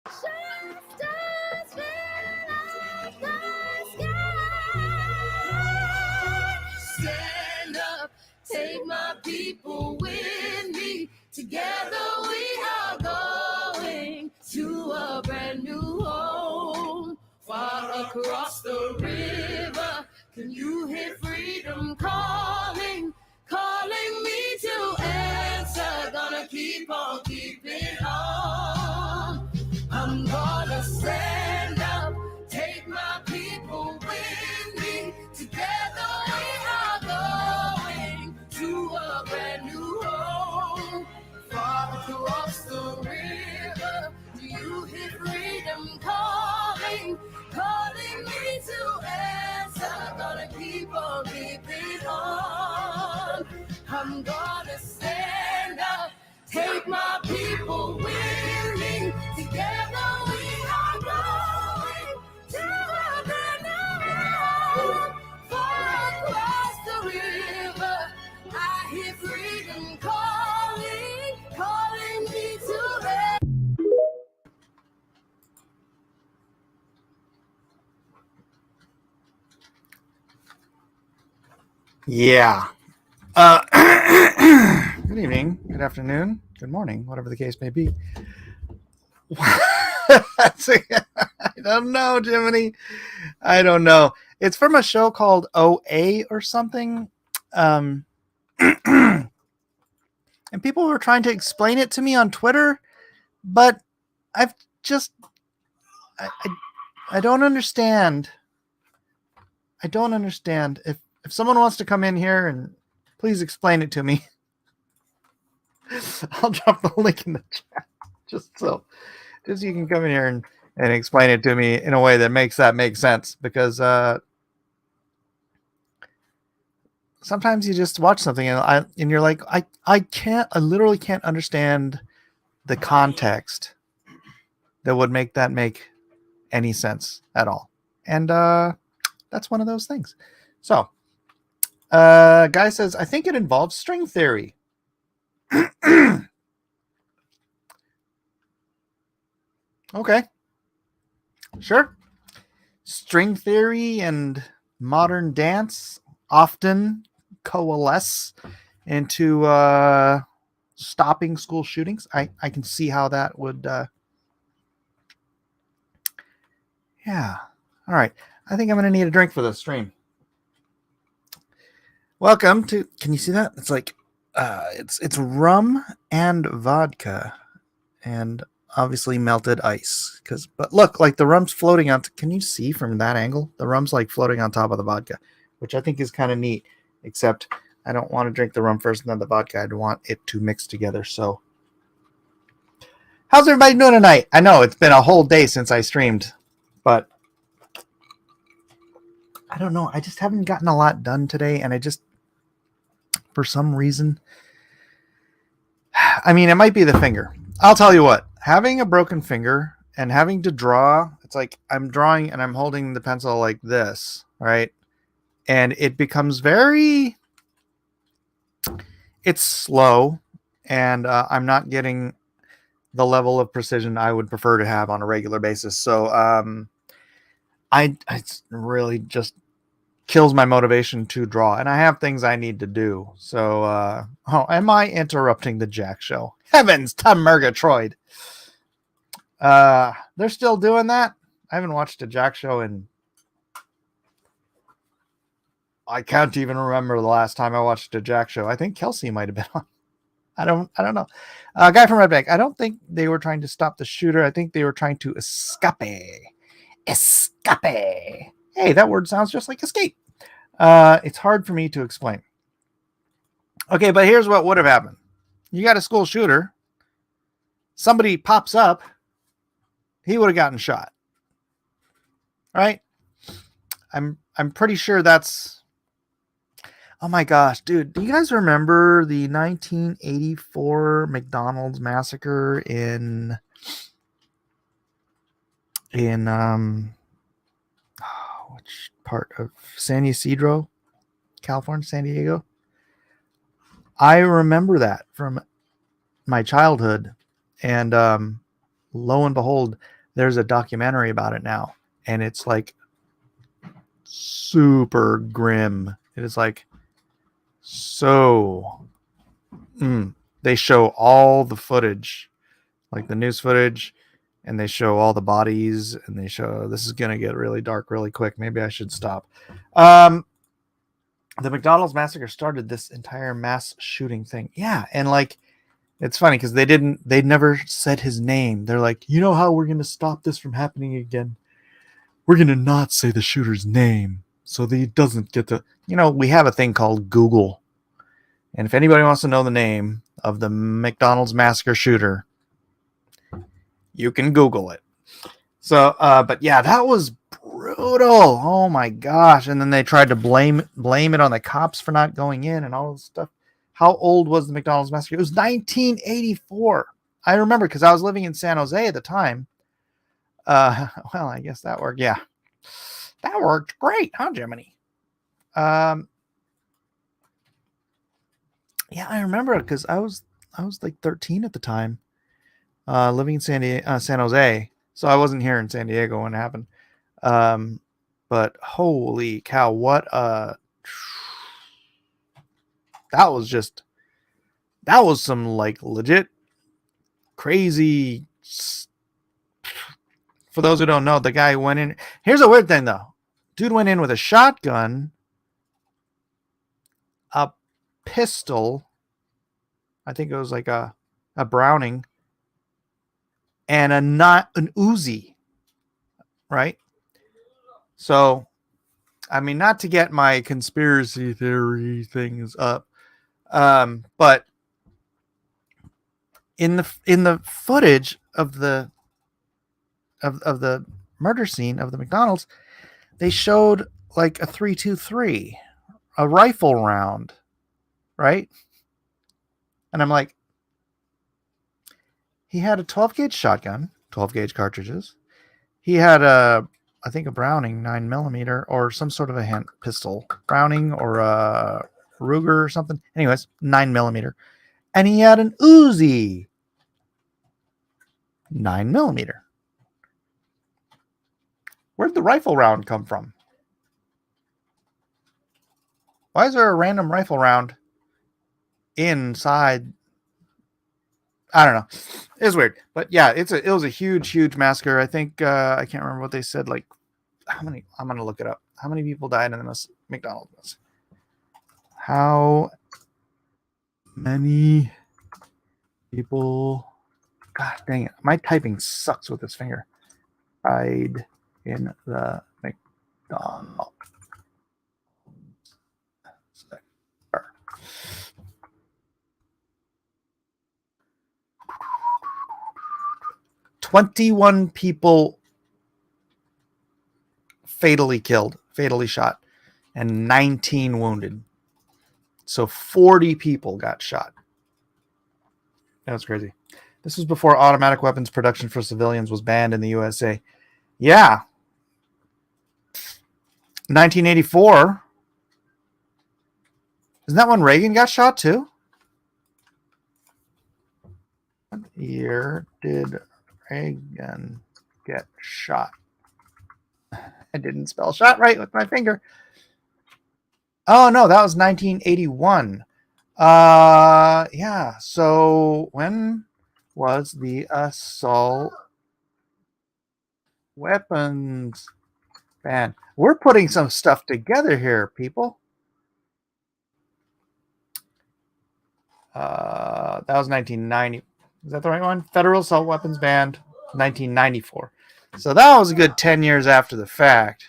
Just as fill up the sky. Stand up, take my people with me. Together we are going to a brand new home. Far across the river, can you hear freedom calling? Calling me to answer, gonna keep on keeping on. I'm gonna stand up, take my people with me. Together we are going to a brand new home. Far across the river, do you hear freedom calling? Calling me to answer, gonna keep on keeping on. I'm gonna stand up, take my people with me. Together we are going to a brand new home. Far across the river, I hear freedom calling, calling me to rest. Yeah. Good evening, good afternoon, good morning, whatever the case may be. I don't know, Jiminy. I don't know. It's from a show called OA or something. And people were trying to explain it to me on Twitter, but I've just I don't understand. I don't understand. If someone wants to come in here and please explain it to me, I'll drop the link in the chat just so you can come in here and explain it to me in a way that makes sense, because sometimes you just watch something and you're like, I literally can't understand the context that would make that make any sense at all. And that's one of those things. So guy says, I think it involves string theory. Okay, sure. String theory and modern dance often coalesce into stopping school shootings. I can see how that would yeah. All right, I think I'm gonna need a drink for this stream. Welcome to, can you see that? It's like it's rum and vodka and obviously melted ice, but look, like the rum's floating on can you see from that angle? The rum's like floating on top of the vodka, which I think is kind of neat, except I don't want to drink the rum first and then the vodka. I'd want it to mix together. So how's everybody doing tonight? I know it's been a whole day since I streamed, but I don't know. I just haven't gotten a lot done today, and I just, for some reason, I mean, it might be the finger. I'll tell you what, having a broken finger and having to draw, it's like I'm drawing and I'm holding the pencil like this, right? And it becomes it's slow, and I'm not getting the level of precision I would prefer to have on a regular basis. So it's really just kills my motivation to draw, and I have things I need to do. So am I interrupting the Jack Show? Heavens to Murgatroyd. They're still doing that. I haven't watched a Jack Show in, I can't even remember the last time I watched a Jack Show. I think Kelsey might have been on. I don't know. Guy from Red Bank, I don't think they were trying to stop the shooter. I think they were trying to escape. Hey, that word sounds just like escape. It's hard for me to explain. Okay, but here's what would have happened. You got a school shooter. Somebody pops up. He would have gotten shot. Right? I'm pretty sure that's... Oh my gosh, dude. Do you guys remember the 1984 McDonald's massacre in which part of San Ysidro, California, San Diego? I remember that from my childhood, and lo and behold, there's a documentary about it now, and it's like super grim. It is like so. They show all the footage, like the news footage, and they show all the bodies, and they show this is gonna get really dark really quick. Maybe I should stop. The McDonald's massacre started this entire mass shooting thing. Yeah, and like it's funny because they never said his name. They're like, you know how we're gonna stop this from happening again? We're gonna not say the shooter's name so that he doesn't get to. We have a thing called Google, and if anybody wants to know the name of the McDonald's massacre shooter, you can Google it. So, but yeah, that was brutal. Oh my gosh! And then they tried to blame it on the cops for not going in and all this stuff. How old was the McDonald's massacre? It was 1984. I remember because I was living in San Jose at the time. Well, I guess that worked. Yeah, that worked great, huh, Jiminy? Yeah, I remember because I was like 13 at the time, living in San Jose. So I wasn't here in San Diego when it happened. But holy cow, that was some like legit crazy. For those who don't know, the guy went in. Here's a weird thing though. Dude went in with a shotgun, a pistol, I think it was like a Browning, and an Uzi, right? So, I mean, not to get my conspiracy theory things up, but in the footage of the murder scene of the McDonald's, they showed like a .323, a rifle round, right? And I'm like, he had a 12 gauge shotgun, 12 gauge cartridges. He had I think a Browning 9mm or some sort of a hand pistol, Browning or a Ruger or something. Anyways, 9mm. And he had an Uzi, 9mm. Where'd the rifle round come from? Why is there a random rifle round inside? I don't know. It's weird, but yeah, it was a huge massacre. I think I can't remember what they said. Like how many? I'm gonna look it up. How many people died in the McDonald's? How many people? God dang it! My typing sucks with this finger. Died in the McDonald's. 21 people fatally killed, fatally shot, and 19 wounded. So 40 people got shot. That was crazy. This was before automatic weapons production for civilians was banned in the USA. Yeah. 1984. Isn't that when Reagan got shot too? What year did Reagan get shot? I didn't spell shot right with my finger. Oh no, that was 1981. Yeah. So when was the assault weapons ban? We're putting some stuff together here, people. That was 1990. Is that the right one? Federal assault weapons banned 1994. So that was a good 10 years after the fact.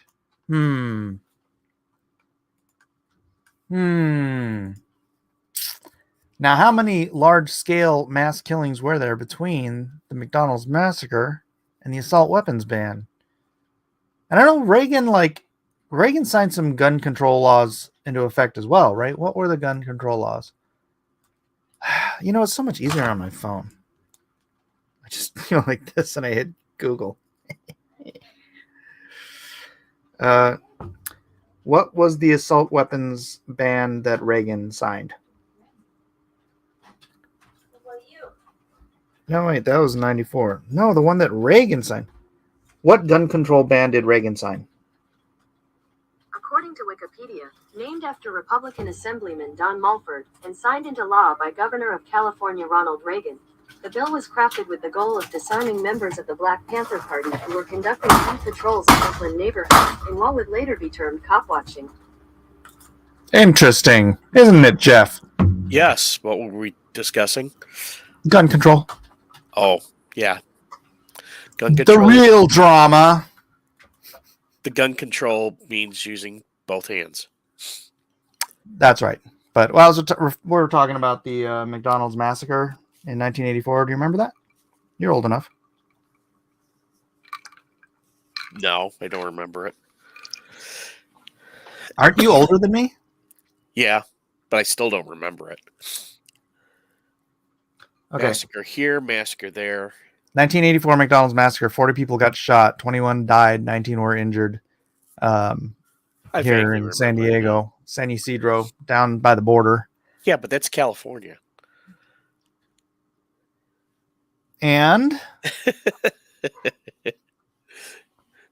Now, how many large-scale mass killings were there between the McDonald's massacre and the assault weapons ban? And I know Reagan signed some gun control laws into effect as well, right? What were the gun control laws? You know, it's so much easier on my phone. I just feel like this and I hit Google. What was the assault weapons ban that Reagan signed? What about you? No, wait, that was 94. No, the one that Reagan signed. What gun control ban did Reagan sign? According to Wikipedia, named after Republican Assemblyman Don Mulford and signed into law by Governor of California Ronald Reagan, the bill was crafted with the goal of disarming members of the Black Panther Party who were conducting armed patrols in Oakland neighborhoods in what would later be termed cop watching. Interesting, isn't it, Jeff? Yes. What were we discussing? Gun control. Oh, yeah. Gun The control. real drama. The gun control means using both hands. That's right. But well, we're talking about the McDonald's massacre in 1984. Do you remember that? You're old enough. No, I don't remember it. Aren't you older than me? Yeah, but I still don't remember it. Okay. Massacre here, massacre there. 1984 McDonald's massacre. 40 people got shot. 21 died. 19 were injured. I Here vaguely in San remember it. Diego, San Ysidro, down by the border. Yeah, but that's California. And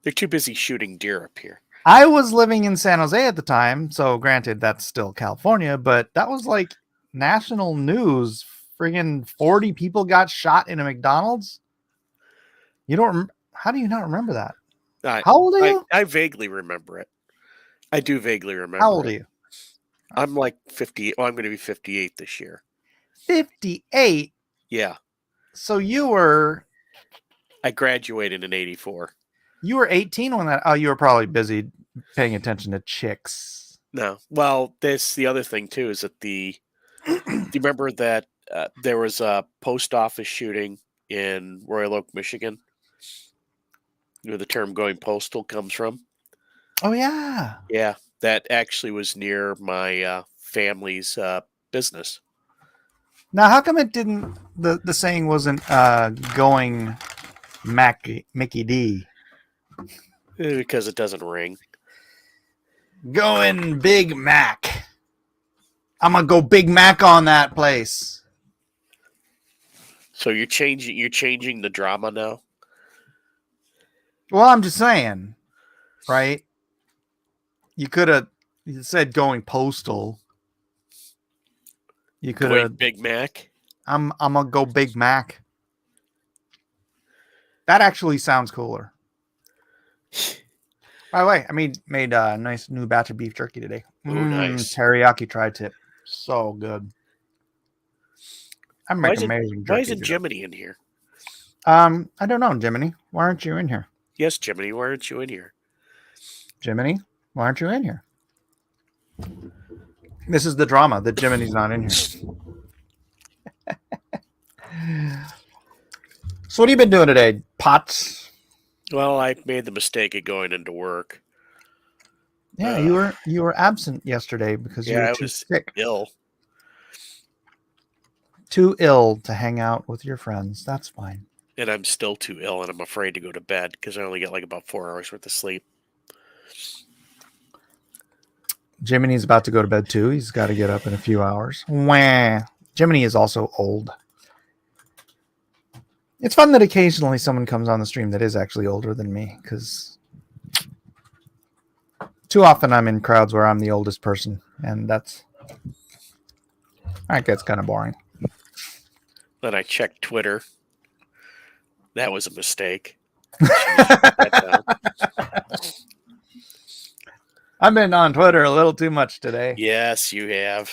They're too busy shooting deer up here. I was living in San Jose at the time, so granted that's still California, but that was like national news. Friggin' 40 people got shot in a McDonald's. You don't? How do you not remember that? How old are you? I vaguely remember it. I do vaguely remember. How old it. are you? I'm like 50. Oh, I'm going to be 58 this year. 58. Yeah, So you were I graduated in '84. 18 when that. Oh, you were probably busy paying attention to chicks. No, well, this the other thing too is that do you remember that there was a post office shooting in Royal Oak, Michigan? Where the term "going postal" comes from. Oh yeah. Yeah, that actually was near my family's business. Now, how come it didn't? The saying wasn't going Mickey D. Because it doesn't ring. Going Big Mac. I'm gonna go Big Mac on that place. So you're changing the drama now. Well, I'm just saying, right? You could have said going postal. You could Going have. Big Mac. I'm gonna go Big Mac. That actually sounds cooler. By the way, I made a nice new batch of beef jerky today. Ooh, nice. Teriyaki tri-tip, so good. I make amazing jerky. Why isn't too. Jiminy in here? I don't know, Jiminy. Why aren't you in here? Yes, Jiminy. Why aren't you in here? Jiminy, why aren't you in here? This is the drama that Jiminy's not in here. So what have you been doing today, Potts? Well, I made the mistake of going into work. Yeah, you were absent yesterday because you Yeah, were I too was sick. ill. Too ill to hang out with your friends. That's fine. And I'm still too ill, and I'm afraid to go to bed because I only get like about 4 hours worth of sleep. Jiminy's about to go to bed too. He's got to get up in a few hours. Wah. Jiminy is also old. It's fun that occasionally someone comes on the stream that is actually older than me, because too often I'm in crowds where I'm the oldest person, and that gets kind of boring. Then I checked Twitter. That was a mistake. I've been on Twitter a little too much today. Yes, you have.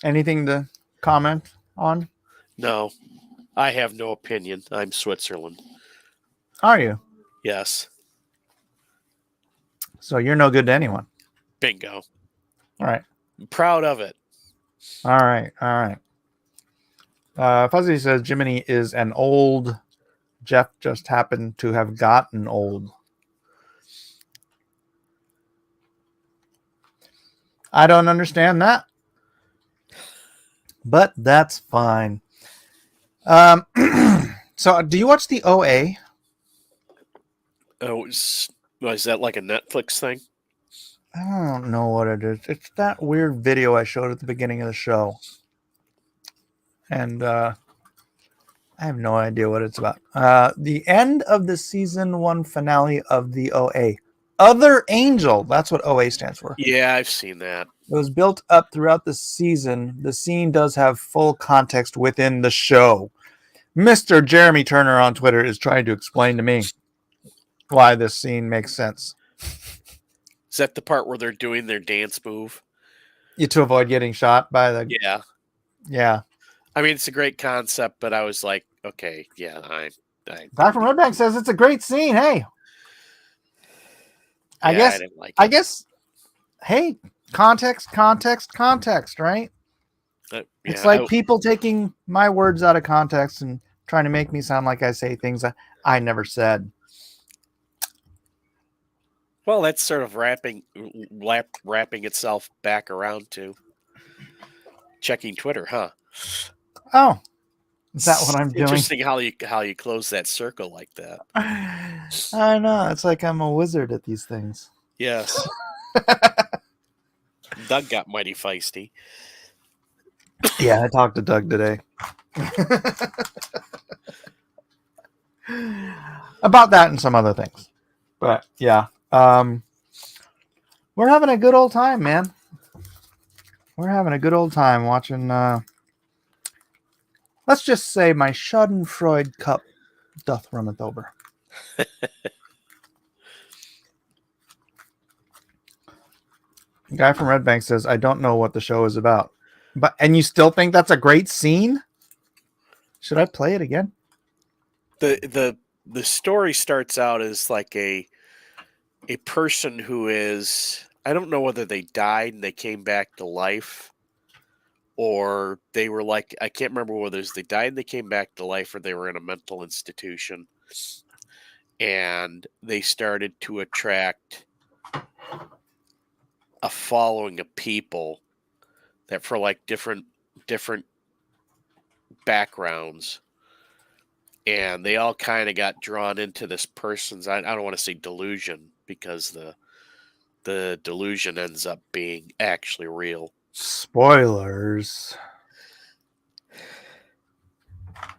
Anything to comment on? No, I have no opinion. I'm Switzerland. Are you? Yes. So you're no good to anyone. Bingo. All right. I'm proud of it. All right. Fuzzy says Jiminy is an old. Jeff just happened to have gotten old. I don't understand that, but that's fine. So do you watch the OA? Oh, is that like a Netflix thing? I don't know what it is. It's that weird video I showed at the beginning of the show. and I have no idea what it's about. The end of the season 1 finale of the OA. Other Angel. That's what OA stands for. Yeah, I've seen that. It was built up throughout the season. The scene does have full context within the show. Mr. Jeremy Turner on Twitter is trying to explain to me why this scene makes sense. Is that the part where they're doing their dance move? To avoid getting shot by the... Yeah. Yeah. I mean, it's a great concept, but I was like, okay, yeah, Doc from Red Bank says it's a great scene. Hey. I didn't like it. I guess, hey, context, right? It's like people taking my words out of context and trying to make me sound like I say things I never said. Well, that's sort of wrapping itself back around to checking Twitter, huh? Oh, is that what I'm doing? Interesting how you close that circle like that. I know. It's like I'm a wizard at these things. Yes. Doug got mighty feisty. Yeah, I talked to Doug today. About that and some other things. But yeah. We're having a good old time, man. We're having a good old time watching let's just say my Schadenfreude cup doth runneth over. The guy from Red Bank says, I don't know what the show is about. And you still think that's a great scene? Should I play it again? The story starts out as like a person who is, I don't know whether they died and they came back to life, or they were like, I can't remember whether they died and they came back to life, or they were in a mental institution, and they started to attract a following of people that for like different backgrounds, and they all kind of got drawn into this person's, I don't want to say delusion, because the delusion ends up being actually real. Spoilers.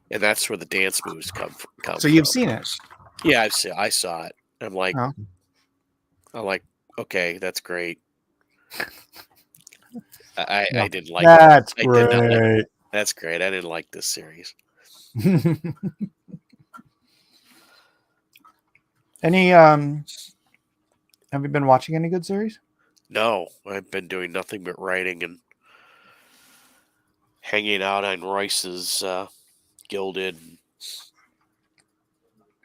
And that's where the dance moves come So you've from. seen it? Yeah, I saw it. I'm like, okay, that's great. I didn't like that's it. Great. That's great. I didn't like this series. Any have you been watching any good series? No, I've been doing nothing but writing and hanging out on Royce's Gilded,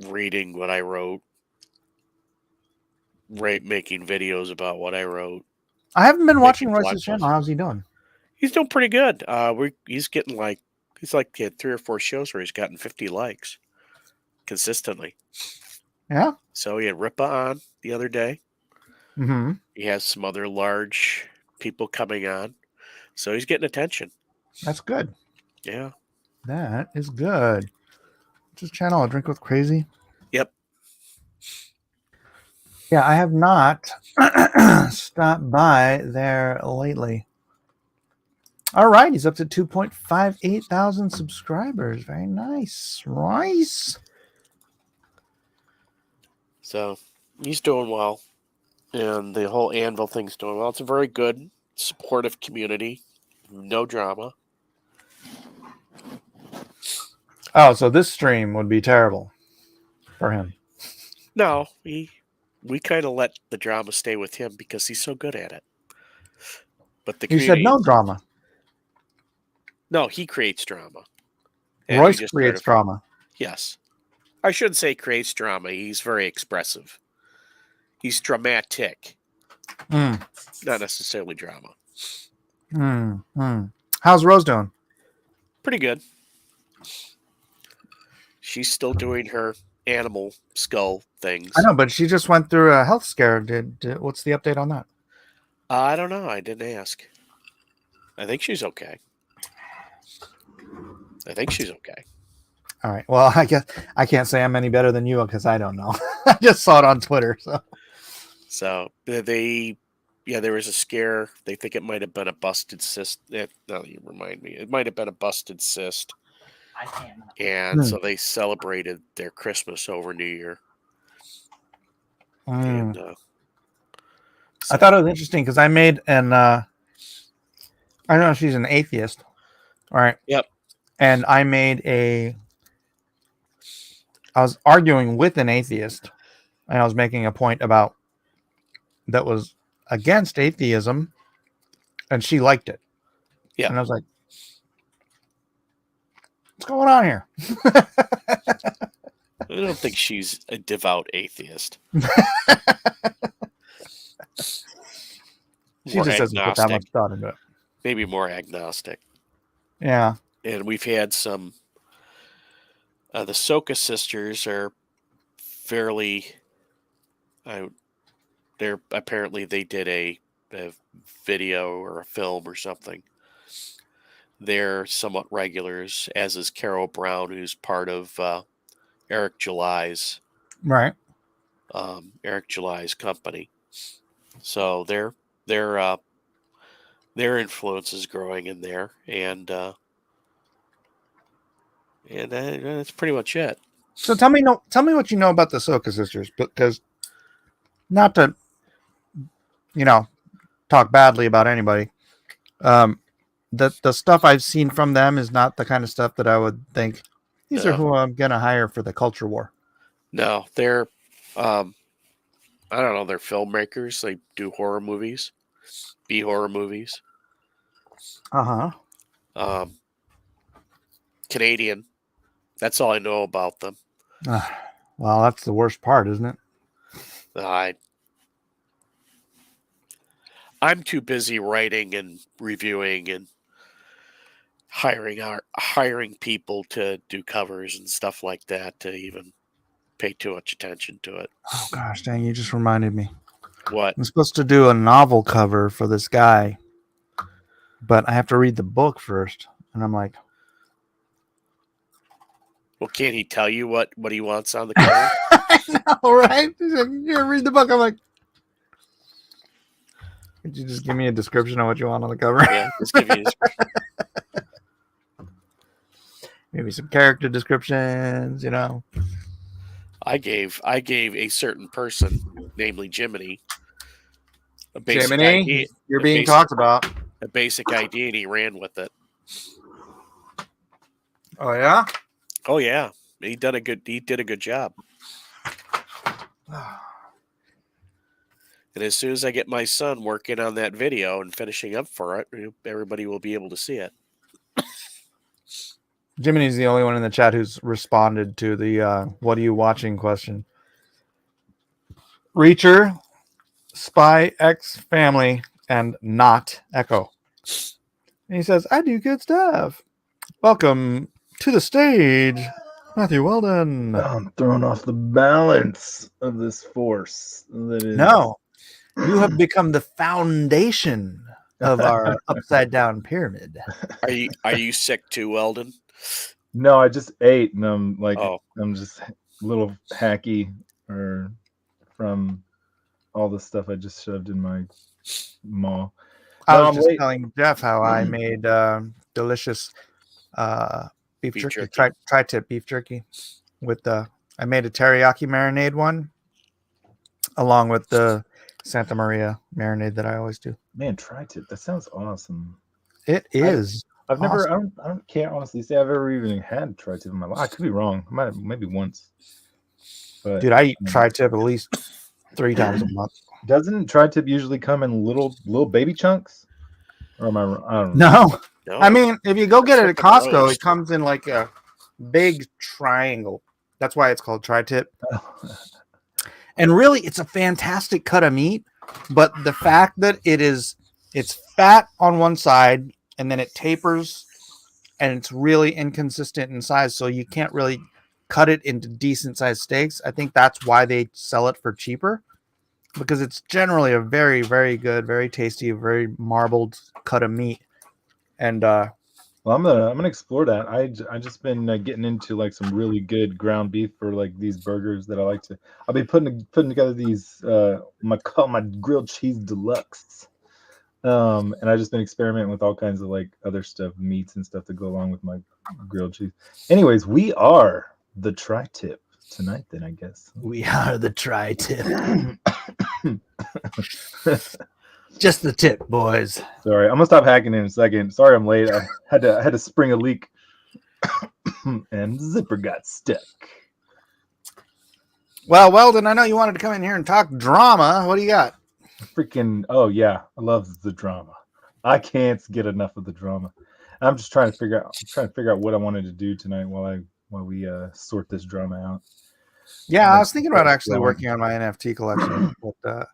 reading what I wrote, making videos about what I wrote. I haven't been watching Royce's channel. How's he doing? He's doing pretty good. He's getting he had 3 or 4 shows where he's gotten 50 likes consistently. Yeah. So he had Ripa on the other day. Mm-hmm. He has some other large people coming on. So he's getting attention. That's good. Yeah. That is good. What's his channel? A Drink with Crazy? Yep. Yeah, I have not stopped by there lately. All right, he's up to 2.58 thousand subscribers. Very nice. Rice. So he's doing well. And the whole Anvil thing's doing well. It's a very good, supportive community. No drama. Oh, so this stream would be terrible for him. No, we kind of let the drama stay with him because he's so good at it. But the You said no drama. No, he creates drama. And Royce creates drama. Yes. I shouldn't say creates drama. He's very expressive. He's dramatic. Not necessarily drama. How's Rose doing? Pretty good. She's still doing her animal skull things. I know, but she just went through a health scare. What's the update on that? I don't know. I didn't ask. I think she's okay. All right. Well, I guess I can't say I'm any better than you because I don't know. I just saw it on Twitter. So they yeah, there was a scare. They think it might have been a busted cyst. Now you remind me. It might have been a busted cyst. And so they celebrated their Christmas over New Year. And I thought it was interesting because I made I know she's an atheist, right? Yep. And I was arguing with an atheist, and I was making a point about that was against atheism, and she liked it. Yeah. And I was like, what's going on here? I don't think she's a devout atheist. She just doesn't put that much thought into it. Maybe more agnostic. Yeah. And we've had some. The Soka sisters are fairly. They're apparently they did a video or a film or something. They're somewhat regulars, as is Carol Brown, who's part of Eric July's Right. Eric July's company. So their influence is growing in there, and that's pretty much it. So tell me what you know about the Soka sisters, because not to, talk badly about anybody. The stuff I've seen from them is not the kind of stuff that I would think these are who I'm gonna hire for the culture war. No, they're I don't know, they're filmmakers. They do horror movies, B-horror movies. Canadian. That's all I know about them. Well, that's the worst part, isn't it? I'm too busy writing and reviewing and hiring people to do covers and stuff like that to even pay too much attention to it. Oh gosh, dang! You just reminded me. What? I'm supposed to do a novel cover for this guy, but I have to read the book first, and I'm like, well, can't he tell you what he wants on the cover? I know, right? He's like, here, read the book. I'm like, could you just give me a description of what you want on the cover? Yeah, just give me maybe some character descriptions, I gave a certain person, namely Jiminy, a basic Jiminy, idea. You're being talked about. A basic idea, and he ran with it. Oh yeah. Oh yeah, he did a good job. And as soon as I get my son working on that video and finishing up for it, everybody will be able to see it. Jiminy's the only one in the chat who's responded to the what are you watching question. Reacher, Spy X Family, and Not Echo. And he says, I do good stuff. Welcome to the stage, Matthew Weldon. I'm throwing off the balance of this force. That is... No, you have become the foundation of our upside down pyramid. Are you sick too, Weldon? No, I just ate, and I'm like, Oh. I'm just a little hacky, or from all the stuff I just shoved in my maw. I was just telling Jeff how I made delicious beef jerky. Tri-tip beef jerky with I made a teriyaki marinade one along with the Santa Maria marinade that I always do. Man, tri-tip, that sounds awesome. It is. I've never, I can't honestly say I've ever even had tri-tip in my life. I could be wrong. I might have, maybe once. But, dude, I eat tri-tip at least 3 times a month. Doesn't tri-tip usually come in little baby chunks? Or am I don't know. No. I mean, if you go get it at Costco, it comes in like a big triangle. That's why it's called tri-tip. And really, it's a fantastic cut of meat. But the fact that it's fat on one side and then it tapers and it's really inconsistent in size, so you can't really cut it into decent sized steaks. I think that's why they sell it for cheaper, because it's generally a very, very good, very tasty, very marbled cut of meat. And Well, I'm gonna explore that. I just been getting into like some really good ground beef for like these burgers that I like to. I'll be putting together these my grilled cheese deluxe. And I just been experimenting with all kinds of like other stuff, meats and stuff to go along with my grilled cheese. Anyways, we are the tri-tip tonight. Then I guess. We are the tri-tip. Just the tip, boys. Sorry, I'm gonna stop hacking in a second. Sorry, I'm late. I had to spring a leak, and the zipper got stuck. Well, Weldon, I know you wanted to come in here and talk drama. What do you got? Freaking oh yeah, I love the drama. I can't get enough of the drama. I'm just trying to figure out what I wanted to do tonight while we sort this drama out. Yeah, I was thinking about actually working on my NFT collection, but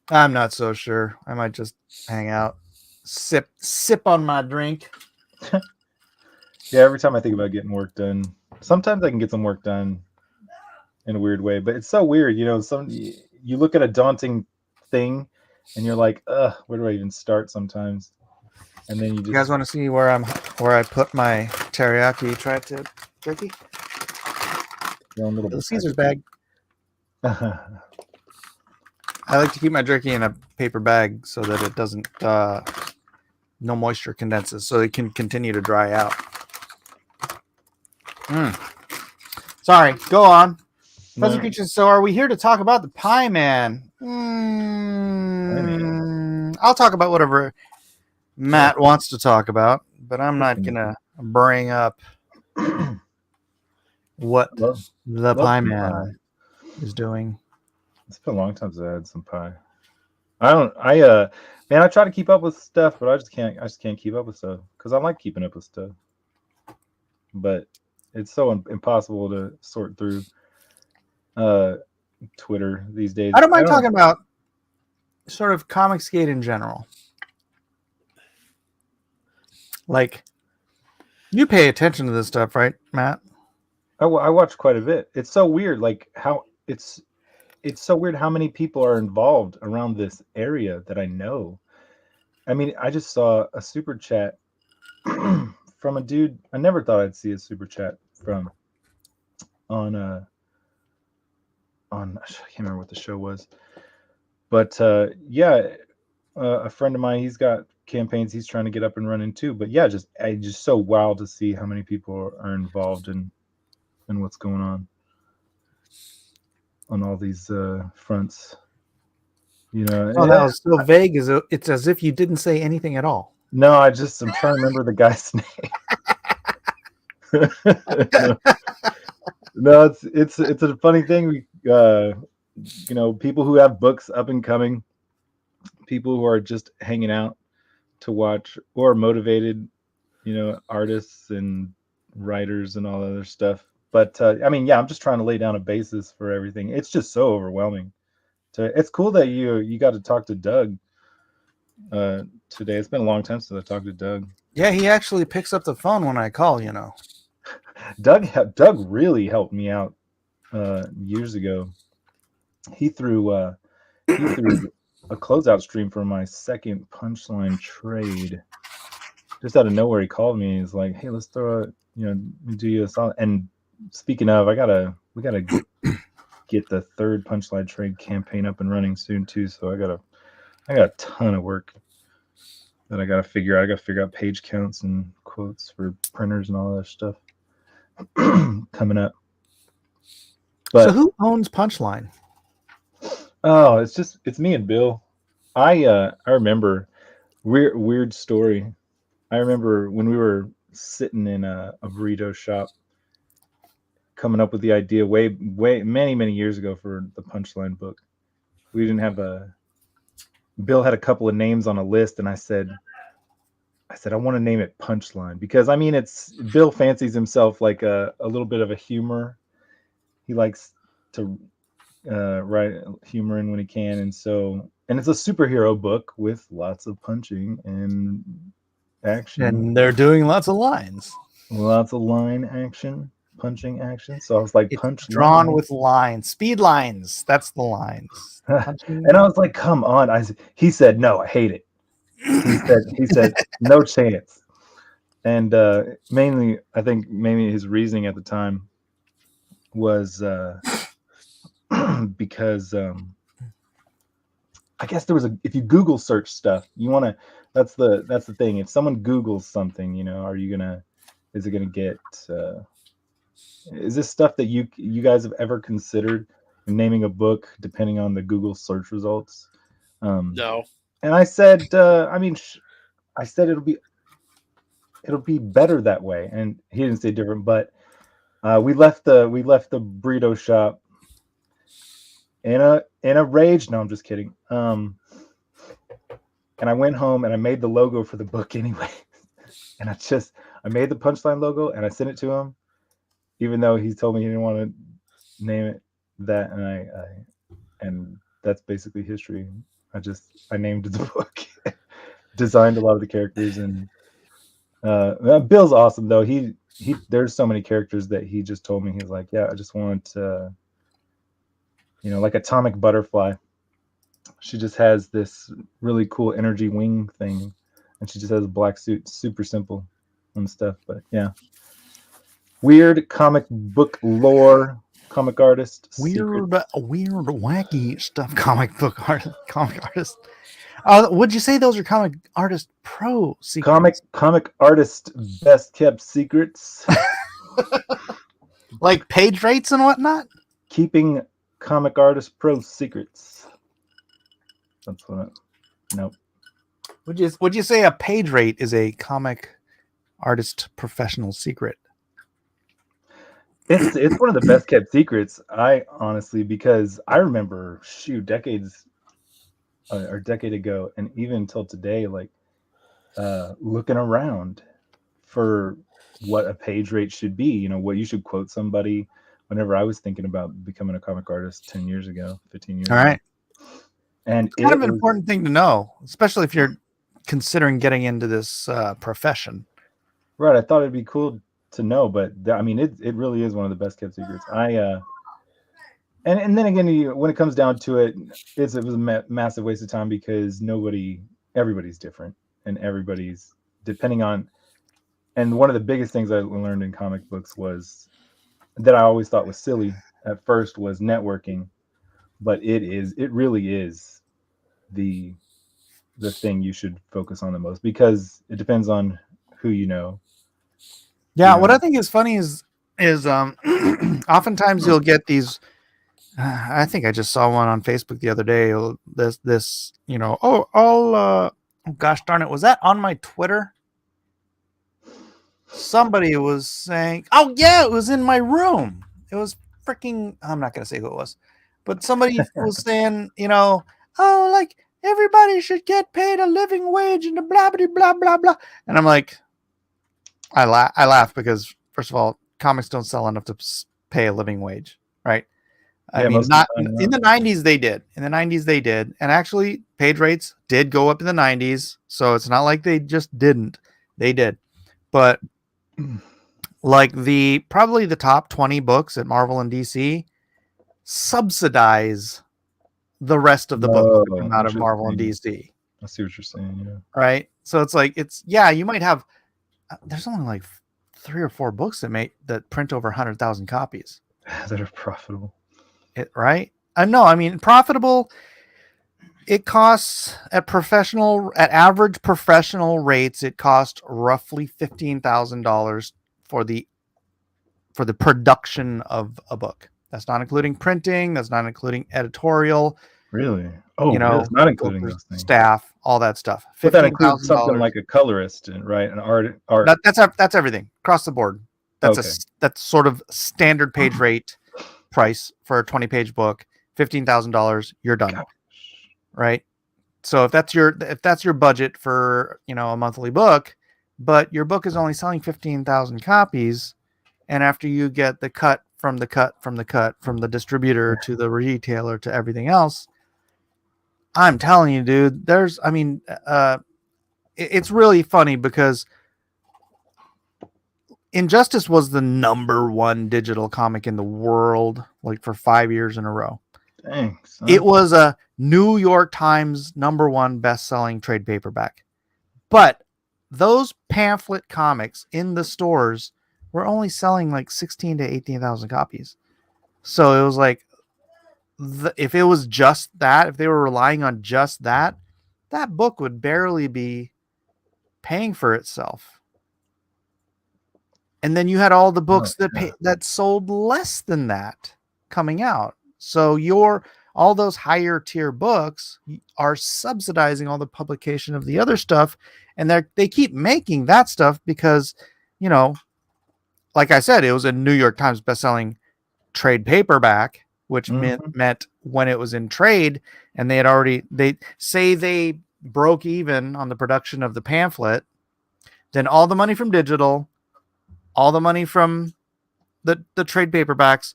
I'm not so sure. I might just hang out, sip on my drink. Yeah, every time I think about getting work done, sometimes I can get some work done in a weird way, but it's so weird, you know. You look at a daunting thing, and you're like, where do I even start? Sometimes, and then You guys want to see where I put my teriyaki tri-tip jerky? The Caesar's bag. I like to keep my jerky in a paper bag so that it doesn't, no moisture condenses, so it can continue to dry out. Sorry, go on. Pleasant Creatures, so are we here to talk about the Pie Man? I'll talk about whatever Matt wants to talk about, but I'm not going to bring up what the Pie Man is doing. It's been a long time since I had some pie. Man, I try to keep up with stuff, but I just can't keep up with stuff because I like keeping up with stuff. But it's so impossible to sort through Twitter these days. I don't mind talking about sort of Comicsgate in general. Like, you pay attention to this stuff, right, Matt? I watch quite a bit. It's so weird, like how it's so weird how many people are involved around this area that I know. I mean, I just saw a super chat from a dude. I never thought I'd see a super chat from on I can't remember what the show was, but a friend of mine, he's got campaigns he's trying to get up and running too. But yeah, just so wild to see how many people are involved in what's going on all these fronts. You know, that was so vague. It's as if you didn't say anything at all. No, I'm trying to remember the guy's name. No, it's a funny thing. You know, people who have books up and coming, people who are just hanging out to watch, or motivated, you know, artists and writers and all that other stuff. But I mean, yeah, I'm just trying to lay down a basis for everything. It's just so overwhelming. It's cool that you got to talk to Doug today. It's been a long time since I talked to Doug. Yeah, he actually picks up the phone when I call, you know. Doug really helped me out years ago. He threw a closeout stream for my second Punchline trade. Just out of nowhere, he called me. He's like, "Hey, let's do you a solid." And speaking of, we gotta get the third Punchline trade campaign up and running soon too. So I got a ton of work that I gotta figure out. I gotta figure out page counts and quotes for printers and all that stuff coming up. But so who owns Punchline? Oh, it's me and Bill. I remember weird story. I remember when we were sitting in a burrito shop, coming up with the idea way many years ago for the Punchline book. We didn't have Bill had a couple of names on a list, and I said I want to name it Punchline because I mean Bill fancies himself like a little bit of a humor. He likes to write humor in when he can, and it's a superhero book with lots of punching and action, and they're doing lots of lines, lots of line action, punching action. So I was like, punch drawn with lines, speed lines. That's the lines. And I was like, come on. He said, no, I hate it. He said no chance. And mainly, I think maybe his reasoning at the time was because I guess there was if you Google search stuff, you want to. That's the thing. If someone Googles something, is it gonna get? Is this stuff that you guys have ever considered naming a book depending on the Google search results? No. And I said, I said it'll be better that way, and he didn't say different. But we left the burrito shop in a rage. No, I'm just kidding. And I went home and I made the logo for the book anyway. And I made the Punchline logo and I sent it to him, even though he told me he didn't want to name it that. And that's basically history. I named the book, designed a lot of the characters, and Bill's awesome though. He there's so many characters that he just told me he's like, yeah, I just want like Atomic Butterfly. She just has this really cool energy wing thing, and she just has a black suit, super simple and stuff. But yeah, weird comic book lore, comic artist, Weird, wacky stuff. Comic artist. Would you say those are comic artist pro secrets? Comic artist best kept secrets. Like page rates and whatnot? Keeping comic artist pro secrets. That's what nope. Would you say a page rate is a comic artist professional secret? It's one of the best kept secrets, because I remember decades or a decade ago, and even until today, like looking around for what a page rate should be, what you should quote somebody. Whenever I was thinking about becoming a comic artist 10 years ago, 15 years All right. ago. And It's kind of an important thing to know, especially if you're considering getting into this profession. Right. I thought it'd be cool to know, but it really is one of the best kept secrets. And then again, when it comes down to it, it was a massive waste of time because everybody's different, and everybody's depending on. And one of the biggest things I learned in comic books was that I always thought was silly at first was networking, but it really is the thing you should focus on the most, because it depends on who you know. Yeah, what I think is funny is oftentimes you'll get these. I think I just saw one on Facebook the other day. This oh gosh darn it, was that on my Twitter? Somebody was saying, oh yeah, it was in my room. It was freaking. I'm not gonna say who it was, but somebody was saying, oh, like everybody should get paid a living wage and blah blah blah blah blah. And I'm like, I laugh because first of all, comics don't sell enough to pay a living wage, right? I mean, not in the 90s they did. In the 90s they did, and actually page rates did go up in the 90s. So it's not like they just didn't. They did, but like probably the top 20 books at Marvel and DC subsidize the rest of the books that come out of Marvel and DC. I see what you're saying. Yeah. Right. So it's like you might have. There's only like 3 or 4 books that print over 100,000 copies that are profitable. Right? No, I mean profitable. It costs at average professional rates. It costs roughly $15,000 for the production of a book. That's not including printing. That's not including editorial. Really? Oh, that's not including those things. Staff, all that stuff. But that includes something like a colorist, right? An art. That's everything across the board. That's sort of standard page rate price for a 20-page book. $15,000. You're done. Gosh. Right? So if that's your budget for, a monthly book, but your book is only selling 15,000 copies, and after you get the cut from the distributor to the retailer to everything else, I'm telling you, dude, it's really funny because Injustice was the #1 digital comic in the world, like for 5 years in a row. Thanks. It was a New York Times #1 best-selling trade paperback. But those pamphlet comics in the stores were only selling like 16 to 18,000 copies. So it was like, if it was just that, if they were relying on just that, that book would barely be paying for itself. And then you had all the books that sold less than that coming out. So all those higher tier books are subsidizing all the publication of the other stuff, and they keep making that stuff because, you know, like I said, it was a New York Times bestselling trade paperback, which meant when it was in trade and they broke even on the production of the pamphlet, then all the money from digital, all the money from the trade paperbacks,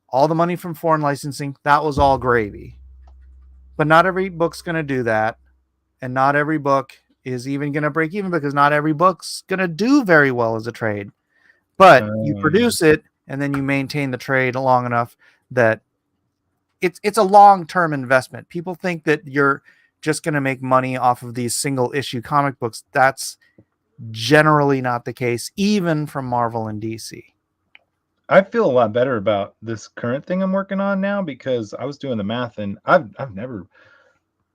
all the money from foreign licensing, that was all gravy. But not every book's going to do that. And not every book is even going to break even, because not every book's going to do very well as a trade. But you produce it and then you maintain the trade long enough that it's a long-term investment. People think that you're just going to make money off of these single issue comic books. That's generally not the case, even from Marvel and DC. I feel a lot better about this current thing I'm working on now, because I was doing the math and I've never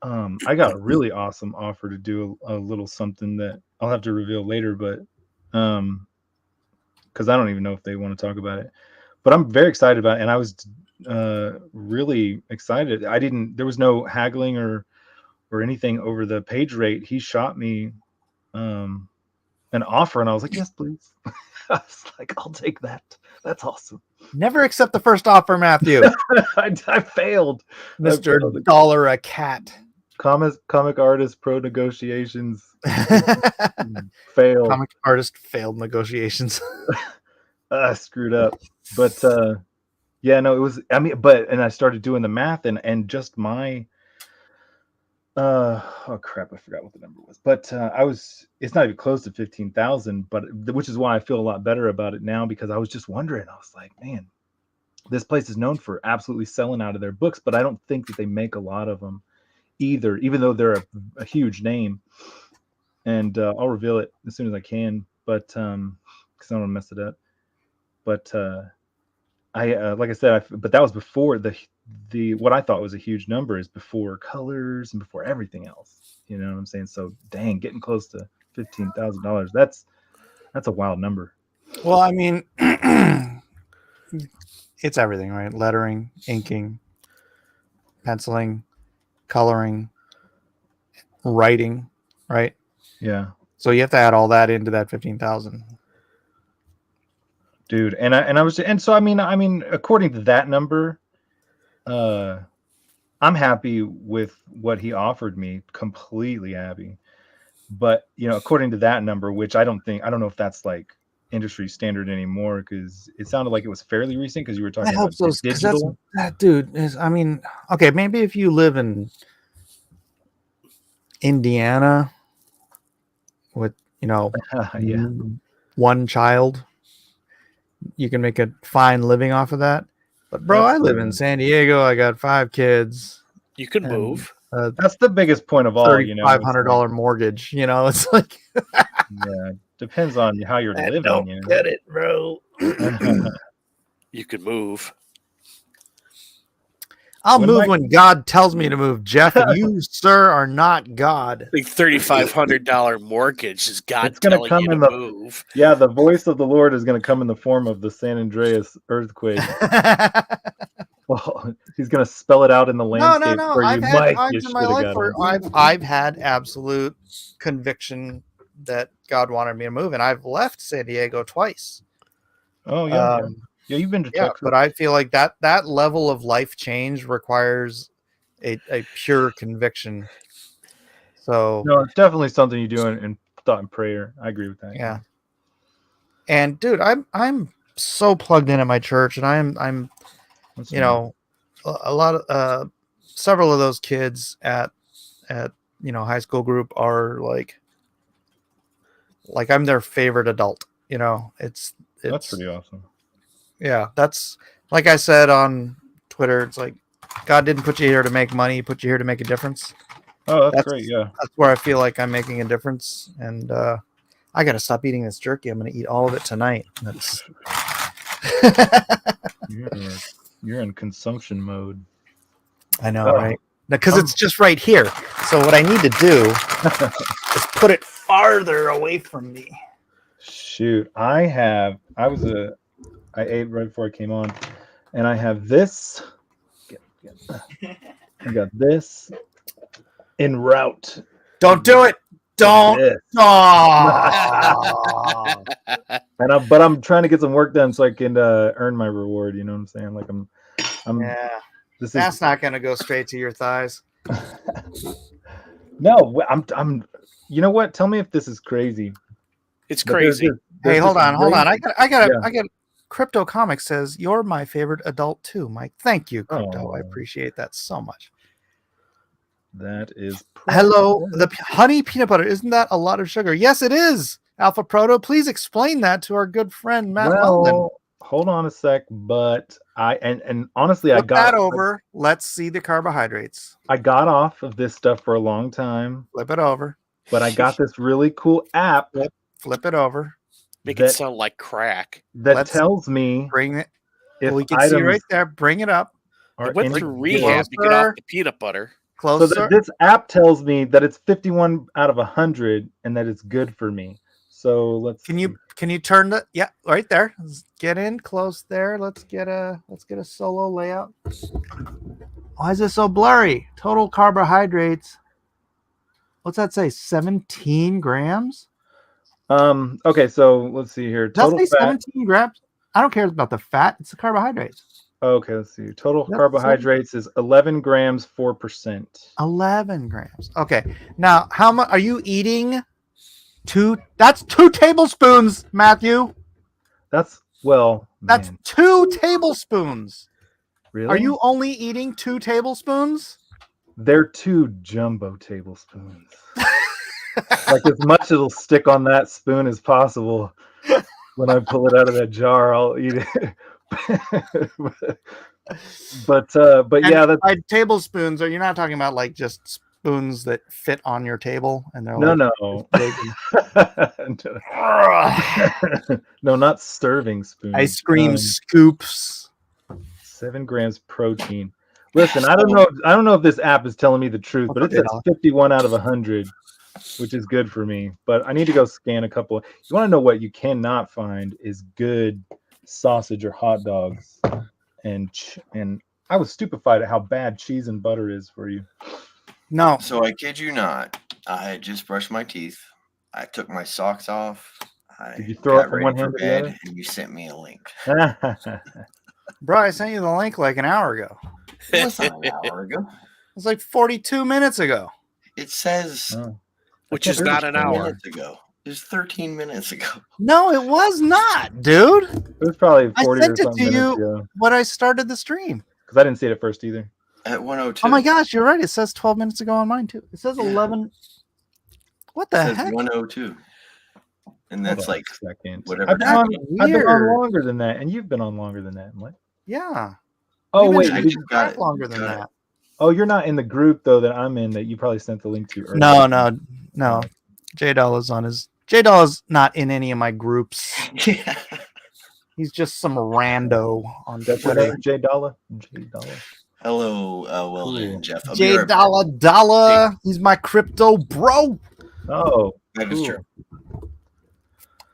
I got a really awesome offer to do a little something that I'll have to reveal later, but because I don't even know if they want to talk about it. But I'm very excited about it, and I was really excited. There was no haggling or anything over the page rate. He shot me an offer, and I was like, yes, please. I was like, I'll take that. That's awesome. Never accept the first offer, Matthew. I failed. Mr. Dollar a Cat. Comic artist pro negotiations failed. Comic artist failed negotiations. I screwed up. But yeah, no, it was, and I started doing the math and just my oh crap, I forgot what the number was. But it's not even close to 15,000, but which is why I feel a lot better about it now, because I was just wondering, I was like, man, this place is known for absolutely selling out of their books, but I don't think that they make a lot of them either, even though they're a huge name. And I'll reveal it as soon as I can, but because I don't want to mess it up. But like I said, but that was before the what I thought was a huge number is before colors and before everything else. You know what I'm saying? So dang, getting close to $15,000. That's a wild number. Well, I mean, it's everything, right? Lettering, inking, penciling, coloring, writing, right? Yeah. So you have to add all that into that 15,000. Dude, and so I mean, according to that number, I'm happy with what he offered me, completely happy. But you know, according to that number, which I don't know if that's like industry standard anymore, because it sounded like it was fairly recent, because you were talking about digital. That dude is, I mean, okay, maybe if you live in Indiana with, you know, yeah, one child, you can make a fine living off of that. But bro, I live in San Diego. I got 5 kids. You can move. That's the biggest point of all. You know, $3,500 mortgage. You know, it's like, yeah, depends on how you're living. Don't you know? get it, bro. You can move. I'll move when God tells me to move, Jeff. And you, sir, are not God. The $3,500 mortgage is God telling you to move. Yeah, the voice of the Lord is going to come in the form of the San Andreas earthquake. Well, he's going to spell it out in the landscape. No. I've had times in my life where I've had absolute conviction that God wanted me to move, and I've left San Diego twice. Oh yeah. Yeah, you've been to Texas. But I feel like that level of life change requires a pure conviction. So no, it's definitely something you do in thought and prayer. I agree with that. Yeah. And dude, I'm so plugged in at my church, and I'm you know, a lot of several of those kids at you know, high school group are like I'm their favorite adult. You know, it's that's pretty awesome. Yeah, that's like I said on Twitter. It's like God didn't put you here to make money; He put you here to make a difference. Oh, that's great. Yeah. That's where I feel like I'm making a difference. And I got to stop eating this jerky. I'm going to eat all of it tonight. That's You're in consumption mode. I know, Oh. right? Because it's just right here. So what I need to do is put it farther away from me. Shoot, I ate right before I came on, and I have this. I got this en route. Don't do it. Don't. This. Oh. But I'm trying to get some work done so I can earn my reward. You know what I'm saying? Like I'm. Yeah. This That's is not going to go straight to your thighs. no. I'm. You know what? Tell me if this is crazy. It's But there's crazy. this- there's Hey, hold this on. I got. Yeah. Crypto Comics says you're my favorite adult too, Mike. Thank you, Crypto. I Oh. appreciate that so much. That is. Hello, the honey peanut butter. Isn't that a lot of sugar? Yes, it is. Alpha Proto, please explain that to our good friend Matt Weldon. Well, hold on a sec, but and honestly, I Flip got that over. Let's see the carbohydrates. I got off of this stuff for a long time, Flip it over. but I got this really cool app Flip it over. Make it that sound like crack. that Let's tells me Bring it. if We can items see right there. Bring it up. are I went in through the rehab to get Closer. off the peanut butter. So Closer. this app tells me that it's 51 out of 100 and that it's good for me. So Can you turn the right there? Get in close there. Let's get a solo layout. Why is it so blurry? Total carbohydrates. What's that say? 17 grams? okay, so let's see here. Does Total that say fat. 17 grams? I don't care about the fat. It's the carbohydrates. Okay, let's see. Total Yep, carbohydrates is 11 grams, 4%. 11 grams. Okay. Now, how much are you eating? That's 2 tablespoons, Matthew. That's That's man, 2 tablespoons. really? Are you only eating 2 tablespoons? They're 2 jumbo tablespoons. Like as much it'll stick on that spoon as possible. When I pull it out of that jar, I'll eat it. but yeah, And that's by tablespoons, are you not talking about like just spoons that fit on your table and they're no, like no, big and- no, not serving spoons. ice cream scoops? 7 grams protein. Listen, I don't know if this app is telling me the truth, but it says 51 out of 100, which is good for me. But I need to go scan a couple. You want to know what you cannot find is good sausage or hot dogs, and I was stupefied at how bad cheese and butter is for you. No. So I kid you not, I had just brushed my teeth. I took my socks off. I Did you throw got up from ready one for hand to the bed, other? and you sent me a link. Bro, I sent you the link like an hour ago. It was not an hour ago. It was like 42 minutes ago. It says Oh. Which is not an 13 hour. minutes ago. It was 13 minutes ago. No, it was not, dude. It was probably I 40 sent or it something to minutes you ago when I started the stream. because I didn't see it at first either. At 102. Oh my gosh, you're right. It says 12 minutes ago on mine too. It says 11. What It the says heck? 102. And that's Hold on like a second. whatever I've been, time. I've been on Weird. longer than that, and you've been on longer than that. What? Yeah. Oh You've been wait, I doing just got that it. longer than Got it. that. oh you're not in the group though that I'm in that you probably sent the link to earlier. No. J Dolla's on his. J Dolla's not in any of my groups. Yeah. He's just some rando on That's your Twitter. name, J Dollar. J Dollar. Hello, Weldon, Cool. Jeff. I'll be J right back. Dollar. He's my crypto bro. Oh, That is cool. true.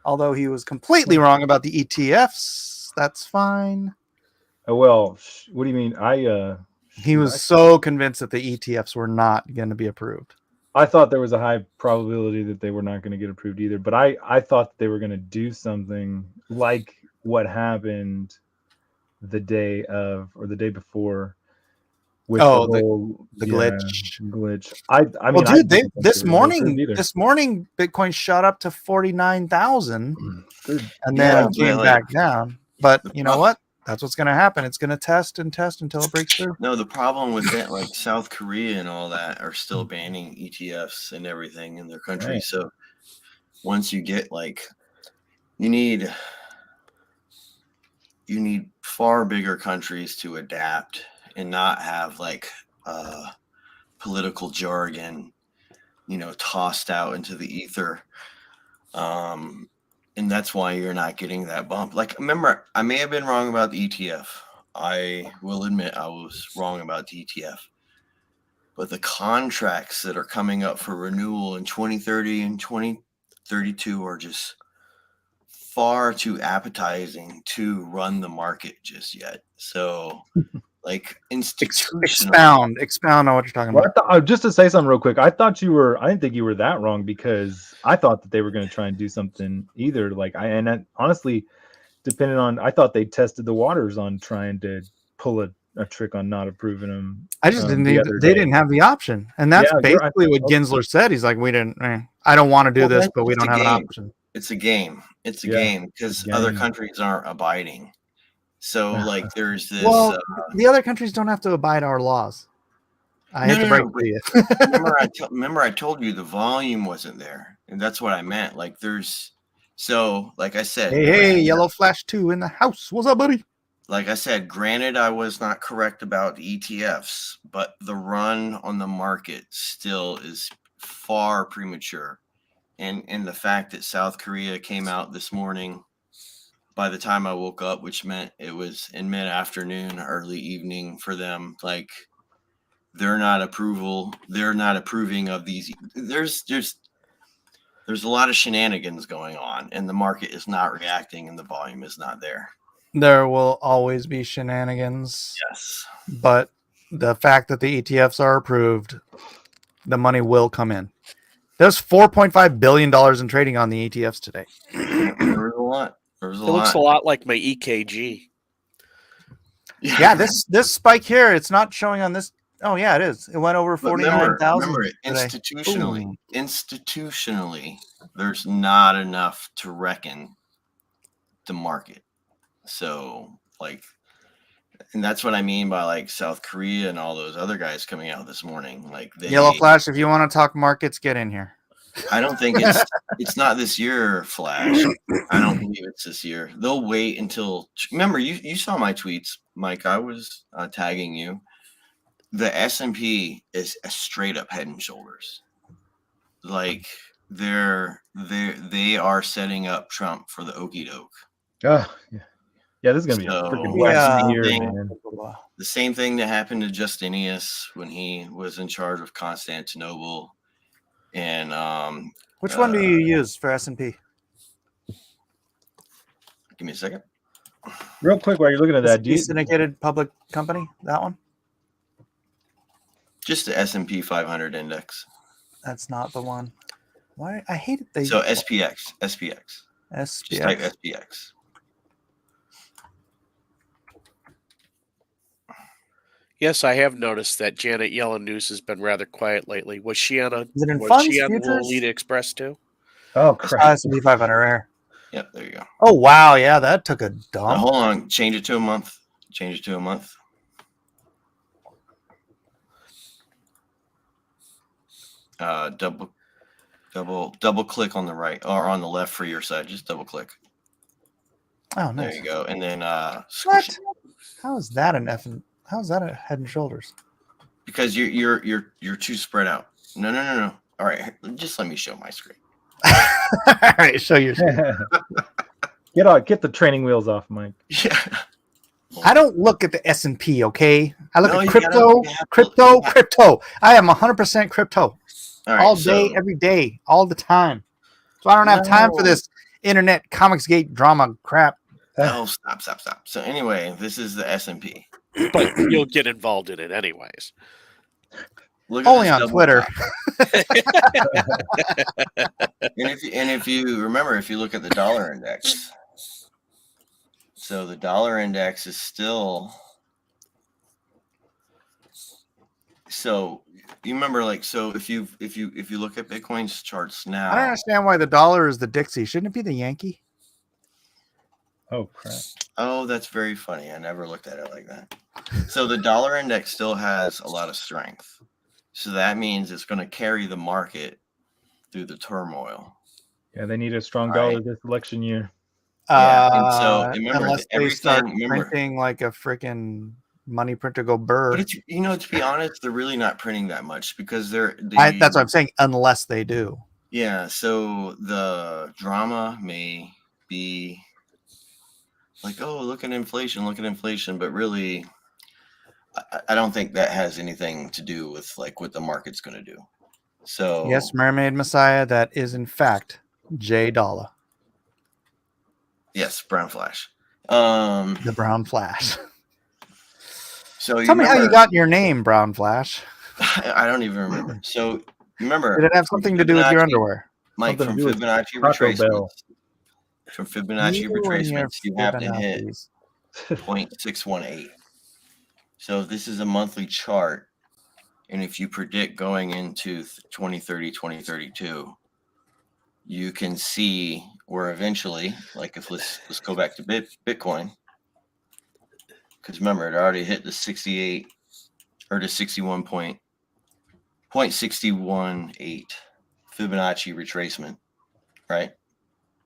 Although he was completely wrong about the ETFs, that's fine. Oh well. What do you mean? He was so convinced that the ETFs were not going to be approved. I thought there was a high probability that they were not going to get approved either. But I thought they were going to do something like what happened the day of or the day before. With Oh, the glitch. I mean, Well, I dude, didn't think this they were gonna get morning, approved either. this morning, Bitcoin shot up to 49,000, Good. and Yeah, then but came like- back down. But the you know what? That's what's going to happen. It's going to test and test until it breaks through. No, the problem with that, like South Korea and all that, are still banning ETFs and everything in their country. Right. So once you get like, you need far bigger countries to adapt and not have like political jargon, tossed out into the ether. And that's why you're not getting that bump. Like, remember, I may have been wrong about the ETF. I will admit I was wrong about the ETF. But the contracts that are coming up for renewal in 2030 and 2032 are just far too appetizing to run the market just yet. So, like, institutional. Expound on what you're talking Well, about. just to say something real quick, I didn't think you were that wrong, because I thought that they were going to try and do something either. Honestly, I thought they tested the waters on trying to pull a trick on not approving them. I just didn't think they didn't have the option. And that's basically what Gensler said. He's like, I don't want to do this, but we don't have an option. It's a game. It's a game because other countries aren't abiding. So, like, there's this. Well, the other countries don't have to abide our laws. I hate to break it to you. remember, I told you the volume wasn't there, and that's what I meant. Like, like I said. Hey, Yellow Flash 2 in the house. What's up, buddy? Like I said, granted, I was not correct about ETFs, but the run on the market still is far premature. And the fact that South Korea came out this morning, by the time I woke up, which meant it was in mid-afternoon, early evening for them, like, they're not approving of these. There's a lot of shenanigans going on, and the market is not reacting, and the volume is not there. There will always be shenanigans. Yes. But the fact that the ETFs are approved, the money will come in. There's $4.5 billion in trading on the ETFs today. There was a lot. It looks a lot like my EKG. Yeah, this spike here, it's not showing on this. Oh, yeah, it is. It went over 49,000. Remember, institutionally, there's not enough to reckon the market. So, like, and that's what I mean by, like, South Korea and all those other guys coming out this morning. Like, Yellow Flash, if you want to talk markets, get in here. I don't think it's not this year, Flash. I don't believe it's this year. They'll wait until. Remember, you saw my tweets, Mike. I was tagging you. The S&P is a straight up head and shoulders. Like, they are setting up Trump for the okie doke. Oh, yeah. Yeah, this is gonna be a freaking wacky year, man. The same thing that happened to Justinius when he was in charge of Constantinople. And which one do you use for S&P? Give me a second. Real quick, while you're looking at that, syndicated public company, that one? Just the S&P 500 index. That's not the one. Why? I hate it. So SPX. Just type SPX. Yes, I have noticed that Janet Yellen news has been rather quiet lately. Was she on Lolita Express too? Oh, crap. S&P 500 rare. Yep, there you go. Oh, wow. Yeah, that took a dump. Now, hold on. Change it to a month. Double click on the right or on the left for your side. Just double click. Oh, nice. There you go. And then what? How is that How's that a head and shoulders? Because you're too spread out. No. All right, just let me show my screen. All right, show your screen. Get the training wheels off, Mike. Yeah. I don't look at the S&P, okay? I look at crypto. crypto. I am 100% crypto. All day, every day, all the time. So I don't have time for this internet Comicsgate drama crap. No, stop. So anyway, this is the S&P. But you'll get involved in it anyways. Only on Twitter. and if you remember, if you look at the dollar index, so the dollar index is still. So you remember, like, so if you look at Bitcoin's charts now, I don't understand why the dollar is the Dixie. Shouldn't it be the Yankee? Oh, crap. Oh, that's very funny. I never looked at it like that. So the dollar index still has a lot of strength. So that means it's going to carry the market through the turmoil. Yeah, they need a strong dollar this election year. Yeah, and so remember, unless they start printing like a freaking money printer go burr. But it's, to be honest, they're really not printing that much because That's what I'm saying, unless they do. Yeah, so the drama may be like, oh, look at inflation, but really, I don't think that has anything to do with like what the market's going to do. So Yes, Mermaid Messiah, that is in fact Jay Dollar, yes, Brown Flash. the Brown Flash. So Tell me how you got your name, Brown Flash. I don't even remember. So remember, Did it have something to do with your Fibonacci- underwear? Mike, Something from to do with Fibonacci Taco Bell. retracements. From Fibonacci You and your retracements, you have to hit Fibonacci's. 0.618. So if this is a monthly chart, and if you predict going into 2030, 2032, you can see where eventually, like if let's go back to Bitcoin, because remember it already hit the 68 or the 61.618 Fibonacci retracement, right?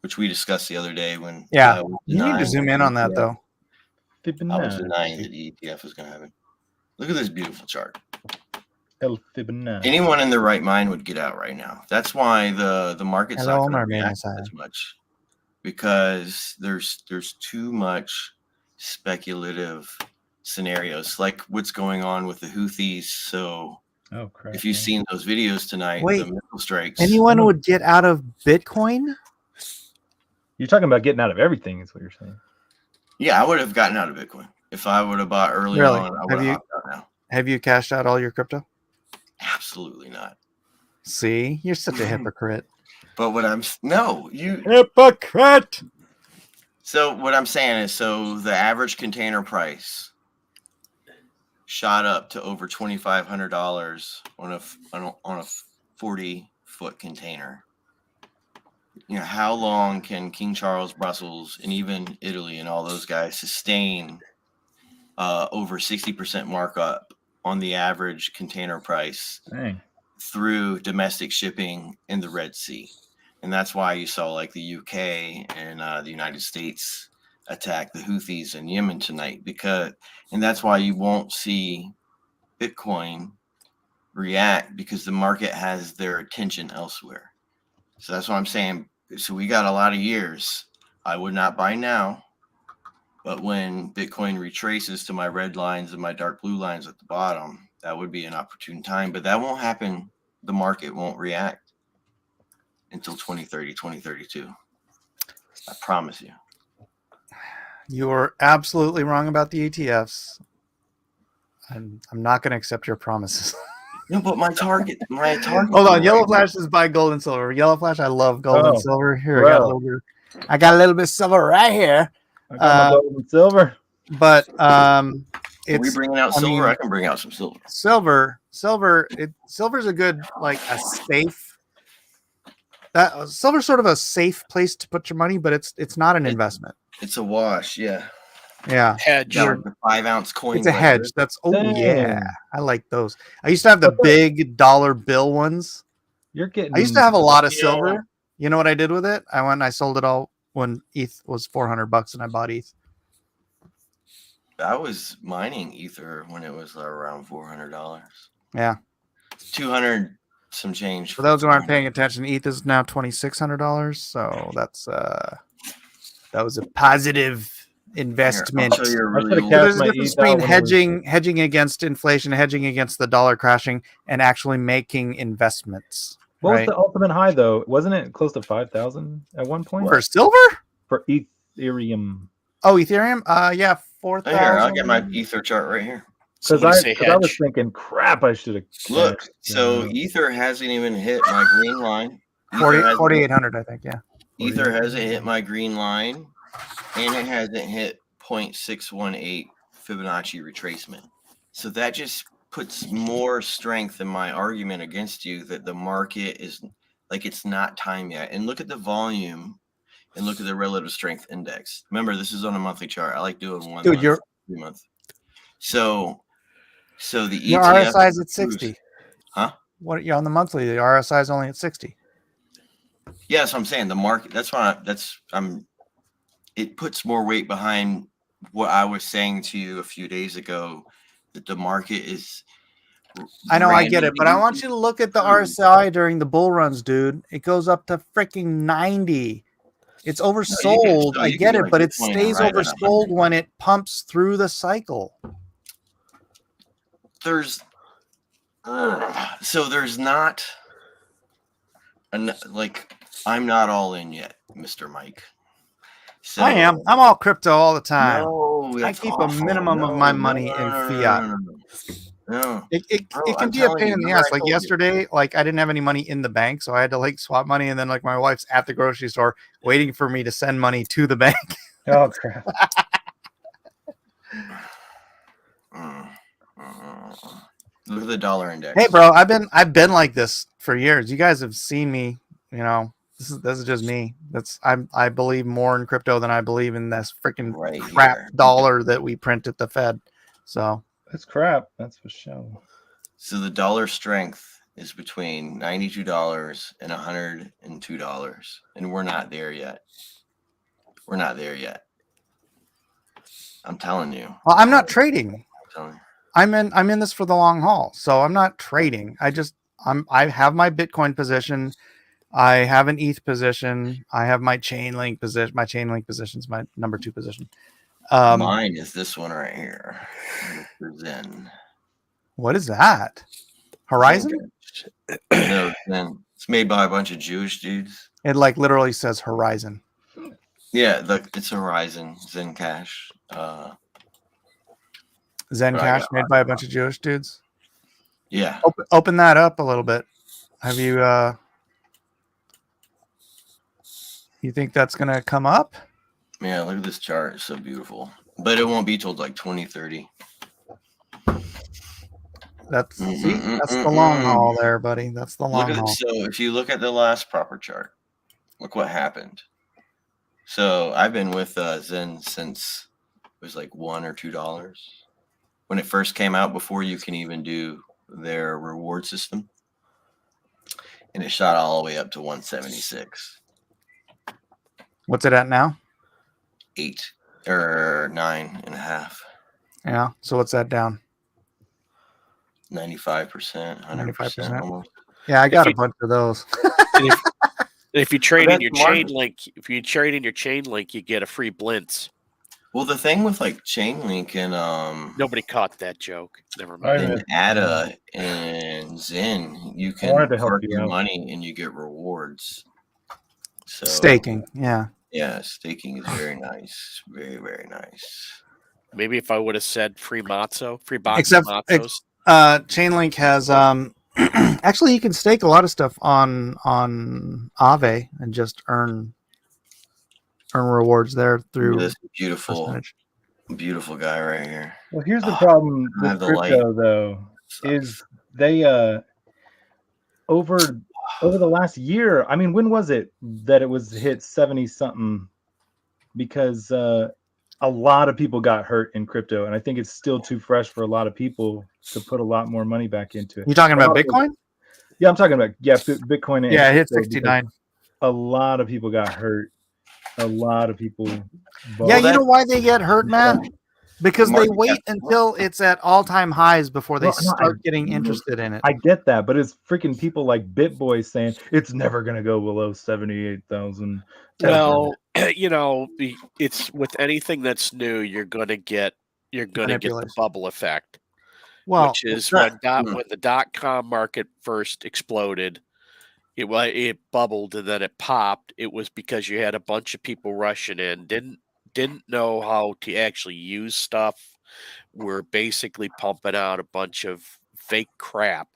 Which we discussed the other day when Yeah. was You need to denying zoom the in on that ETF. though. I was Fibonacci. denying that the ETF was going to happen. Look at this beautiful chart. El Fibonacci. Anyone in their right mind would get out right now. That's why the market's Hello, not going to Mermaid react Messiah. as much, because there's too much speculative scenarios, like what's going on with the Houthis. So Oh crap! if you've man. seen those videos tonight, Wait, the missile strikes. Anyone would get out of Bitcoin? You're talking about getting out of everything, is what you're saying. Yeah, I would have gotten out of Bitcoin if I would have bought early Really? on. I would Have have you- hopped out now. Have you cashed out all your crypto? Absolutely not. See, you're such a hypocrite. But what I'm no, you Hypocrite. So what I'm saying is, so the average container price shot up to over $2,500 on a 40-foot container. How long can King Charles, Brussels, and even Italy and all those guys sustain over 60% markup on the average container price Dang. through domestic shipping in the Red Sea? And that's why you saw like the UK and the United States attack the Houthis in Yemen tonight, and that's why you won't see Bitcoin react, because the market has their attention elsewhere. So that's what I'm saying. So we got a lot of years. I would not buy now, but when Bitcoin retraces to my red lines and my dark blue lines at the bottom, that would be an opportune time. But that won't happen. The market won't react until 2030, 2032. I promise you. You're absolutely wrong about the ETFs. I'm not going to accept your promises. No, but my target. Hold on. Yellow Flash is buy gold and silver. Yellow Flash, I love gold and Oh, silver. Here, well. I got a little bit of silver right here. I got my gold and silver. But Are we it's bringing out I silver? mean- I can bring out some silver. silver's a good, like, a safe. That silver's sort of a safe place to put your money, but it's not an investment. It's a wash. Yeah. Yeah. Hedge. Got the 5-ounce coins. It's a like hedge. this. That's Dang. yeah. I like those. I used to have the big dollar bill ones. You're getting. I used to have a lot of Yeah. silver. You know what I did with it? I went and I sold it all when ETH was $400 and I bought ETH. I was mining Ether when it was around $400. Yeah. 200 some change. For those who aren't paying attention, ETH is now $2,600. So that's that was a positive investment. I'll show you a I really should've old- So cast there's a my difference ETH between out when it was- hedging against inflation, hedging against the dollar crashing, and actually making investments. What was right? the ultimate high though? Wasn't it close to 5,000 at one point For silver? for Ethereum? Oh, Ethereum? Yeah, 4,000. Here, I'll get my Ether chart right here. So Because when you say I was hedge, thinking, crap, I should have. Look, so Ether hasn't even hit my green line. 4,800, I think. Yeah. Ether hasn't hit my green line, and it hasn't hit 0.618 Fibonacci retracement. So that just puts more strength in my argument against you that the market is like, it's not time yet. And look at the volume and look at the relative strength index. Remember, this is on a monthly chart. I like doing one Dude, month, your 3 month. So the your ETF RSI is at 60. Huh? What you're on the monthly? The RSI is only at 60. Yeah, that's what I'm saying. The market. That's why. It puts more weight behind what I was saying to you a few days ago, that the market is. I know, I get it, but I randomly want you to look at the improved. RSI during the bull runs, dude. It goes up to freaking 90. It's oversold. so I you can get go it, to but it Bitcoin and stays write at oversold 100. when it pumps through the cycle. There's so there's not like I'm not all in yet, Mr. Mike. So I am. I'm all crypto all the time. no, I that's keep awful. a minimum of No, my no, money no, in no, no, fiat. no, no, no. It Bro, can I'm be a telling pain you, in the remember ass. I Like told you. yesterday, like I didn't have any money in the bank, so I had to like swap money, and then like my wife's at the grocery store waiting for me to send money to the bank. Oh crap! Look at the dollar index. Hey, bro, I've been like this for years. You guys have seen me. You know, this is just me. I believe more in crypto than I believe in this freaking Right crap here. dollar that we print at the Fed. So That's crap. That's for sure. So the dollar strength is between $92 and $102, and we're not there yet. We're not there yet. I'm telling you. well, I'm not trading. I'm telling you. I'm in this for the long haul. So I'm not trading. I have my Bitcoin position. I have an ETH position. I have my Chainlink position. My Chainlink position is my number 2 position. Mine is this one right here. Mr. Zen. What is that? Horizon? No, Zen. It's made by a bunch of Jewish dudes. It like literally says Horizon. Yeah, it's Horizon Zen Cash. Zencash made by a bunch of Jewish dudes. Yeah. Open that up a little bit. Have you you think that's gonna come up? Yeah, look at this chart. It's so beautiful. But it won't be till like 2030. That's the long haul there, buddy. That's the long haul. So if you look at the last proper chart, look what happened. So I've been with Zen since it was like $1 or $2 when it first came out, before you can even do their reward system, and it shot all the way up to 176. What's it at now? 8 or 9.5. Yeah. So what's that down? 95%, 100% almost. Yeah, I got a bunch of those. If you trade in your That's Chainlink, you get a free Blintz. Well, the thing with like Chainlink and Nobody caught that joke. Never mind. and ADA and Zen, you can wanted to help park you your out. money and you get rewards. So Staking. Yeah. yeah, staking is very nice, very very nice. Maybe if I would have said free matzo, free box Except- of matzos. Chainlink has actually you can stake a lot of stuff on Aave and just earn rewards there through This beautiful, percentage. beautiful guy right here. Well, here's the problem I have with the light. crypto, though, is they over the last year. I mean, when was it that it was hit 70 something? Because a lot of people got hurt in crypto, and I think it's still too fresh for a lot of people to put a lot more money back into it. You talking about A lot of- Bitcoin? Yeah, I'm talking about Bitcoin. And Yeah, it hit crypto, 69. because a lot of people got hurt. A lot of people. Yeah, you know why they get hurt, Matt? Because they market wait cap- until it's at all-time highs before they Well, no, start getting interested in it. I get that, but it's freaking people like BitBoy saying it's never going to go below 78,000. Well, it's with anything that's new, you're gonna get the Manipulation. bubble effect, Well, which is not- when the .com market first exploded. It bubbled and then it popped. It was because you had a bunch of people rushing in, didn't know how to actually use stuff. Were basically pumping out a bunch of fake crap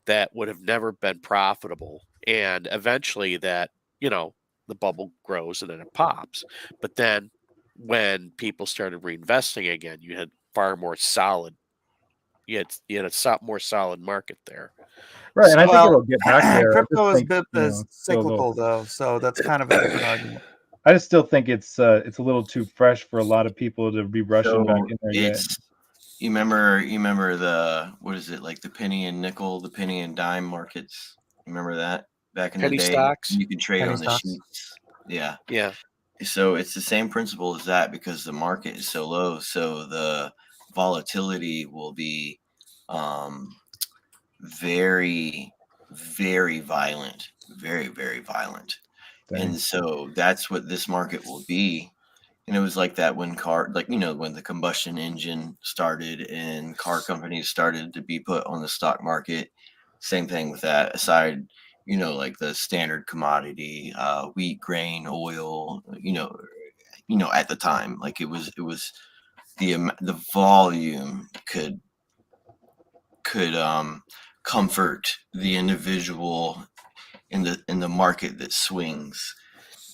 that would have never been profitable, and eventually that the bubble grows and then it pops. But then when people started reinvesting again, you had far more solid. You had a more solid market there. Right, and I think Well, it'll get back there. I just crypto is think, bit you know, is still cyclical though, so that's kind of a different argument. I just still think it's a little too fresh for a lot of people to be rushing So back in there yet. you remember the, what is it, like the penny and nickel, the penny and dime markets? Remember that back in Penny the day? stocks? You can trade Penny on the stocks. sheets. Yeah. Yeah. So it's the same principle as that because the market is so low. So the volatility will be very, very violent, very, very violent. Dang. And so that's what this market will be. And it was like that when when the combustion engine started and car companies started to be put on the stock market. Same thing with that. Aside, like the standard commodity, wheat, grain, oil. At the time, like it was the volume could comfort the individual in the market that swings.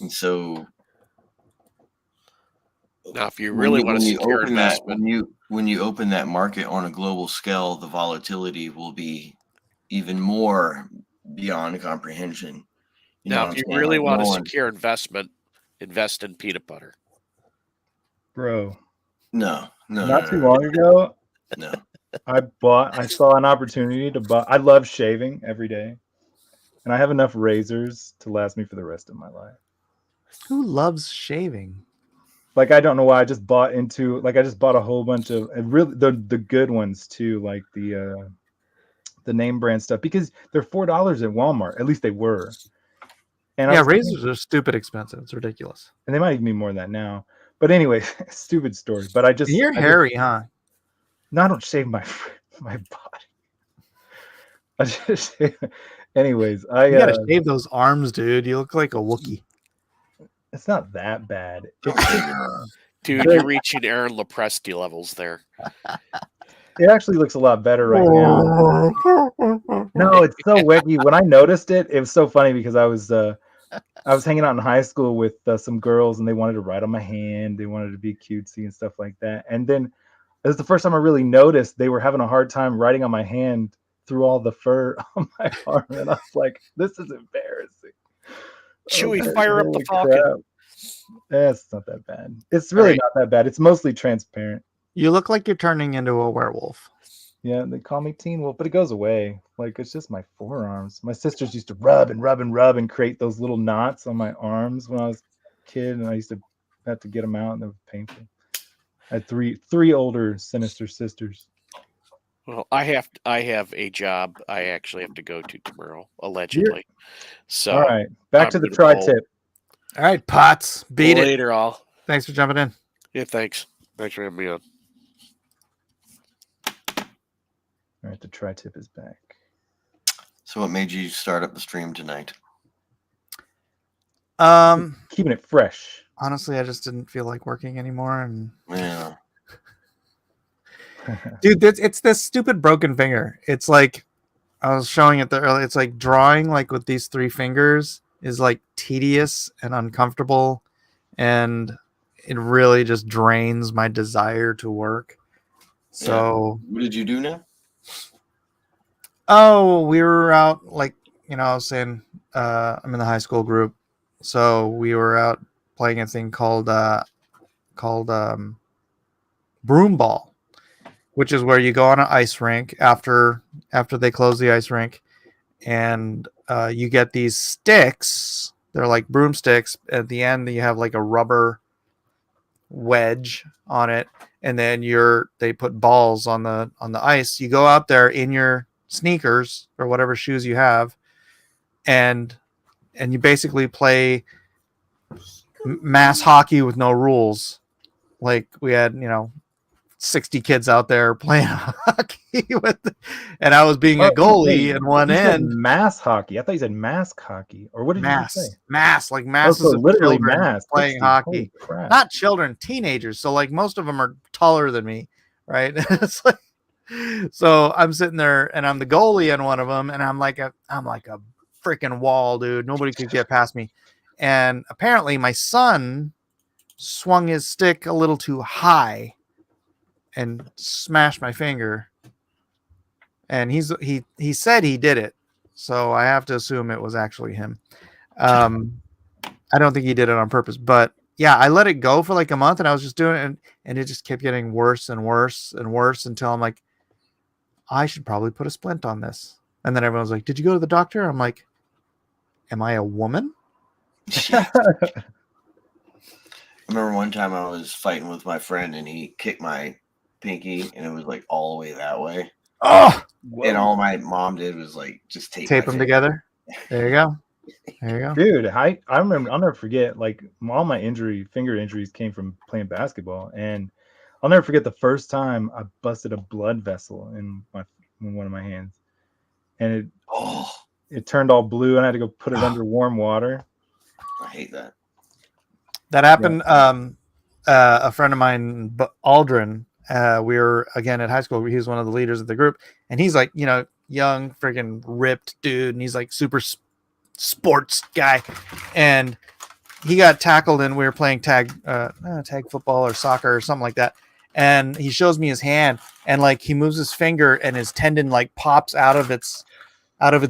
And so Now, if you really want to secure open that investment, when you open that market on a global scale, the volatility will be even more beyond comprehension. You know now what if I'm you saying? really Like want no to one, secure investment, invest in peanut butter. Bro, no, not too long ago, no. I saw an opportunity to buy. I love shaving every day, and I have enough razors to last me for the rest of my life. Who loves shaving? Like I don't know why I just bought a whole bunch of, and really the good ones too, like the name brand stuff, because they're $4 at Walmart. At least they were. And Yeah, razors are stupid expensive. It's ridiculous. and they might even be more than that now. But anyway, stupid story. But You're hairy, huh? No, I don't shave my my body. I just anyways, You gotta shave those arms, dude. You look like a Wookiee. it's not that bad. Dude, you're reaching Aaron Lopresti levels there. It actually looks a lot better right now. No, it's so wacky. When I noticed it, it was so funny because I was hanging out in high school with some girls, and they wanted to write on my hand. They wanted to be cutesy and stuff like that. And then it was the first time I really noticed they were having a hard time writing on my hand through all the fur on my arm, and I was like, "This is embarrassing." Chewy, Okay, fire up the holy Falcon. crap. It's not that bad. It's really Right. not that bad. It's mostly transparent. You look like you're turning into a werewolf. Yeah, they call me Teen Wolf, but it goes away. Like it's just my forearms. My sisters used to rub and rub and rub and create those little knots on my arms when I was a kid, and I used to have to get them out, and it was painful. I had three older sinister sisters. Well, I have a job I actually have to go to tomorrow, allegedly. So All right, back I'm to the gonna roll. tri-tip. All right, Potts, beat it. Later, all. Thanks for jumping in. Yeah, thanks. Thanks for having me on. All right, the tri-tip is back. So what made you start up the stream tonight? Keeping it fresh. Honestly, I just didn't feel like working anymore, and Yeah. dude, it's this stupid broken finger. It's like I was showing it earlier. It's like drawing like with these three fingers is like tedious and uncomfortable, and it really just drains my desire to work. So, What did you do now? oh, we were out like I was saying, I'm in the high school group, so we were out playing a thing called broom ball, which is where you go on an ice rink after they close the ice rink, and you get these sticks. They're like broomsticks. At the end, you have like a rubber wedge on it, and then they put balls on the ice. You go out there in your sneakers or whatever shoes you have, and you basically play mass hockey with no rules. Like we had 60 kids out there playing hockey and I was being a goalie in one end. Mass hockey. I thought you said mask hockey. Or what did you say? Mass, like masses so of literally children mass playing 60. hockey. Holy crap. Not children, teenagers. So like most of them are taller than me, right? It's like, so I'm sitting there and I'm the goalie in one of them, and I'm like a freaking wall, dude. Nobody could get past me. And apparently my son swung his stick a little too high and smashed my finger. And he said he did it, so I have to assume it was actually him. I don't think he did it on purpose, but yeah, I let it go for like a month, and I was just doing it, and it just kept getting worse and worse and worse until I'm like, I should probably put a splint on this. And then everyone's like, "Did you go to the doctor?" I'm like, "Am I a woman?" remember one time I was fighting with my friend and he kicked my pinky and it was like all the way that way. Oh, And all my mom did was like just tape tape my them finger. together. There you go. There you go. Dude, I remember, I'll never forget, like all my finger injuries came from playing basketball, and I'll never forget the first time I busted a blood vessel in one of my hands, and Oh, it turned all blue, and I had to go put it under warm water. I hate that. That happened. A friend of mine, Aldrin. We were again at high school. He was one of the leaders of the group, and he's like, young, freaking ripped dude, and he's like super sports guy, and he got tackled, and we were playing tag football or soccer or something like that. And he shows me his hand, and like he moves his finger, and his tendon like pops out of its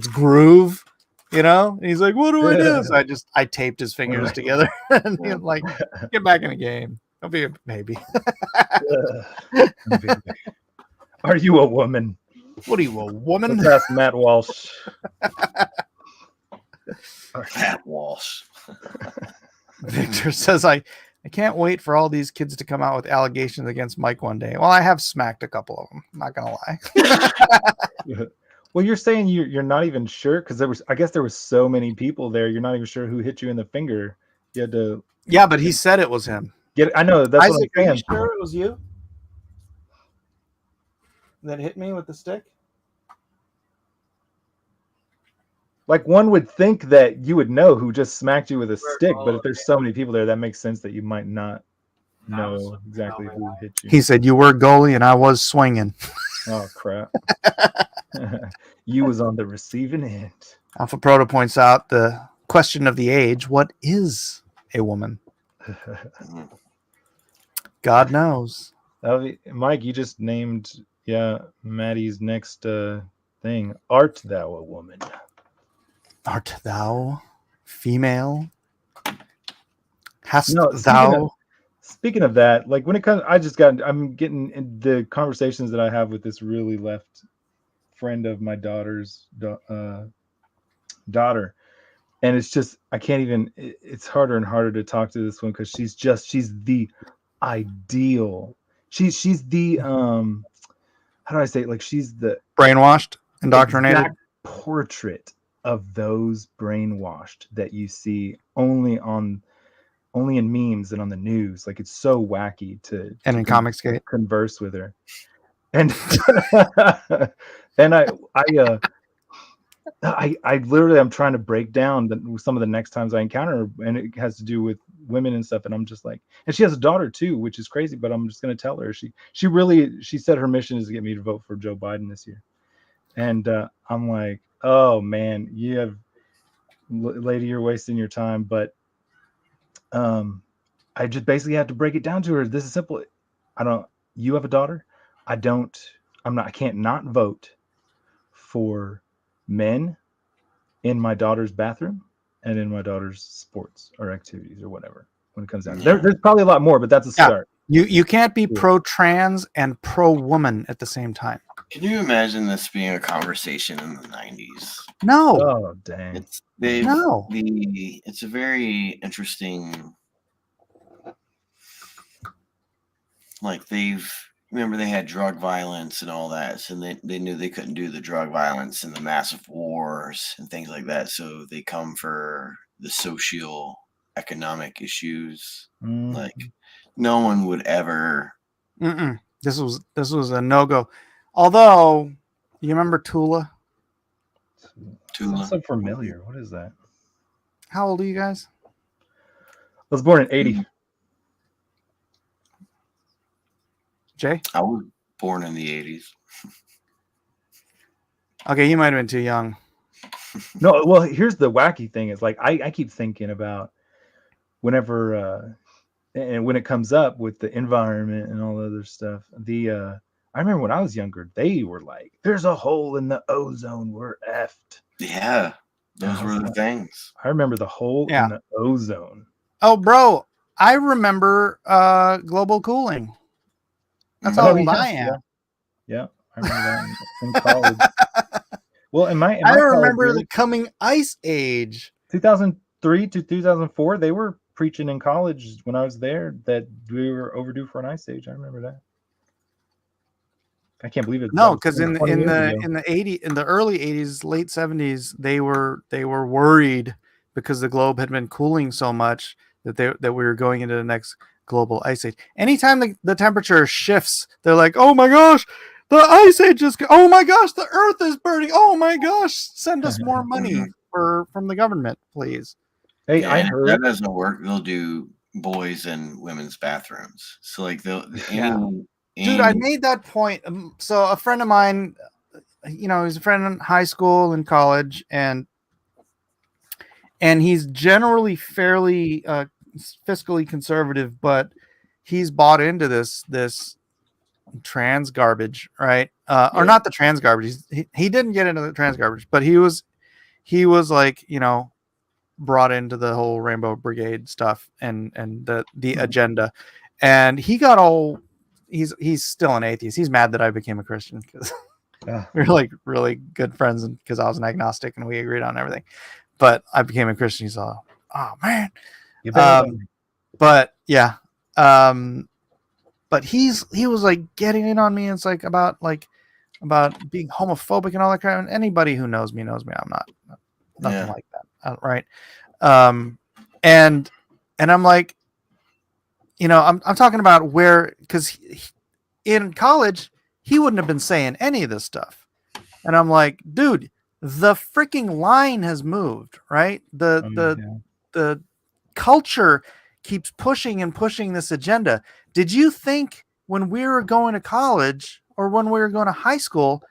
groove. And he's like, "What do I do?" So I taped his fingers together, and he's like, "Get back in the game. Don't be a baby." Are you a woman? What are you, a woman? Let's ask Matt Walsh. Matt Walsh. Victor says, I can't wait for all these kids to come out with allegations against Mike one day. Well, I have smacked a couple of them. I'm not gonna lie. Well, you're saying you're not even sure, because I guess there was so many people there. You're not even sure who hit you in the finger. You had to. Yeah, but he said it was him. I know, that's Isaac, what I'm are you saying. sure it was you that hit me with the stick? Like, one would think that you would know who just smacked you with a stick, but if there's so many people there, that makes sense that you might not know exactly who hit you. He said, "You were goalie and I was swinging." Oh, crap. You was on the receiving end. Alpha Proto points out the question of the age. What is a woman? God knows. Mike, you just named, Maddie's next thing. Art thou a woman? Art thou female? Hast No, thou? Speaking of that, like when it comes, I'm getting in the conversations that I have with this really left friend of my daughter's daughter. And it's just, I can't even, it's harder and harder to talk to this one, because she's the ideal. She's the, how do I say it? Like, she's the Brainwashed, indoctrinated. exact portrait of those brainwashed that you see only in memes and on the news. Like, it's so wacky to And in Comicsgate. converse with her. And and I literally, I'm trying to break down some of the next times I encounter her, and it has to do with women and stuff. And I'm just like, and she has a daughter too, which is crazy, but I'm just going to tell her. She said her mission is to get me to vote for Joe Biden this year. And I'm like, oh man, lady, you're wasting your time. But I just basically had to break it down to her. This is simple. You have a daughter. I can't not vote for men in my daughter's bathroom and in my daughter's sports or activities or whatever. When it comes down, there's probably a lot more, but that's a start. You can't be pro-trans and pro-woman at the same time. Can you imagine this being a conversation in the 90s? No. Oh dang! It's a very interesting. Like, remember they had drug violence and all that, and they knew they couldn't do the drug violence and the massive wars and things like that, so they come for the socio-economic issues. Like, no one would ever. This was a no-go. Although, you remember Tula? That's so familiar. What is that? How old are you guys? I was born in 80. Jay? I was born in the 80s. Okay, you might have been too young. No, well, here's the wacky thing is, like, I keep thinking about whenever and when it comes up with the environment and all the other stuff. I remember when I was younger, they were like, "There's a hole in the ozone. We're effed." Yeah, those were the things. I remember the hole in the ozone. Oh, bro, I remember global cooling. That's how old I am. Yeah, I remember that in college. Well, in my I remember the coming ice age. 2003 to 2004, they were preaching in college when I was there that we were overdue for an ice age. I remember that. I can't believe it. No, That was because 20 years ago. in the early 80s, late 70s, they were worried because the globe had been cooling so much that we were going into the next global ice age. Anytime the temperature shifts, they're like, "Oh my gosh, the ice age is! Oh my gosh, the Earth is burning! Oh my gosh, send us more money from the government, please." Hey, Yeah, I and if heard. that doesn't work, they'll do boys and women's bathrooms. So like Yeah. Dude, I made that point. So a friend of mine, he's a friend in high school and college, and he's generally fairly fiscally conservative, but he's bought into this trans garbage, right? Or not the trans garbage. He didn't get into the trans garbage, but he was like, brought into the whole Rainbow Brigade stuff and the agenda, and he got all. He's still an atheist. He's mad that I became a Christian because we're like really good friends, because I was an agnostic and we agreed on everything. But I became a Christian. He's all, oh man. But yeah. But he was like getting in on me. And it's like about being homophobic and all that crap. And anybody who knows me knows me. I'm not nothing like that. Right. And I'm like, I'm talking about because in college, he wouldn't have been saying any of this stuff. And I'm like, dude, the freaking line has moved, right? The culture keeps pushing and pushing this agenda. Did you think when we were going to college or when we were going to high school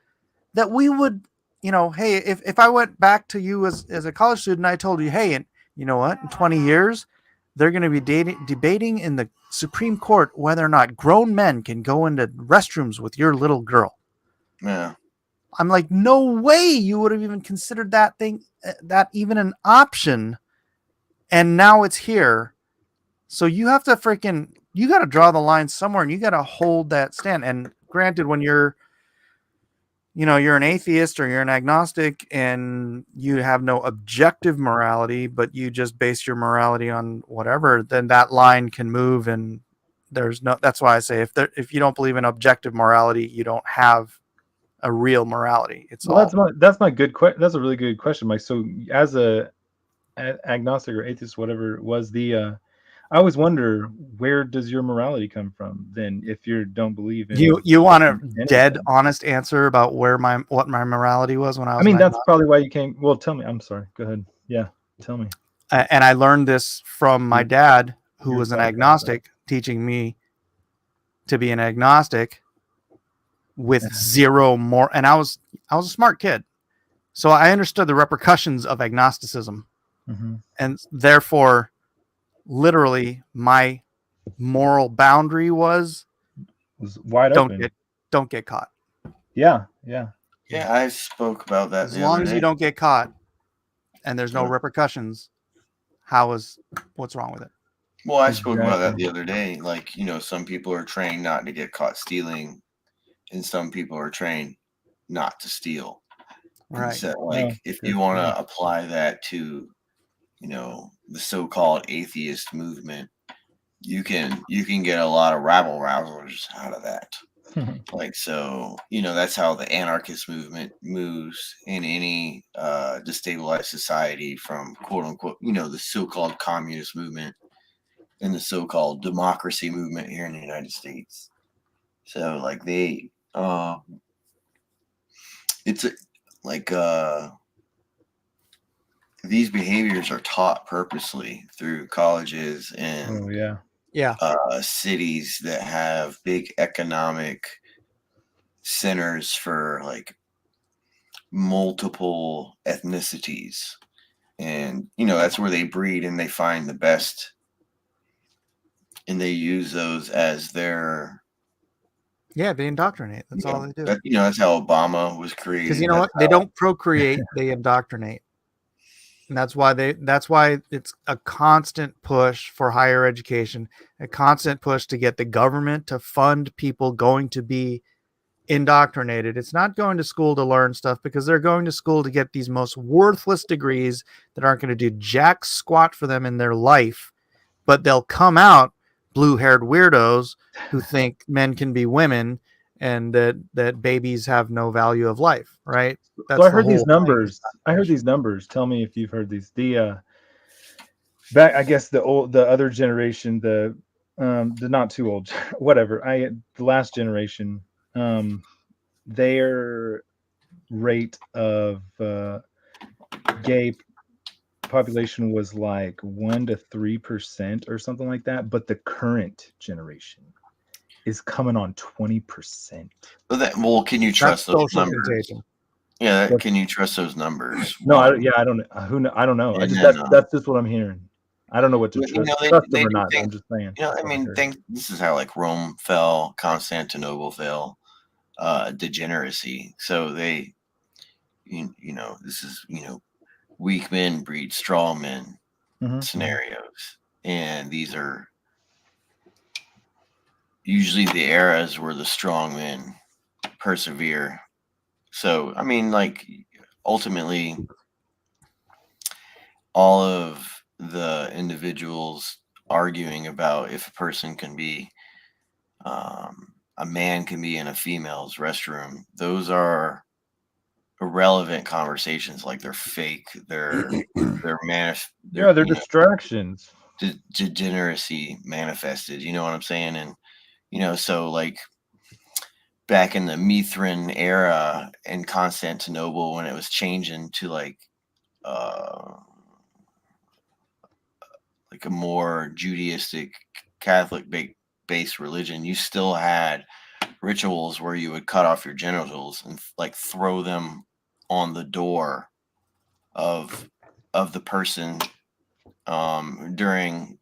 that we would, hey, if I went back to you as a college student, I told you, hey, and you know what, in 20 years, they're going to be debating in the Supreme Court whether or not grown men can go into restrooms with your little girl. Yeah. I'm like, no way you would have even considered that even an option. And now it's here. So you have to you got to draw the line somewhere, and you got to hold that stand. And granted, when you're an atheist or you're an agnostic and you have no objective morality, but you just base your morality on whatever, then that line can move. And that's why I say if you don't believe in objective morality, you don't have a real morality. That's my good question. That's a really good question, Mike. So as a agnostic or atheist, whatever it was, I always wonder, where does your morality come from then if you don't believe in you want a dead honest answer about what my morality was when I was that's agnostic? Probably why you came. Well, tell me. I'm sorry, go ahead. Yeah, tell me. And I learned this from my dad, who was an agnostic, teaching me to be an agnostic with zero more. And I was a smart kid, so I understood the repercussions of agnosticism, and therefore literally my moral boundary was wide open. Don't get caught. Yeah. I spoke about that. As long as you don't get caught and there's no repercussions, what's wrong with it? Well, I spoke about that the other day. Like, some people are trained not to get caught stealing, and some people are trained not to steal. Right. So, if you want to apply that to the so-called atheist movement, you can get a lot of rabble rousers out of that. That's how the anarchist movement moves in any destabilized society, from quote unquote, the so-called communist movement and the so-called democracy movement here in the United States. So these behaviors are taught purposely through colleges and cities that have big economic centers for multiple ethnicities. And, that's where they breed and they find the best, and they use those as their... Yeah, they indoctrinate. That's all they do. That's how Obama was created. Because you know what? They don't procreate, they indoctrinate. And that's why it's a constant push for higher education, a constant push to get the government to fund people going to be indoctrinated. It's not going to school to learn stuff, because they're going to school to get these most worthless degrees that aren't going to do jack squat for them in their life. but they'll come out blue-haired weirdos who think men can be women and that babies have no value of life, right? So I the heard these whole thing. numbers. I heard these numbers. Tell me if you've heard these. The back, I guess the other generation, the not too old, whatever. The last generation, their rate of gay population was like 1 to 3% or something like that. But the current generation is coming on 20%. Well, can you That's trust those social numbers? contagion. Yeah, What- can you trust those numbers? No, One. I don't. I don't know. I And just then, that's just what I'm hearing. I don't know what to you know, trust they them or do not. think, I'm just saying. you know, I That's what I mean, heard. think this is how like Rome fell, Constantinople fell, degeneracy. So they, you know, this is, you know, weak men breed strong men Mhm. scenarios, and these are usually the eras where the strong men persevere. So I mean, like ultimately, all of the individuals arguing about if a person can be a man can be in a female's restroom, those are irrelevant conversations. Like they're fake, they're Yeah, they're you know, distractions. degeneracy manifested, you know what I'm saying? And you know, so like back in the Mithrin era in Constantinople when it was changing to uh like a more Judaistic Catholic based religion, you still had rituals where you would cut off your genitals and like throw them on the door of the person during,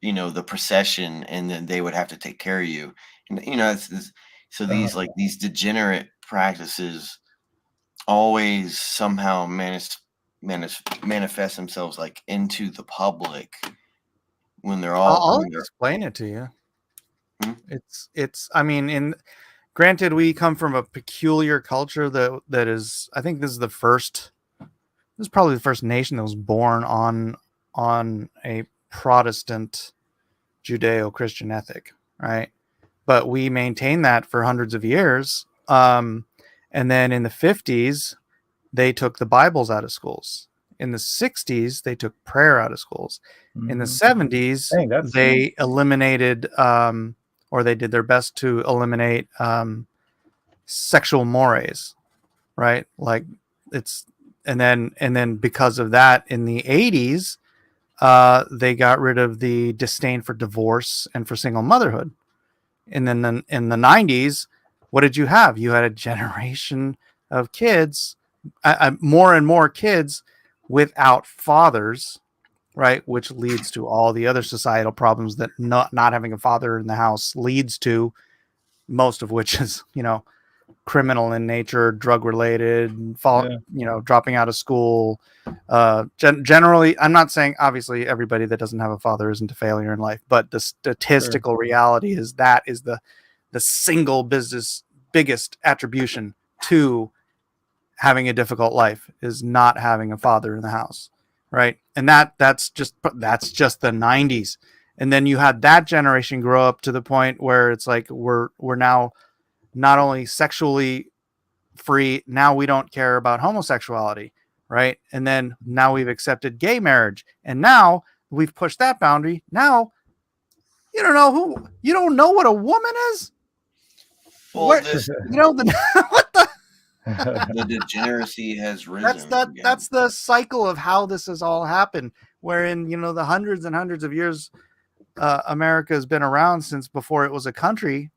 you know, the procession, and then they would have to take care of you. And you know, so these like these degenerate practices always somehow manifest themselves like into the public when they're all I'll explain it to you. Hmm? It's I mean, granted, we come from a peculiar culture that is, I think this is probably the first nation that was born on a Protestant Judeo-Christian ethic, right? But we maintained that for hundreds of years. And then in the 50s, they took the Bibles out of schools. In the 60s, they took prayer out of schools. In the 70s, Dang, that's- they eliminated, or they did their best to eliminate sexual mores, right? Like and then because of that, in the 80s, they got rid of the disdain for divorce and for single motherhood. And then in the 90s, what did you have? You had a generation of kids, more and more kids without fathers, right? Which leads to all the other societal problems that not having a father in the house leads to, most of which is, you know, criminal in nature, drug related, you know, dropping out of school. Generally, I'm not saying obviously everybody that doesn't have a father isn't a failure in life, but the statistical reality is that is the single biggest attribution to having a difficult life is not having a father in the house, right? And that's just the 90s. And then you had that generation grow up to the point where it's like we're now not only sexually free, now we don't care about homosexuality, right? And then now we've accepted gay marriage, and now we've pushed that boundary. Now you don't know what a woman is. Well, What, this you know, what the the degeneracy has risen. that's the cycle of how this has all happened, wherein, you know, the hundreds and hundreds of years America has been around, since before it was a country.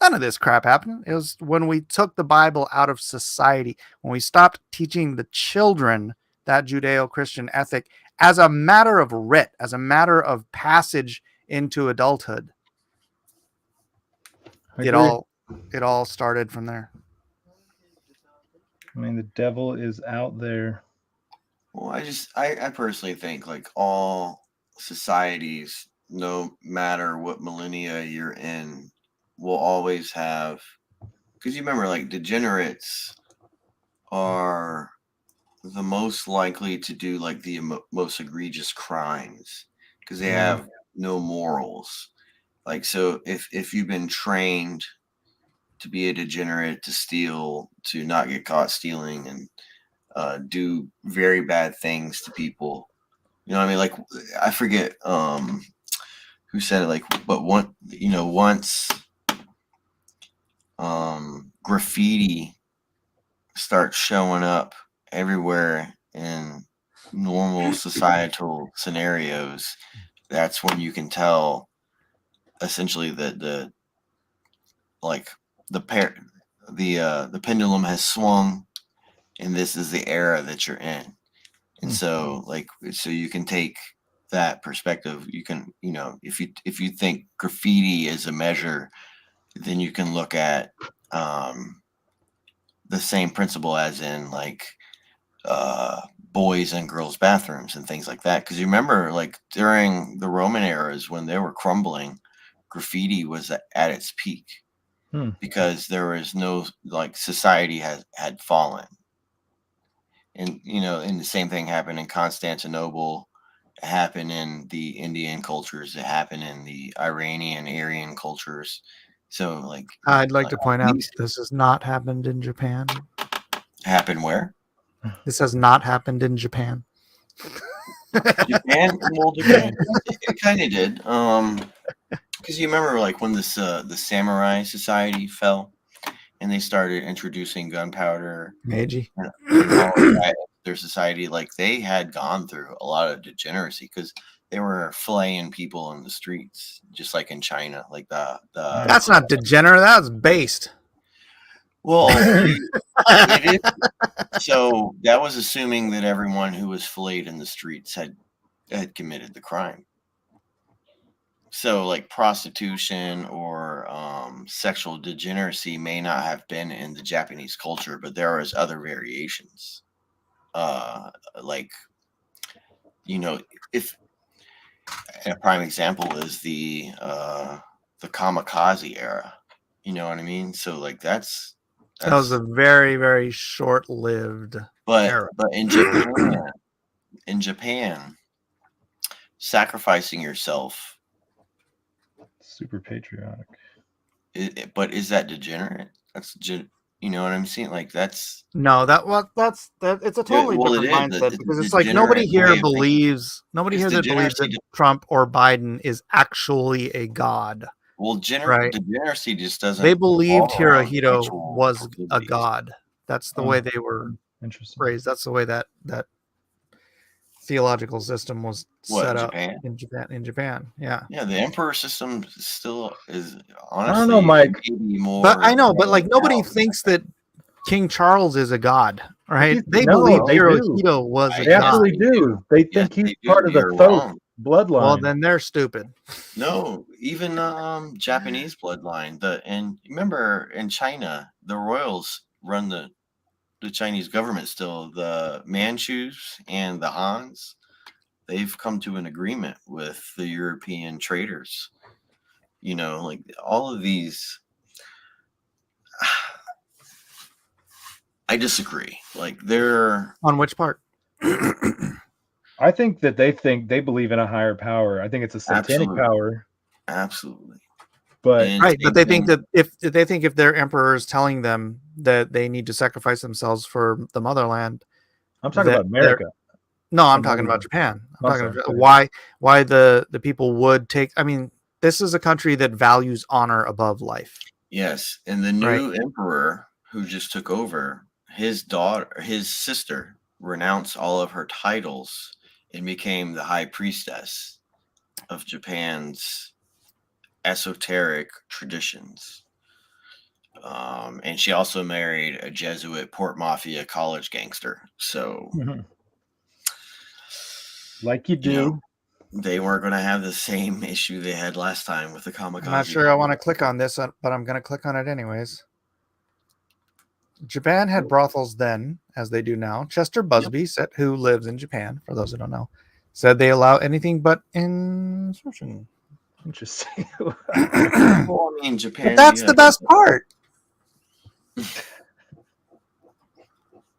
None of this crap happened. It was when we took the Bible out of society, when we stopped teaching the children that Judeo-Christian ethic as a matter of writ, as a matter of passage into adulthood. It all started from there. I mean, the devil is out there. Well, I personally think like all societies, no matter what millennia you're in, will always have, because you remember like degenerates are the most likely to do like the most egregious crimes. because they Yeah. have no morals. Like, so if you've been trained to be a degenerate, to steal, to not get caught stealing, and do very bad things to people, you know what I mean? Like, I forget who said it. Like, but once graffiti starts showing up everywhere in normal societal scenarios, that's when you can tell essentially that the pendulum has swung, and this is the era that you're in. And so you can take that perspective. You can, if you think graffiti is a measure, then you can look at the same principle as in like boys and girls bathrooms and things like that. Because you remember, like, during the Roman eras when they were crumbling, graffiti was at its peak because there was no, like, society had fallen. And and the same thing happened in Constantinople. It happened in the Indian cultures. It happened in the Iranian, Aryan cultures. So, like, I'd like to point out these this has not happened in Japan. happen where? This has not happened in Japan. Japan, well, Japan, it kind of did. Because you remember, like, when the samurai society fell, and they started introducing gunpowder, Meiji. and all of that, their society, like, they had gone through a lot of degeneracy because they were flaying people in the streets, just like in China. Like That's not degenerate. That's based. well, it is. So that was assuming that everyone who was flayed in the streets had committed the crime. So, like, prostitution or sexual degeneracy may not have been in the Japanese culture, but there is other variations. Like, if a prime example is the kamikaze era. You know what I mean? So, like, that was a very, very short-lived era. But in Japan, sacrificing yourself, Super patriotic. but is that degenerate? That's you know what I'm saying? Like, that's No, that's it's a totally well, it different is. mindset because it's like Degenerate nobody way here of believes that degeneracy. Trump or Biden is actually a god. Well, Right. degeneracy just doesn't. They believed fall around Hirohito sexual was a proclivities. god. That's the way they were Interesting. raised. That's the way that theological system was set up Japan? in Japan. Yeah. Yeah, the emperor system still is, honestly, I don't know, Mike. maybe more. But I know, but like nobody now. thinks that King Charles is a god, right? They No, believe they do. Hirohito was a They god. absolutely do. They Yes, think they he's do. part of the You're Thoth wrong. bloodline. Well, then they're stupid. No, even Japanese bloodline. And remember, in China, the royals run the Chinese government still. The Manchus and the Hans, they've come to an agreement with the European traders. Like, all of these. I disagree. Like, they're On which part? I think that they believe in a higher power. I think it's a satanic Absolutely. power. absolutely. But And Right, but they same think thing- that if their emperor is telling them that they need to sacrifice themselves for the motherland, I'm talking that about America. no, I'm Some talking other- about Japan. I'm I'm talking sorry, about go why the people would take. I mean, this is a country that values honor above life. Yes, and the new emperor who just took over, his sister renounced all of her titles and became the high priestess of Japan's esoteric traditions. And she also married a Jesuit Port Mafia college gangster. So, Like you do. you know, they weren't going to have the same issue they had last time with the kamikaze. I'm not sure I want to click on this, but I'm going to click on it anyways. Japan had brothels then, as they do now. Chester Busby, said, who lives in Japan, for those who don't know, said they allow anything but insertion. Interesting. Well, I mean, Japan. But that's the best part.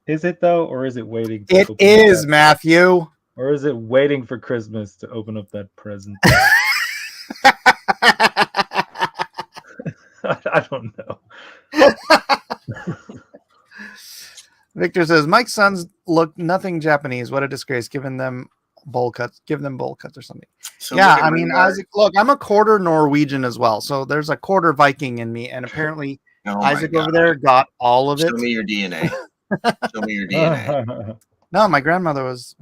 Is it though, or is it waiting? It till people is, die? Matthew. Or is it waiting for Christmas to open up that present? I don't know. Victor says Mike's sons look nothing Japanese. What a disgrace! Give them bowl cuts or something. So Yeah, look at I my mean, guard. Isaac. Look, I'm a quarter Norwegian as well, so there's a quarter Viking in me, and apparently Oh my Isaac God. over there got all of it. Show me your DNA. Show me your DNA. No, my grandmother was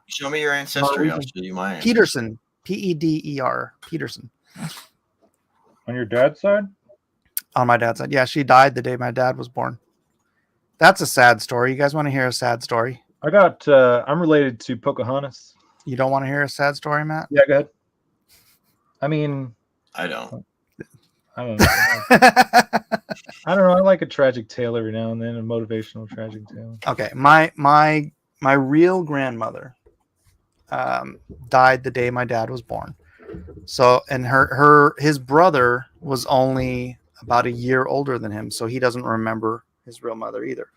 Show me your ancestry. I'll Norwegian. show you my ancestry. Peterson, Peder, Peterson. On your dad's side? On my dad's side. Yeah, she died the day my dad was born. That's a sad story. You guys want to hear a sad story? I'm related to Pocahontas. You don't want to hear a sad story, Matt? Yeah, go ahead. I mean, I don't. I don't know. I don't know. I like a tragic tale every now and then, a motivational tragic tale. Okay, my real grandmother died the day my dad was born. So, and his brother was only about a year older than him, so he doesn't remember his real mother either.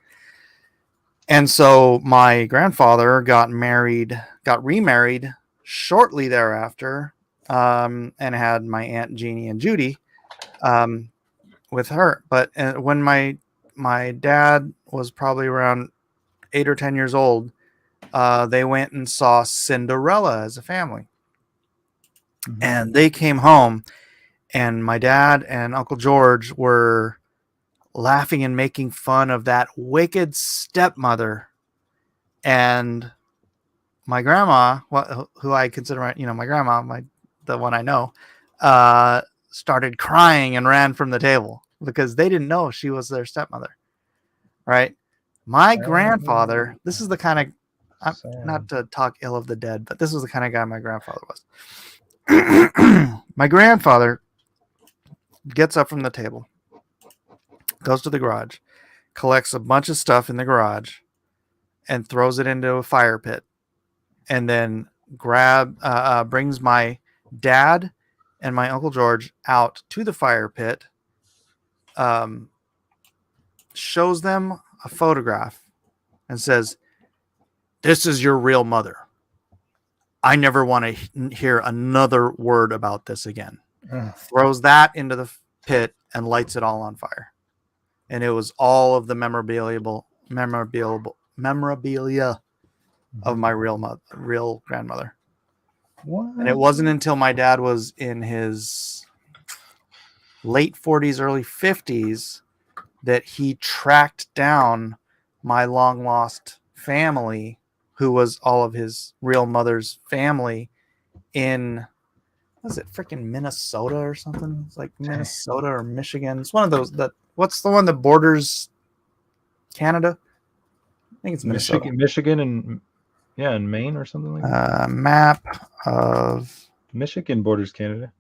And so my grandfather got remarried shortly thereafter, and had my Aunt Jeannie and Judy with her. But when my dad was probably around 8 or 10 years old, they went and saw Cinderella as a family. Mm-hmm. And they came home, and my dad and Uncle George were laughing and making fun of that wicked stepmother. And my grandma, who I consider my grandma, the one I know, started crying and ran from the table because they didn't know she was their stepmother. Right? My grandfather, this is the kind of, not to talk ill of the dead, but this was the kind of guy my grandfather was. My grandfather gets up from the table, goes to the garage, collects a bunch of stuff in the garage, and throws it into a fire pit, and then brings my dad and my Uncle George out to the fire pit, shows them a photograph, and says, "This is your real mother. I never want to hear another word about this again." Throws that into the pit and lights it all on fire. And it was all of the memorabilia of my real grandmother. What? And it wasn't until my dad was in his late 40s, early 50s that he tracked down my long lost family, who was all of his real mother's family in, was it freaking Minnesota or something? It's like Minnesota or Michigan. It's one of those what's the one that borders Canada? I think it's Minnesota. Michigan and Maine or something like that. Map of Michigan borders Canada.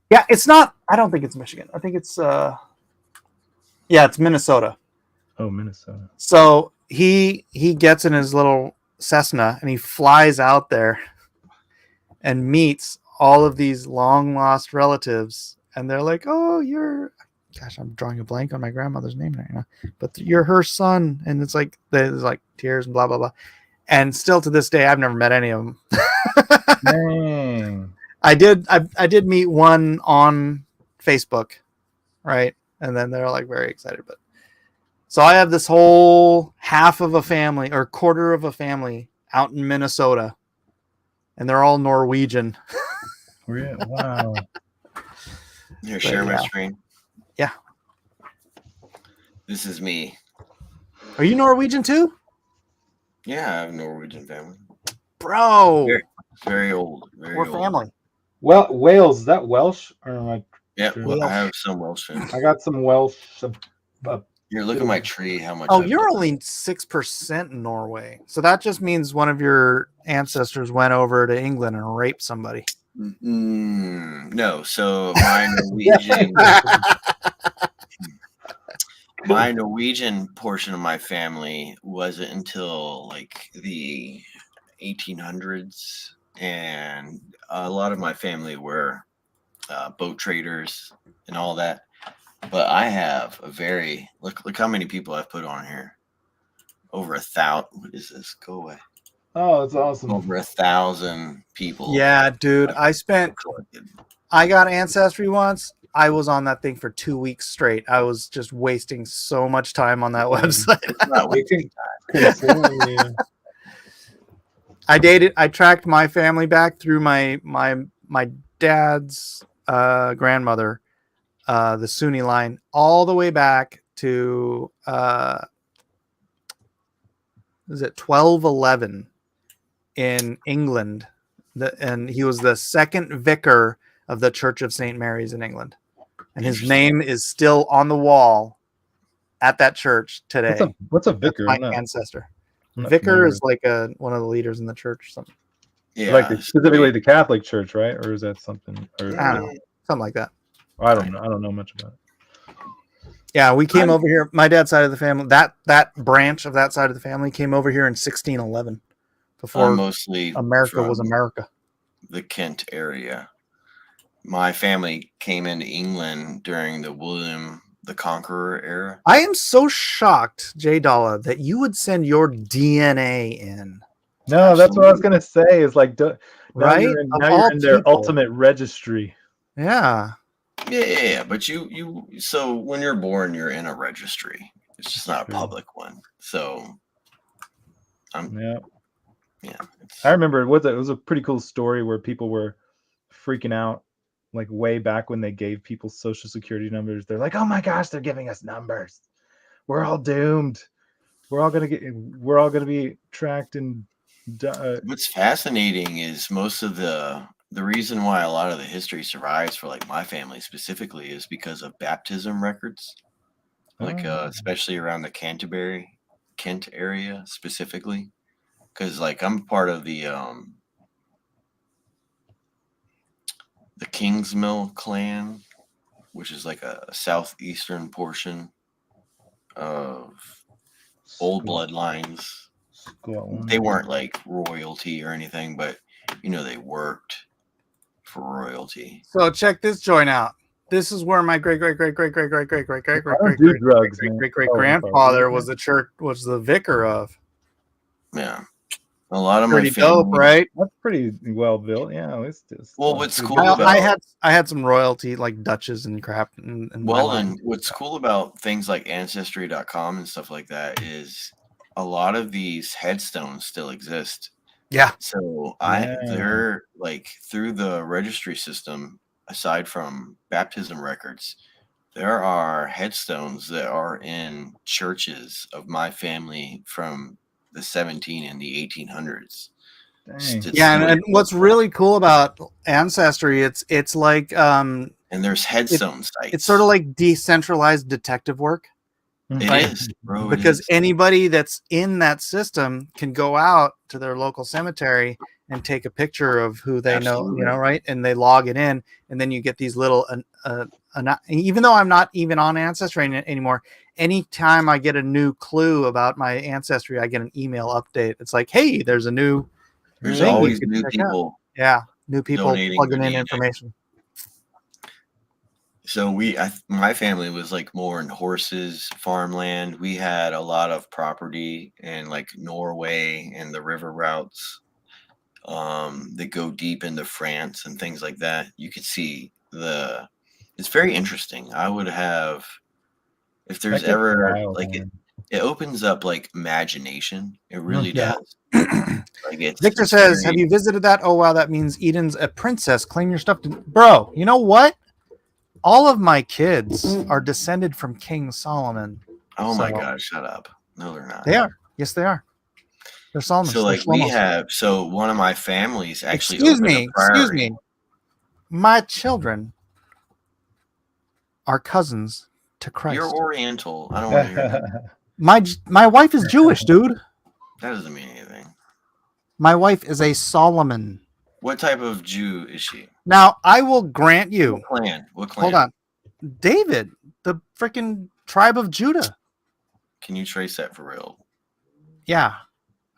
Yeah, it's not. I don't think it's Michigan. I think it's it's Minnesota. Oh, Minnesota. So he gets in his little Cessna and he flies out there and meets all of these long lost relatives, and they're like, "Oh, I'm drawing a blank on my grandmother's name right now, but you're her son." And it's like there's like tears and blah blah blah. And still to this day, I've never met any of them. Dang. I did meet one on Facebook, right? And then they're like very excited. But so I have this whole half of a family or quarter of a family out in Minnesota, and they're all Norwegian. Wow. Here, share my screen. Yeah. This is me. Are you Norwegian too? Yeah, I have a Norwegian family. Bro. Very old. We're family. Well, Wales, is that Welsh? Or am I? Yeah, Welsh. I have some Welsh family. I got some Welsh. Here, look at my tree. How much? Oh, you're only 6% Norway. So that just means one of your ancestors went over to England and raped somebody. No. So my Norwegian portion of my family wasn't until like the 1800s, and a lot of my family were boat traders and all that. But I have a very look how many people I've put on here. Over 1,000. What is this? Go away. Oh, it's awesome. Over 1,000 people. Yeah, dude. I got Ancestry once. I was on that thing for 2 weeks straight. I was just wasting so much time on that website. It's not We wasting can consider you. I tracked my family back through my dad's grandmother, the Sunni line, all the way back to is it 1211 in England, and he was the second vicar of the Church of St. Mary's in England, and his name is still on the wall at that church today. What's a That's vicar? my I'm not- ancestor. I'm not Vicar familiar is like one of the leaders in the church or something. Yeah, like specifically the Catholic Church, right? Or is that something? Or I don't know, something like that. I don't know. I don't know much about it. Yeah, we came over here. My dad's side of the family, that branch of that side of the family came over here in 1611, before mostly America was from America. the Kent area. My family came into England during the William the Conqueror era. I am so shocked, Jay Dalla, that you would send your DNA in. No, that's what I was gonna say. Is like, now Right? You're in, Of now all you're in their people. ultimate registry. Yeah. Yeah, but you so when you're born, you're in a registry. It's just not a True. public one. So, Yeah, yeah. it's- I remember it was a pretty cool story where people were freaking out, like way back when they gave people social security numbers. They're like, "Oh my gosh, they're giving us numbers. We're all doomed. We're all gonna be tracked and." What's fascinating is most of the reason why a lot of the history survives for like my family specifically is because of baptism records, like Oh. especially around the Kent area specifically, because like I'm part of the Kingsmill clan, which is like a southeastern portion of old bloodlines. Scotland. They weren't like royalty or anything, but they worked for royalty. So check this joint out. This is where my great grandfather was the vicar of. Yeah, a lot of my Pretty family. dope, right? That's pretty well built. Yeah, it's just. Well, what's cool I about had some royalty like Dutches and crap. And well, and what's cool about things like Ancestry.com and stuff like that is a lot of these headstones still exist. Yeah. So Yeah. they're like through the registry system. Aside from baptism records, there are headstones that are in churches of my family from the 17 and the 1800s. Dang. Yeah, and what's really cool about Ancestry, it's like And there's headstone sites. it's sort of like decentralized detective work. It right? is, bro. it Because is. anybody that's in that system can go out to their local cemetery and take a picture of who they Absolutely. know, right? And they log it in, and then you get these little. Even though I'm not even on Ancestry anymore, anytime I get a new clue about my ancestry, I get an email update. It's like, hey, there's a new. There's thing you always can new check out. people. Yeah, new people donating plugging their in DNA. information. So my family was like more in horses, farmland. We had a lot of property in like Norway and the river routes that go deep into France and things like that. You could see it's very interesting. I would have, if there's That gets ever wild, like man. it opens up like imagination. It really Yeah. does. Like Victor it's says, very- "Have you visited that? Oh wow, that means Eden's a princess. Claim your stuff, bro. You know what? All of my kids are descended from King Solomon. Oh my So- God, shut up. No, they're not. They are. Yes, they are. They're Solomon. So like we have, so one of my families actually. Excuse opened a me. Excuse priory. me. My children are cousins to Christ. You're Oriental. I don't want to hear that. My wife is Jewish, dude. That doesn't mean anything. My wife is a Solomon. What type of Jew is she? Now, I will grant you. What clan? What clan? Hold on. David, the freaking tribe of Judah. Can you trace that for real? Yeah.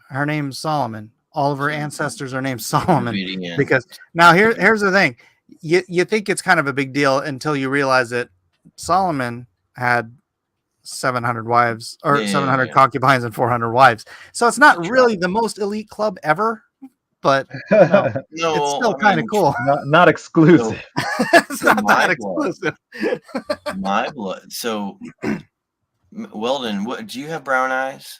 Her name's Solomon. All of her ancestors are named Solomon. Obedient. Because now here's the thing. You think it's kind of a big deal until you realize that Solomon had 700 wives or Yeah, 700 yeah. concubines and 400 wives. So it's not That's really the most elite club ever, but no, No, it's still I kind of mean, cool. not exclusive. It's so not that exclusive. my blood. So, Weldon, what do you have? Brown eyes?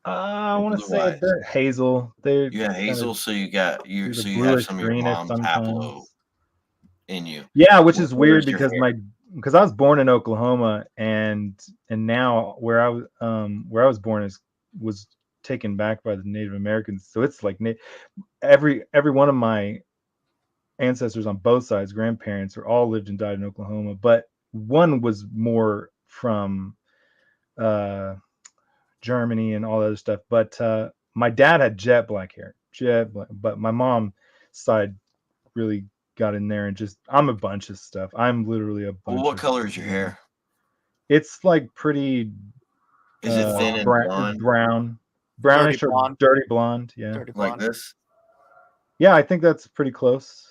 I Or want to blue say eyes? they're hazel. They're You have kind hazel, of so you got you. either So you have bluish, some of your greenish mom's haplo sometimes. in you. Yeah, which is Where's weird your because hair? because I was born in Oklahoma and now where I was born was taken back by the Native Americans. So it's like every one of my ancestors on both sides, grandparents, are all lived and died in Oklahoma, but one was more from Germany and all that other stuff. But my dad had jet black hair, but my mom side really got in there and just I'm a bunch of stuff. I'm literally a Well, bunch what of color is your hair? It's like pretty Is it thin and blonde, brownish or blonde. dirty blonde. Yeah. Dirty like blonde. this? Yeah, I think that's pretty close.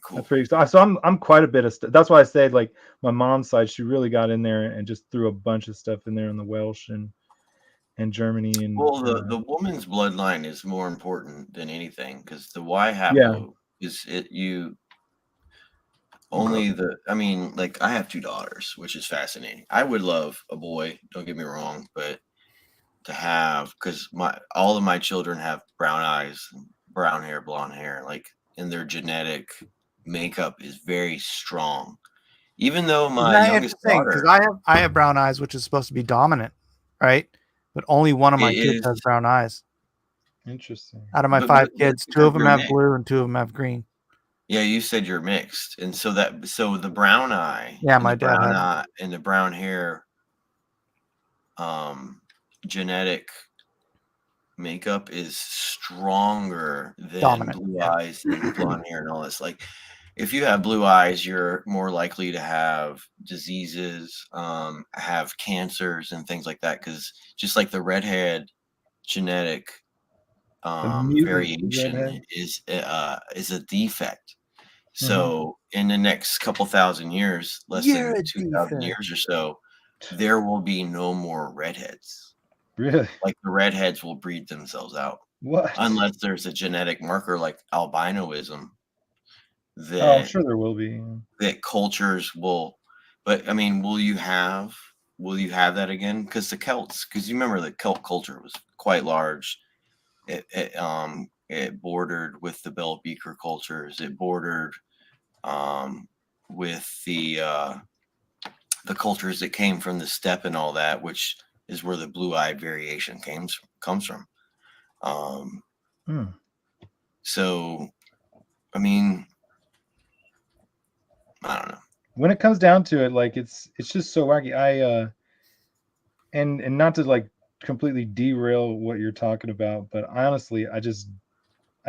Cool. That's pretty so I'm quite a bit of stuff. That's why I said like my mom's side, she really got in there and just threw a bunch of stuff in there in the Welsh and Germany and Well, the woman's bloodline is more important than anything because the Y yeah. haplo is it you only the. I mean, like I have 2 daughters, which is fascinating. I would love a boy. Don't get me wrong, but to have because all of my children have brown eyes, brown hair, blonde hair, like and their genetic makeup is very strong. Even though Isn't my that youngest interesting? Because daughter I have brown eyes, which is supposed to be dominant, right? But only one of my it kids is, has brown eyes. Interesting. Out of my but 5 that's kids, 2 because of them you're have mixed. blue and 2 of them have green. Yeah, you said you're mixed, and so the brown eye, Yeah, and my the dad brown had. eye and the brown hair, genetic makeup is stronger than Dominant, blue yeah. eyes and blonde hair and all this. Like, if you have blue eyes, you're more likely to have diseases, have cancers and things like that. Because just like the redhead genetic mutant variation redhead. is a defect. Mhm. So in the next couple thousand years, less You're than a 2,000 defect. years or so, there will be no more redheads. Really? Like the redheads will breed themselves out What? unless there's a genetic marker like albinoism Oh, I'm that sure there will be. that cultures will. But I mean, will you have that again? Because the Celts, because you remember the Celt culture was quite large. It bordered with the Bell Beaker cultures. It bordered with the cultures that came from the steppe and all that, which is where the blue-eyed variation comes from. Hmm. So, I mean, I don't know. When it comes down to it, like it's just so wacky. And not to like completely derail what you're talking about, but honestly, I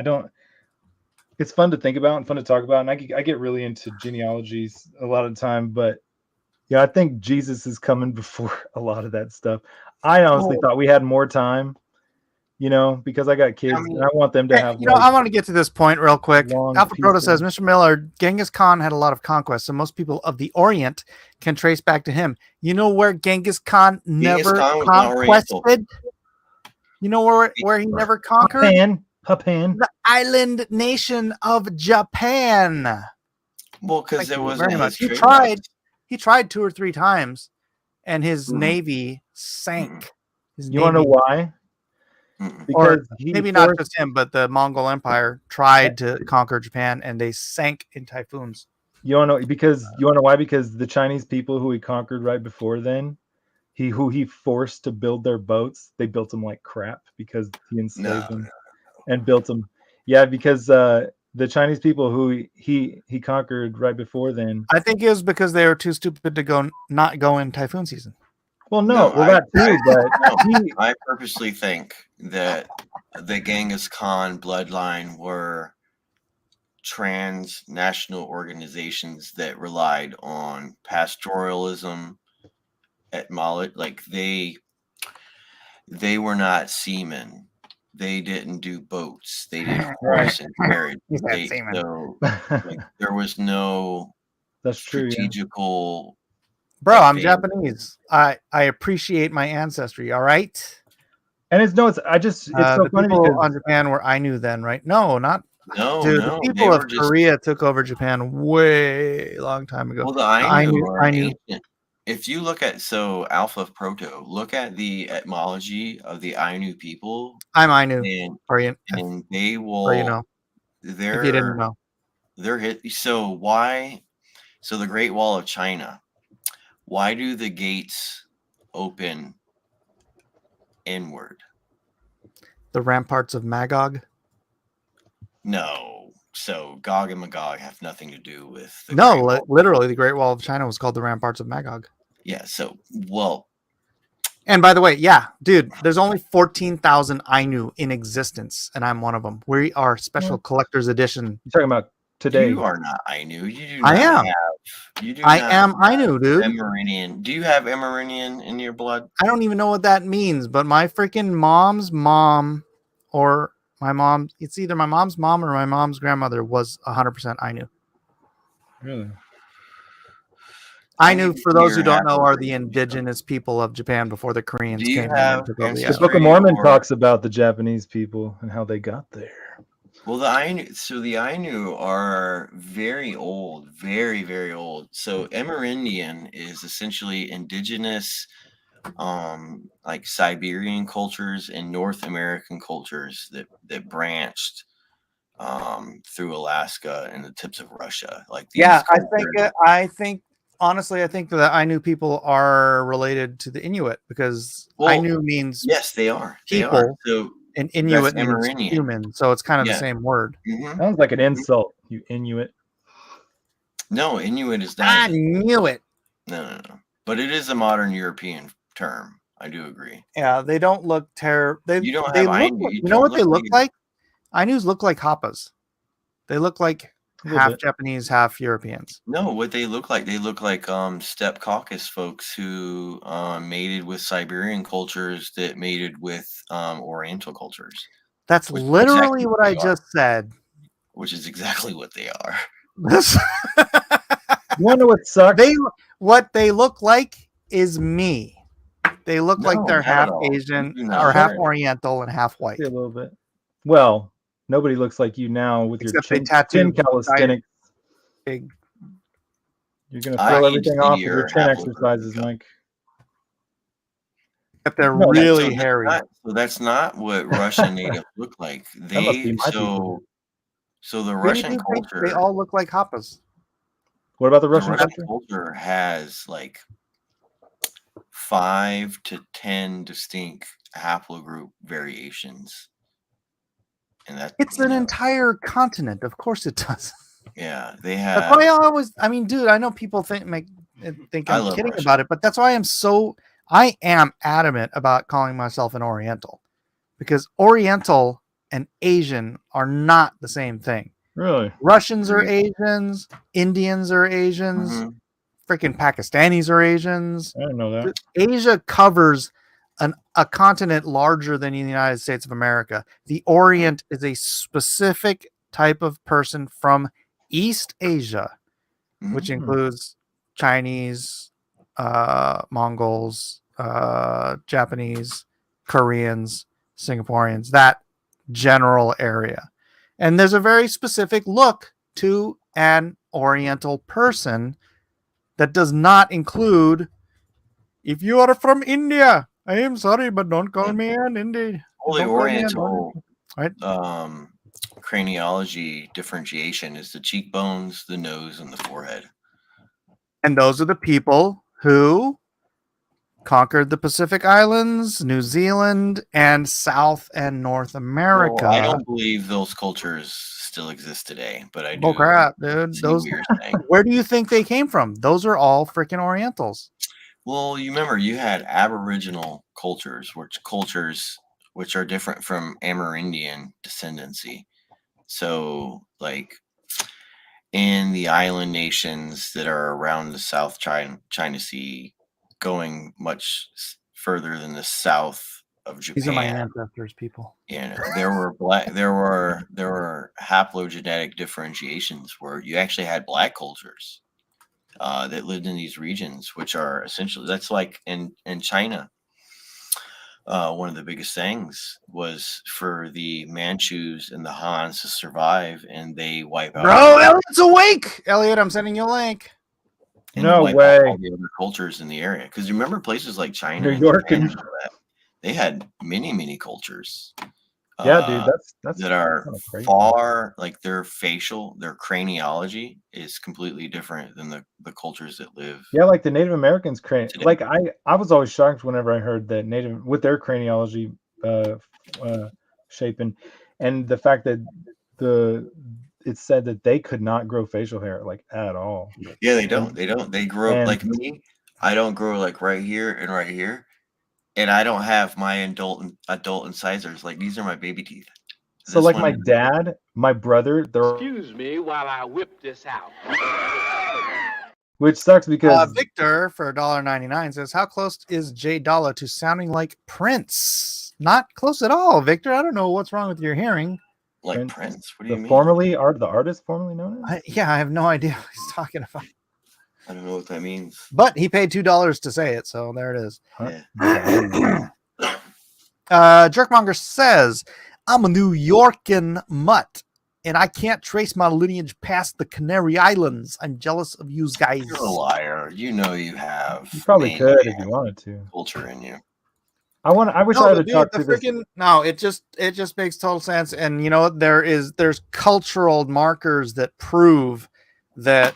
don't. It's fun to think about and fun to talk about, and I get really into genealogies a lot of the time, but yeah, I think Jesus is coming before a lot of that stuff. I honestly thought we had more time, because I got kids and I want them to Hey, have I want to get to this point real quick. long, Alpha Proto says, peaceful- Mr. Miller, Genghis Khan had a lot of conquests, so most people of the Orient can trace back to him. You know where Genghis Khan never Khan was not Oriental. conquested? You know where he never conquered? Japan. The island nation of Japan. Well, because Thank it you was very his much. He trade tried. routes. He tried 2 or 3 times, and his Mhm. navy sank. His You want to know navy- why? Mm-mm. Because he Maybe not forced- just him, but the Mongol Empire tried to conquer Japan, and they sank in typhoons. You want to know why? Because the Chinese people who he conquered right before then, who he forced to build their boats, they built them like crap because he enslaved them and built them. Yeah, because the Chinese people who he conquered right before then. I think it was because they were too stupid to not go in typhoon season. Well, No, that too, but I purposely think that the Genghis Khan bloodline were transnational organizations that relied on pastoralism at Malik. Like they were not seamen. They didn't do boats. They did horse and carriage. He said So like, there was no that's true. Yeah. strategical Bro, Like I'm they- Japanese. I appreciate my ancestry. All right. And it's no, it's it's so The funny people because on Japan were Ainu then, right? No, not No, dude. no, The they people of were just Korea took over Japan way long time ago. well, the Ainu are Ainu. ancient. If you look at Alpha Proto, look at the etymology of the Ainu people, I'm Ainu. and And they or will if you didn't they're know. they're hit. So why? So the Great Wall of China. Why do the gates open inward? The ramparts of Magog. No. So Gog and Magog have nothing to do with the No, Great Wall. literally, the Great Wall of China was called the ramparts of Magog. Yeah. So well, And by the way, yeah, dude, there's only 14,000 Ainu in existence, and I'm one of them. We are special collector's edition. you're talking about today. you are not Ainu. You do I not am. You do I not am have Ainu, dude. Amerindian. Do you have Amerindian in your blood? I don't even know what that means, but my freaking mom's mom or my mom, it's either my mom's mom or my mom's grandmother was 100% Ainu. Really? Ainu, for those who You're don't know, are the half-American. indigenous people of Japan before the Koreans Do you came in have and took over the The ancestry? island. Book of Mormon or- talks about the Japanese people and how they got there. Well, the Ainu are very old, very, very old. So Amerindian is essentially indigenous, like Siberian cultures and North American cultures that branched through Alaska and the tips of Russia. Like these Yeah, cultures- I think honestly, I think that the Ainu people are related to the Inuit because Well, Ainu means yes, they are. They are. people. So and Inuit means Amerindian. human, so it's kind of Yeah. the same word. mhm. Sounds like an insult, you Inuit. No, Inuit is I not. knew it. No. But it is a modern European term. I do agree. Yeah, they don't look terrible. You don't they have look. Ainu. You know what they look like? like? Ainus look like Hapas. They look like A little half bit. Japanese, half Europeans. No, what they look like steppe caucus folks who mated with Siberian cultures that mated with Oriental cultures, That's Which is literally exactly what what I they are. just said. which is exactly what they are. This- You want to know what sucks? what they look like is me. They look like No, they're not half at all. Asian You do not. or half Sure. Oriental and half white. See a little bit. Well, nobody looks like you now with Except your they tattoo chin calisthenics. Big. You're gonna I throw need everything to off see with your your chin haplogroup exercises, makeup. Mike. Except they're No, really So that's hairy. so that's not what Russian natives look like. That must be my people. So the Maybe Russian they think culture. they all look like Hapas. What about the The Russian Russian culture? culture has like 5 to 10 distinct haplogroup variations, and that It's an entire continent. Of course it does. yeah they That's have. why I always. I mean, dude, I know people think I I'm love kidding Russia. about it, but that's why I am adamant about calling myself an Oriental, because Oriental and Asian are not the same thing. Really? Russians are Agreed. Asians, Indians are Asians, Mhm. freaking Pakistanis are Asians. I didn't know that. Asia covers a continent larger than the United States of America. The Orient is a specific type of person from East Asia, which Mhm. includes Chinese, Mongols, Japanese, Koreans, Singaporeans, that general area. And there's a very specific look to an Oriental person that does not include, if you are from India, I am sorry, but don't call me an Indian. Well, the Don't call me an Oriental right? craniology differentiation is the cheekbones, the nose, and the forehead. And those are the people who conquered the Pacific Islands, New Zealand, and South and North America. Well, I don't believe those cultures still exist today, but I do. Bull crap, dude. see Those. what you're saying. Where do you think they came from? Those are all freaking Orientals. Well, you remember you had Aboriginal cultures, which are different from Amerindian descendancy. So, like in the island nations that are around the South China Sea, going much further than the south of Japan. These are my ancestors, people. There were haplogenetic differentiations where you actually had black cultures that lived in these regions, which are essentially, that's like in China. One of the biggest things was for the Manchus and the Hans to survive, and they wipe out. Bro, Elliot's awake. Elliot, I'm sending you a link. and No wipe out way. all the other cultures in the area. Because you remember places like China, New and York Japan and- and all that, they had many cultures. Yeah, dude, that's that are kinda crazy. far, like their craniology is completely different than the cultures that live. Yeah, like the Native Americans Today. like I was always shocked whenever I heard that Native with their craniology shaping, and the fact that it said that they could not grow facial hair like at all. Yeah, they don't. They grow And- like me. I don't grow like right here and right here, and I don't have my adult incisors. Like these are my baby teeth. So This like one my is- dad, my brother, they're Excuse me while I whip this out. which sucks because Victor for $1.99 says, "How close is Jay Dalla to sounding like Prince?" Not close at all, Victor. I don't know what's wrong with your hearing. like Prince, Prince. What do you the mean? the artist formerly known as. I have no idea what he's talking about. I don't know what that means. But he paid $2 to say it, so there it is. Yeah. Jerkmonger says, "I'm a New Yorkan mutt, and I can't trace my lineage past the Canary Islands. I'm jealous of you guys." You're a liar. You know you have. You probably Maine could if you wanted to. culture in you. I wish I would have talked to this. No, it just makes total sense. And you know what? There's cultural markers that prove that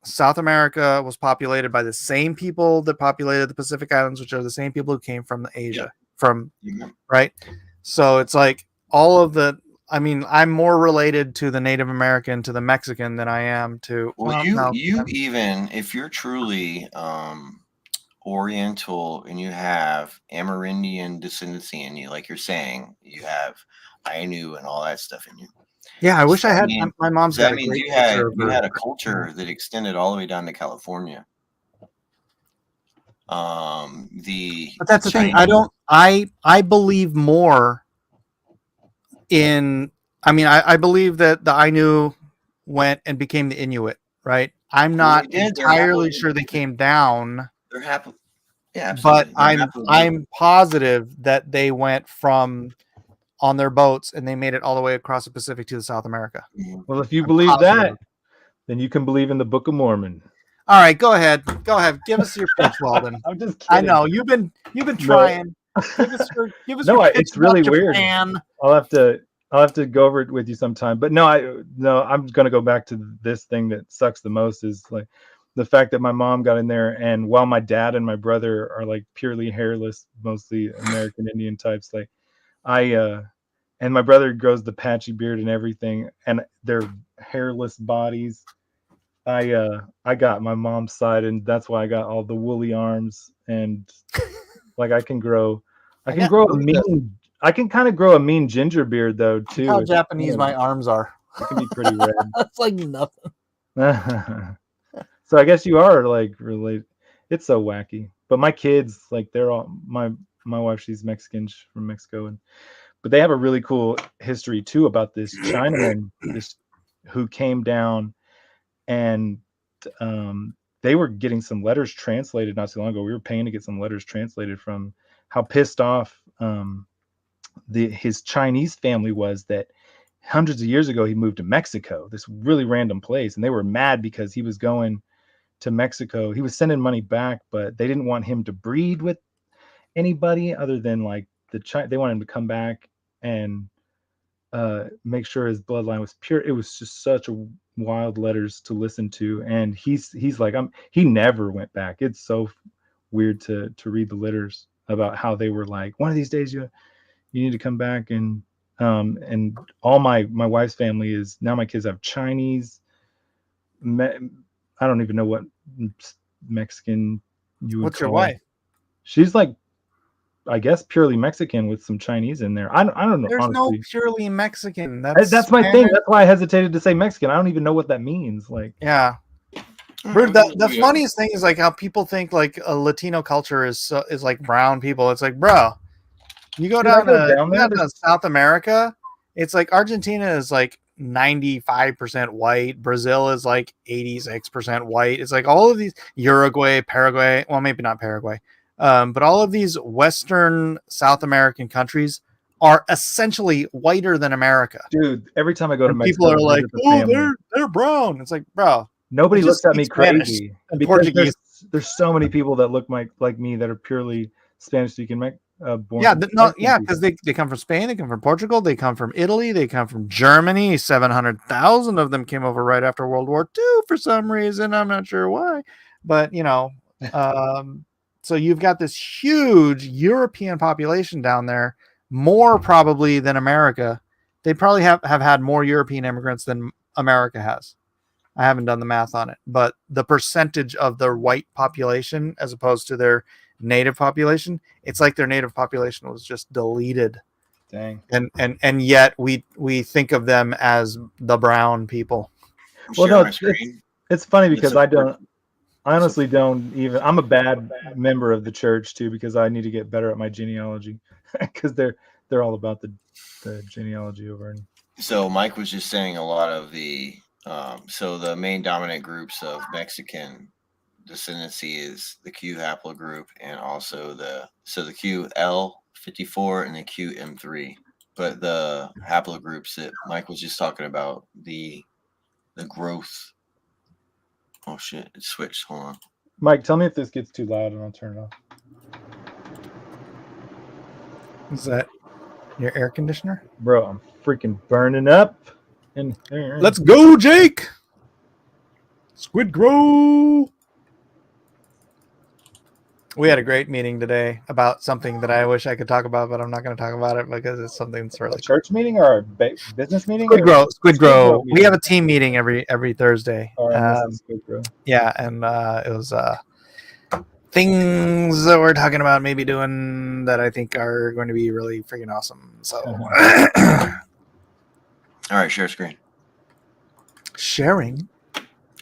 South America was populated by the same people that populated the Pacific Islands, which are the same people who came from Asia, Yeah. right? So it's like all of the. I mean, I'm more related to the Native American, to the Mexican, than I am to. Well, no, you even if you're truly Oriental and you have Amerindian descendancy in you, like you're saying, you have Ainu and all that stuff in you. yeah, I wish I I had. mean, My mom's So got that a means great you had picture of her. a culture that extended all the way down to California. But that's the thing. Chinese- I believe more in. I mean, I believe that the Ainu went and became the Inuit, right? I'm Well, not they did. They're entirely happily- sure they came down, They're happy. Yeah, but absolutely. They're happily- I'm positive that they went from on their boats and they made it all the way across the Pacific to South America. Mhm. Well, if you I'm believe positive. that, then you can believe in the Book of Mormon. All right, go ahead. Give us your pitch, Weldon. I'm just kidding. I know you've been trying. Give us your No, pitch it's about really weird. Japan. I'll have to go over it with you sometime. But I'm gonna go back to this thing that sucks the most is like the fact that my mom got in there, and while my dad and my brother are like purely hairless, mostly American Indian types, like and my brother grows the patchy beard and everything, and they're hairless bodies. I got my mom's side, and that's why I got all the woolly arms, and like I can got grow a woolly mean. I can kind of grow a mean ginger beard though too. How It's- Japanese my arms are. It can be pretty red. That's like nothing. So I guess you are like related. It's so wacky. But my kids, like they're all my wife, she's Mexican, she's from Mexico, but they have a really cool history too about this Chinaman, who came down, and they were getting some letters translated not too long ago. We were paying to get some letters translated from how pissed off his Chinese family was that hundreds of years ago he moved to Mexico, this really random place, and they were mad because he was going to Mexico. He was sending money back, but they didn't want him to breed with anybody other than like they wanted him to come back and make sure his bloodline was pure. It was just such a wild letters to listen to, and he's like he never went back. It's so weird to read the letters about how they were like, one of these days you need to come back. And all my wife's family is now, my kids have Chinese, I don't even know what Mexican you would What's your call. wife? She's like, I guess purely Mexican with some Chinese in there. I don't know. There's honestly. no purely Mexican. That's my thing. That's why I hesitated to say Mexican. I don't even know what that means. Like, Yeah. Rude, the funniest thing is like how people think like a Latino culture is like brown people. It's like, bro, you go Dude, I down go to down there, South America, it's like Argentina is like 95% white. Brazil is like 86% white. It's like all of these Uruguay, Paraguay, well, maybe not Paraguay, but all of these Western South American countries are essentially whiter than America. Dude, every time I go to And Mexico, people are to like, visit the oh, family, they're brown. It's like, bro, nobody they just looks at me speak Spanish crazy and because Portuguese. there's so many people that look like me that are purely Spanish speaking. Born Yeah, Mexican yeah, people. because they come from Spain, they come from Portugal, they come from Italy, they come from Germany. 700,000 of them came over right after World War II for some reason. I'm not sure why, but so you've got this huge European population down there, more probably than America. They probably have had more European immigrants than America has. I haven't done the math on it, but the percentage of their white population as opposed to their native population, it's like their native population was just deleted. Dang. And yet we think of them as the brown people. Well, Share no, my screen. it's funny The because I support- honestly don't even. I'm a bad member of the church too because I need to get better at my genealogy because they're all about the genealogy over in. So Mike was just saying a lot of the so the main dominant groups of Mexican descendancy is the Q haplogroup and also the QL54 and the QM3. But the haplogroups that Mike was just talking about, the growth. Oh shit, it switched. Hold on. Mike, tell me if this gets too loud and I'll turn it off. Is that your air conditioner? Bro, I'm freaking burning up. And Let's go, Jake. Squid Grow. We had a great meeting today about something that I wish I could talk about, but I'm not going to talk about it because it's something that's a really church meeting or a business meeting? Squid Grow. Squid Grow. We meeting. have a team meeting every Thursday. All right, this is Squid Grow. Yeah, and it was things that we're talking about maybe doing that I think are going to be really freaking awesome. So All right, share screen. sharing.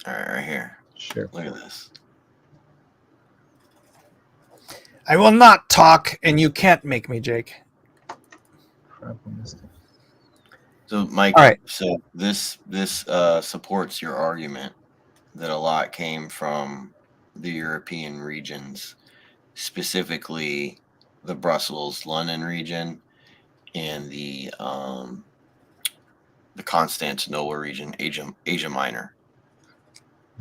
All right, right here. Sure. Look at this. I will not talk, and you can't make me, Jake. Crap, I missed it. So Mike, All right. so this supports your argument that a lot came from the European regions, specifically the Brussels, London region, and the Constantinople region, Asia Minor.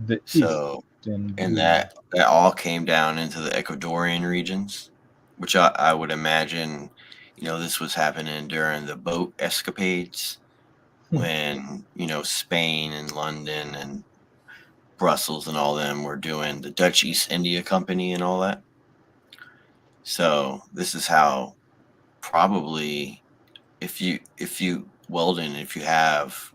The So Eastern and that all came down into the Ecuadorian regions, which I would imagine, this was happening during the boat escapades when, Spain and London and Brussels and all them were doing the Dutch East India Company and all that. So this is how probably if you Weldon, if you have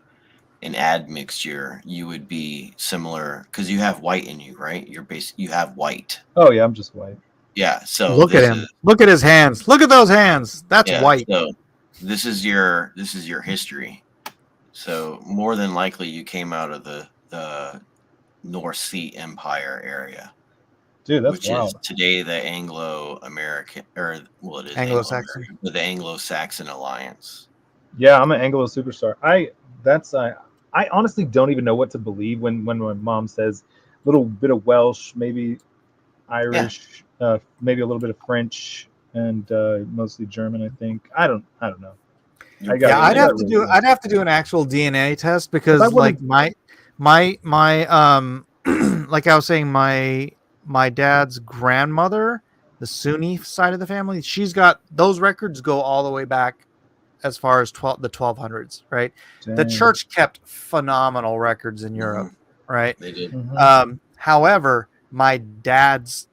an admixture, you would be similar because you have white in you, right? You have white. Oh yeah, I'm just white. Yeah. So Look at him. Look at his hands. Look at those hands. That's white. So this is your history. So more than likely you came out of the North Sea Empire area, Dude, that's which wild. is today the Anglo-American, or well, it is Anglo-Saxon. Anglo-American, but the Anglo-Saxon Alliance. Yeah, I'm an Anglo superstar. I honestly don't even know what to believe when my mom says a little bit of Welsh, maybe Irish, maybe a little bit of French, and mostly German. I think. I don't know. I'd have to do an actual DNA test because like my like I was saying, my dad's grandmother, the Sunni side of the family, she's got those records go all the way back as far as the 1200s, right? Dang. The church kept phenomenal records in Europe, right? They did. Mhm. However, my dad's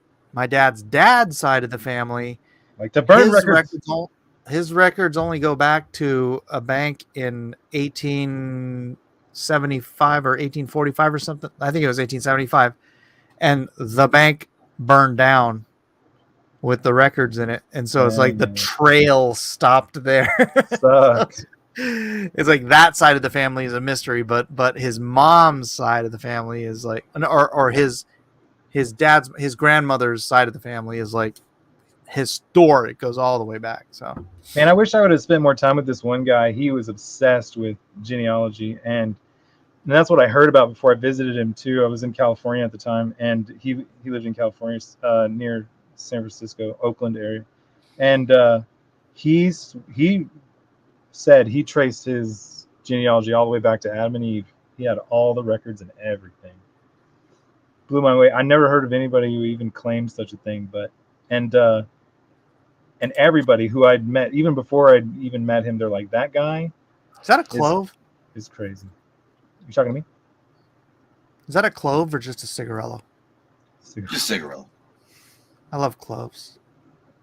dad's side of the family, Like to burn records. his records only go back to a bank in 1875 or 1845 or something. I think it was 1875, and the bank burned down with the records in it, and so it's like the Dang. trail stopped there. Sucks. It's like that side of the family is a mystery, but his mom's side of the family is like, or his grandmother's side of the family is like historic. It goes all the way back. So Man, I wish I would have spent more time with this one guy. He was obsessed with genealogy, and that's what I heard about before I visited him too. I was in California at the time, and he lived in California, near San Francisco, Oakland area, and he said he traced his genealogy all the way back to Adam and Eve. He had all the records and everything. Blew my way. I never heard of anybody who even claimed such a thing, but and everybody who I'd met, even before I'd even met him, they're like, that guy is that a clove? is crazy. You talking to me? Is that a clove or just a cigarello? Just cigarette. I love cloves.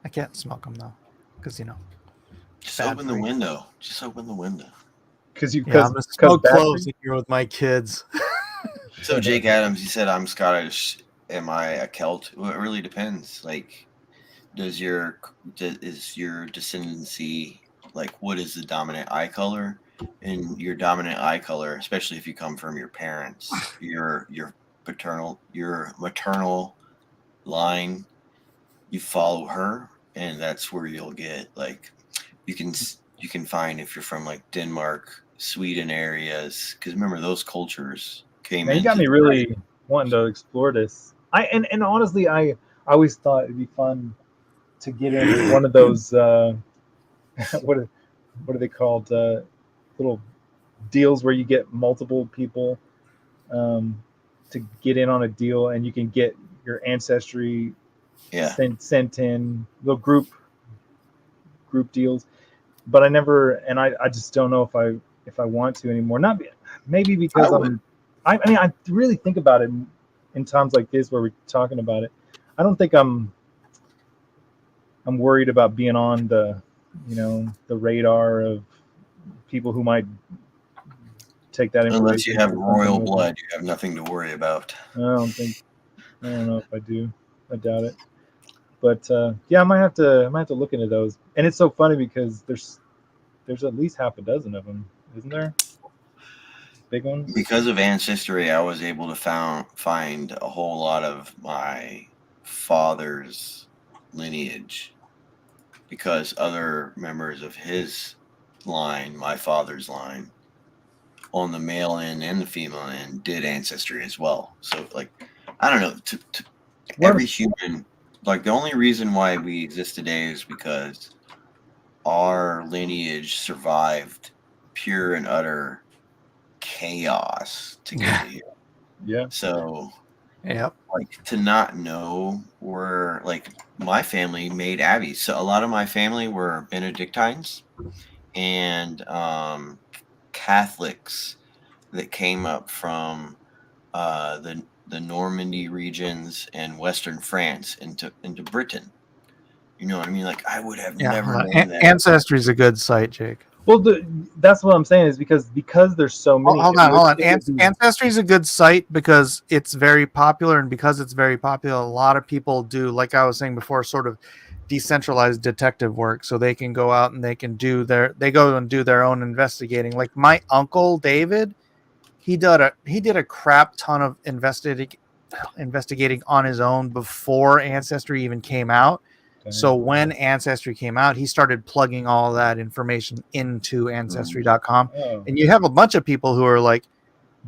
I can't smoke them though, because Just bad open the for you. window. Just open the window. Because you Yeah, I'm gonna because smoke cloves in here with my kids. So Jake Adams, you said I'm Scottish. Am I a Celt? Well, it really depends. Like, is your descendancy, like, what is the dominant eye color? And your dominant eye color, especially if you come from your parents, your maternal line, you follow her, and that's where you'll get, like, you can find if you're from like Denmark, Sweden areas, because remember those cultures came Man, you got into me the- really wanting to explore this. And honestly, I always thought it'd be fun to get in one of those what are they called, little deals where you get multiple people to get in on a deal, and you can get your ancestry Yeah. sent in, little group deals. But I never, and I just don't know if I want to anymore. Not maybe because I mean, I really think about it in times like this where we're talking about it. I don't think I'm worried about being on the radar of people who might take that information. Unless you have for royal something. blood, you have nothing to worry about. I don't know if I do. I doubt it. But yeah, I might have to look into those. And it's so funny because there's at least half a dozen of them, isn't there? Big ones. Because of Ancestry, I was able to find a whole lot of my father's lineage, because other members of his line, my father's line, on the male end and the female end, did Ancestry as well. So, like, I don't know, to every human, like, the only reason why we exist today is because our lineage survived pure and utter chaos to get here. Yeah. So, Yep. like, to not know, where, like, my family made abbeys. So a lot of my family were Benedictines and Catholics that came up from the Normandy regions and Western France into Britain. You know what I mean? Like, I would have never known that. Ancestry is a good site, Jake. Well, that's what I'm saying, is because there's so many. Hold on. Ancestry is a good site because it's very popular, and because it's very popular, a lot of people do, like I was saying before, sort of decentralized detective work. So they can go out and they go and do their own investigating. Like my uncle David, he did a crap ton of investigating on his own before Ancestry even came out. So when Ancestry came out, he started plugging all that information into Ancestry.com. Oh. And you have a bunch of people who are like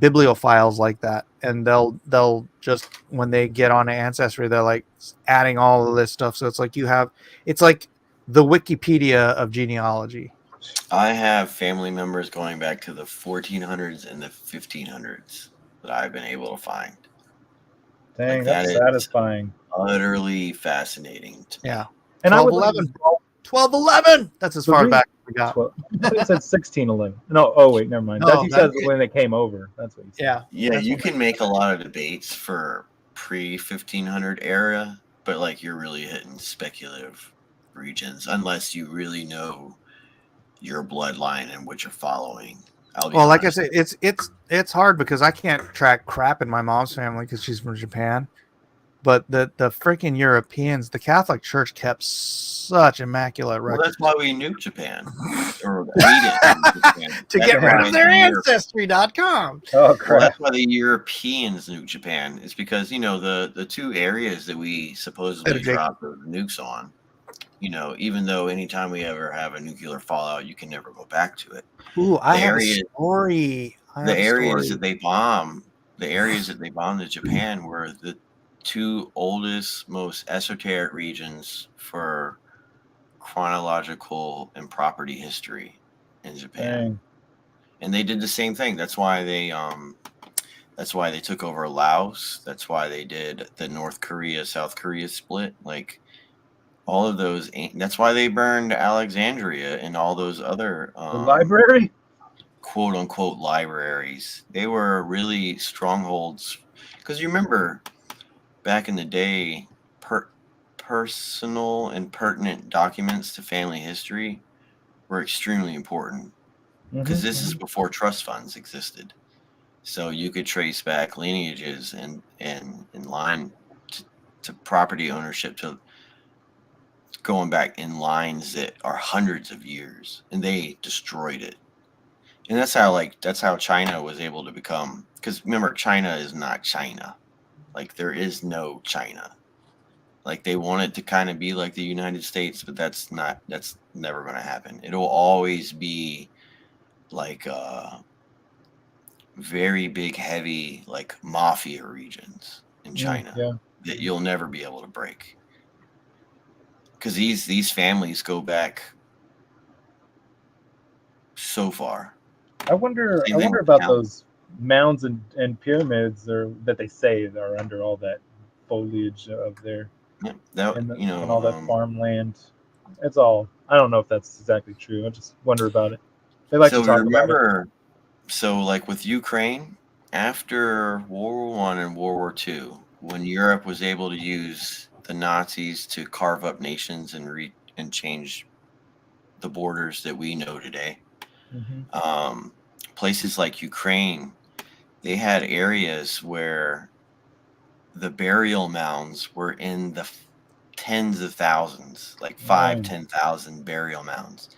bibliophiles like that. And they'll just, when they get on Ancestry, they're like adding all of this stuff. So it's like it's like the Wikipedia of genealogy. I have family members going back to the 1400s and the 1500s that I've been able to find. Dang, Like, that's that is satisfying. Utterly fascinating to me. Yeah. And 1211. That's as far back as we got. I think it said 1611. No, oh wait, never mind. No, That he says that's- when they came over. That's what he said. Yeah. Yeah, That's you what- can make a lot of debates for pre-1500 era, but like you're really hitting speculative regions unless you really know your bloodline and what you're following. Well, like I said, it's hard because I can't track crap in my mom's family because she's from Japan. But the freaking Europeans, the Catholic Church kept such immaculate well, records. that's why we nuked Japan. Or we didn't nuke Japan. To That's get rid why of their the Europe- Ancestry.com. Oh Well, crap! that's why the Europeans nuked Japan. It's because, the two areas that we supposedly Jake. dropped the nukes on even though anytime we ever have a nuclear fallout, you can never go back to it. Ooh, I The have a area, story. the areas that they bombed in Japan were the two oldest, most esoteric regions for chronological and property history in Japan. Dang. And they did the same thing. That's why they took over Laos. That's why they did the North Korea, South Korea split. Like all of those. That's why they burned Alexandria and all those other The library? quote unquote libraries. They were really strongholds. Because you remember back in the day, personal and pertinent documents to family history were extremely important. Because this is before trust funds existed. So you could trace back lineages and in line to property ownership, to going back in lines that are hundreds of years, and they destroyed it. And that's how China was able to become, because remember, China is not China. Like there is no China. Like they want it to kind of be like the United States, but that's never going to happen. It'll always be like very big, heavy, like mafia regions in China that you'll never be able to break. Because these families go back so far. I wonder about those mounds and pyramids that they say are under all that foliage of there. Yeah, and all that farmland. It's all, I don't know if that's exactly true. I just wonder about it. They like to talk about it. So like with Ukraine, after World War I and World War II, when Europe was able to use the Nazis to carve up nations and change the borders that we know today, places like Ukraine, they had areas where the burial mounds were in the tens of thousands, like 10,000 burial mounds.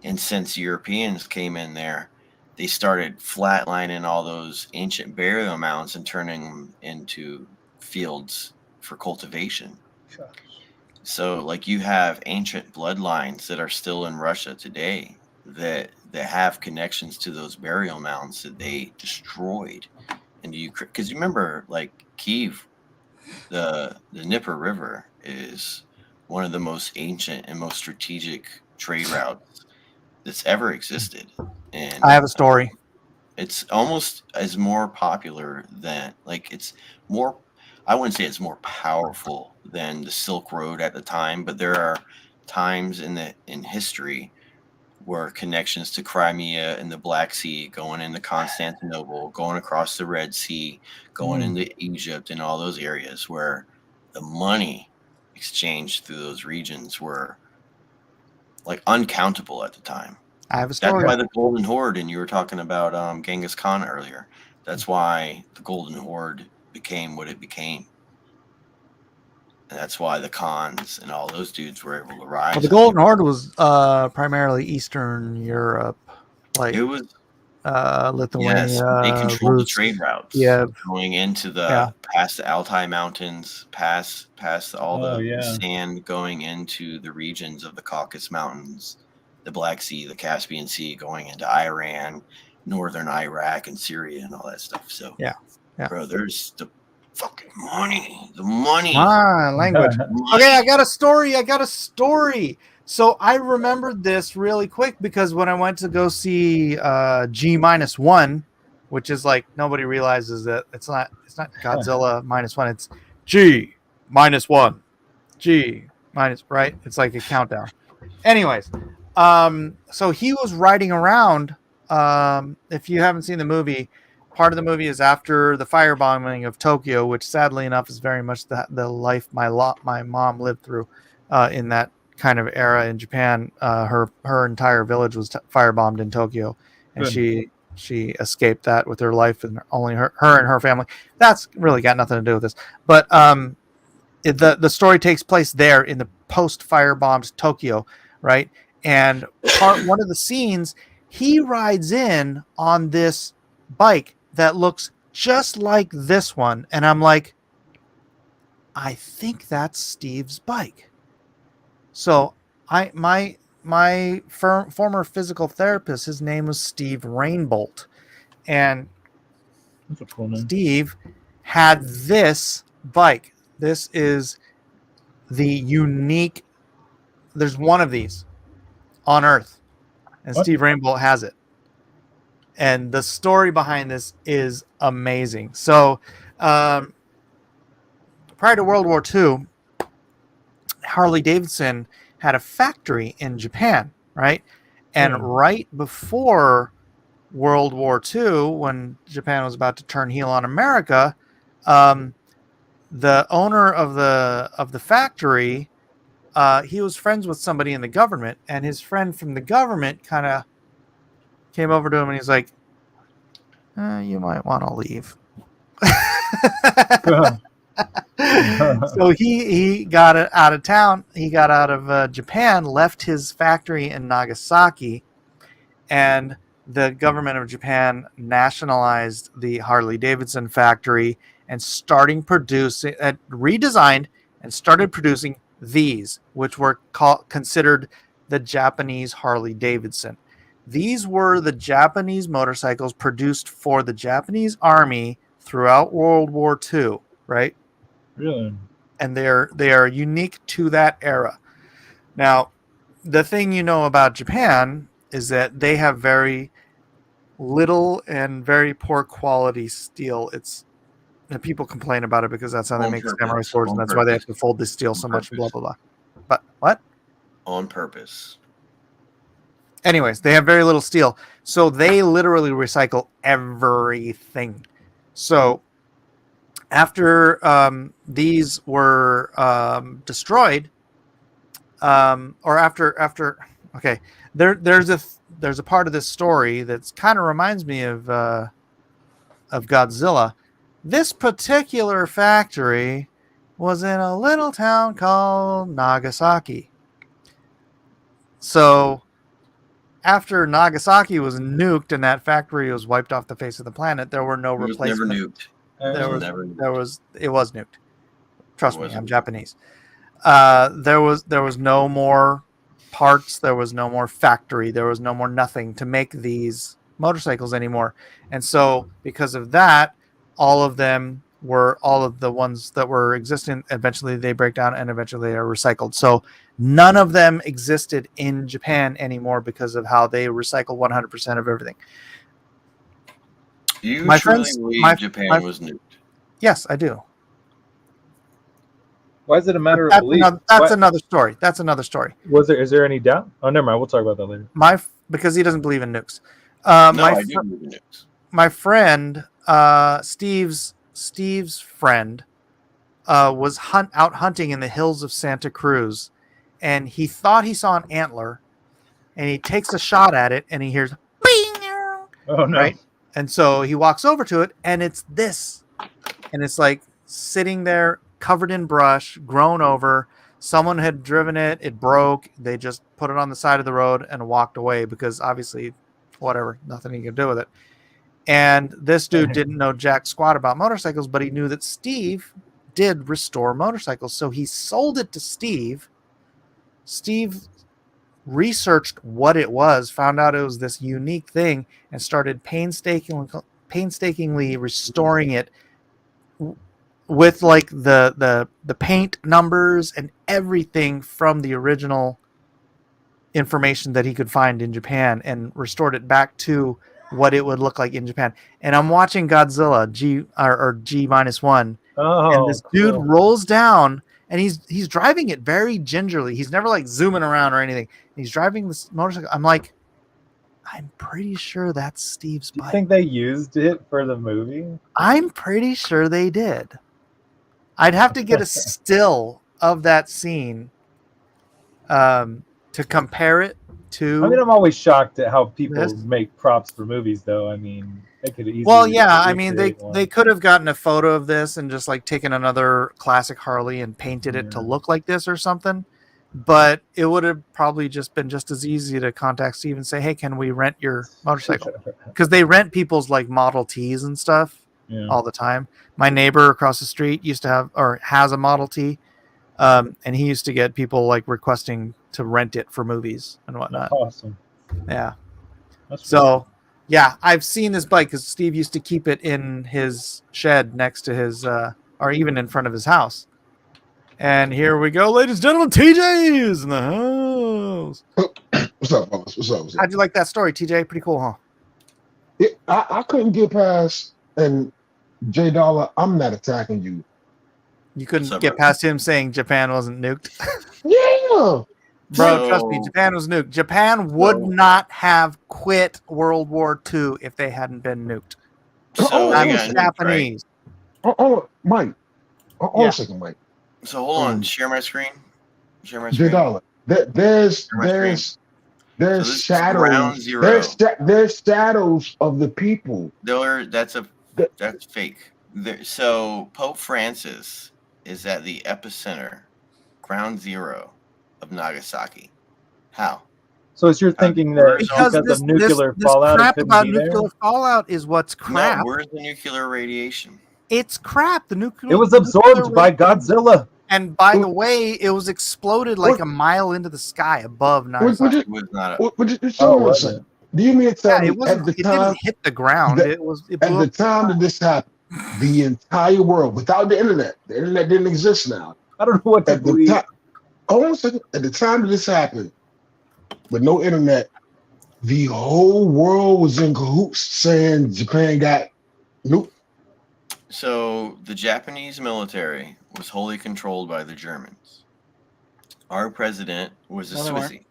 And since Europeans came in there, they started flatlining all those ancient burial mounds and turning them into fields for cultivation. Gosh. So like you have ancient bloodlines that are still in Russia today that have connections to those burial mounds that they destroyed in the Ukraine. Because you remember, like Kyiv, the Dnieper River is one of the most ancient and most strategic trade routes that's ever existed. And I have a story. It's almost as more popular than, like, it's more, I wouldn't say it's more powerful than the Silk Road at the time, but there are times in history where connections to Crimea and the Black Sea, going into Constantinople, going across the Red Sea, going into Egypt and all those areas where the money exchanged through those regions were like uncountable at the time. I have a story. That's why the Golden Horde, and you were talking about Genghis Khan earlier. That's why the Golden Horde became what it became. And that's why the Khans and all those dudes were able to rise. Well, the Golden Horde was primarily Eastern Europe, like it was Lithuania. Yes, they controlled the trade routes. Yeah, going into past the Altai Mountains, past all the sand, going into the regions of the Caucasus Mountains, the Black Sea, the Caspian Sea, going into Iran, northern Iraq, and Syria, and all that stuff. So bro, there's the fucking money. The money. Language. Okay, I got a story. So I remembered this really quick because when I went to go see G-1, which is like, nobody realizes that it's not Godzilla -1, it's G-1. G-, right? It's like a countdown. Anyways, so he was riding around. If you haven't seen the movie, part of the movie is after the firebombing of Tokyo, which sadly enough is very much the life my mom lived through in that kind of era in Japan. Her entire village was firebombed in Tokyo, and she escaped that with her life, and only her and her family. That's really got nothing to do with this. But the story takes place there in the post firebombed Tokyo, right? And one of the scenes, he rides in on this bike that looks just like this one, and I'm like, I think that's Steve's bike. So my former physical therapist, his name was Steve Rainbolt, and That's a cool name. Steve had this bike. This is the unique. There's one of these on Earth, and What? Steve Rainbolt has it. And the story behind this is amazing. So, prior to World War II, Harley Davidson had a factory in Japan, right? And Hmm. right before World War II, when Japan was about to turn heel on America, the owner of the factory, he was friends with somebody in the government, and his friend from the government kind of came over to him, and he's like, "You might want to leave." So he got out of town. He got out of Japan, left his factory in Nagasaki, and the government of Japan nationalized the Harley Davidson factory and redesigned and started producing these, which were considered the Japanese Harley Davidson. These were the Japanese motorcycles produced for the Japanese army throughout World War II, right? Really? And they are unique to that era. Now, the thing you know about Japan is that they have very little and very poor quality steel. And people complain about it because that's how they On make purpose. samurai swords, and On that's why they have purpose. to fold the steel so On much. Blah purpose. blah blah. But what? On purpose. Anyways, they have very little steel, so they literally recycle everything. So after these were destroyed, or after okay, there's a part of this story that's kind of reminds me of Godzilla. This particular factory was in a little town called Nagasaki. So after Nagasaki was nuked and that factory was wiped off the face of the planet, there were no It was never replacement. nuked. It was nuked. Trust It me, wasn't. I'm Japanese. There was no more parts. There was no more factory. There was no more nothing to make these motorcycles anymore. And so because of that, all of the ones that were existing, eventually they break down and eventually they are recycled. So none of them existed in Japan anymore because of how they recycle 100% of everything. You My truly friends- believe my- Japan my- was nuked? Yes, I do. Why is it a matter of That's belief? another story. That's another story. Is there any doubt? Oh, never mind. We'll talk about that later. Because he doesn't believe in nukes. No, my I do believe in nukes. my friend, Steve's friend, was out hunting in the hills of Santa Cruz, and he thought he saw an antler, and he takes a shot at it, and he hears "Bing!" Oh no! Right? And so he walks over to it, and it's this, and it's like sitting there covered in brush, grown over. Someone had driven it, it broke. They just put it on the side of the road and walked away because obviously, whatever, nothing he could do with it. And this dude didn't know jack squat about motorcycles, but he knew that Steve did restore motorcycles. So he sold it to Steve. Steve researched what it was, found out it was this unique thing, and started painstakingly restoring it with like the paint numbers and everything from the original information that he could find in Japan, and restored it back to what it would look like in Japan. And I'm watching Godzilla G-1, Oh, and this dude cool. rolls down, and he's driving it very gingerly. He's never like zooming around or anything. He's driving this motorcycle. I'm like, I'm pretty sure that's Steve's Do you bike. think they used it for the movie? I'm pretty sure they did. I'd have to get a still of that scene to compare it to. I mean, I'm always shocked at how people This? make props for movies, though. I mean, they could easily. Well, yeah, I mean, they recreate one. could have gotten a photo of this and just like taken another classic Harley and painted it to Yeah. look like this or something. But it would have probably just been just as easy to contact Steve and say, "Hey, can we rent your motorcycle?" Because they rent people's like Model Ts and stuff Yeah. all the time. My neighbor across the street used to have or has a Model T, and he used to get people like requesting to rent it for movies and whatnot. Awesome. Yeah. That's So, yeah, I've seen this bike because Steve used to keep it in his shed next to his, or even in front of his house. And here we go, ladies and gentlemen. TJ's in the house. What's up, fellas? What's up? What's up? How'd you like that story, TJ? Pretty cool, huh? I couldn't get past, and J Dollar, I'm not attacking you. You couldn't What's up, get bro? past him saying Japan wasn't nuked. Yeah. Bro, trust me, So- Japan was nuked. Japan would not have quit World War II if they hadn't been nuked. So Oh, they I'm got nuked, right? Japanese. Oh, Mike. Hold Yeah. on a second, Mike. So hold on, Um, share my screen. Share my J screen. Dollar. There's Share my screen. there's So this is ground shadows. zero. There's shadows of the people. That's That- fake. So Pope Francis is at the epicenter, ground zero of Nagasaki. How? So it's your thinking that Because because of nuclear fallout, it crap couldn't about be there? nuclear fallout is what's crap. No, where's the nuclear radiation? It's crap. The nuclear. It was absorbed by Godzilla. And by the way, it was exploded like a mile into the sky above Nagasaki. It was not. Just Oh, hold on a was second. it? Do you mean to tell Yeah, me it at wasn't. the It time didn't hit the ground. that- It was. It at blew the up. time that this happened, the entire world, without the internet didn't exist now. I don't know what to At the believe. time, hold on a second. At the time that this happened, with no internet, the whole world was in cahoots saying Japan got nuked. So the Japanese military was wholly controlled by the Germans. Our president was a No, they weren't. Swissy.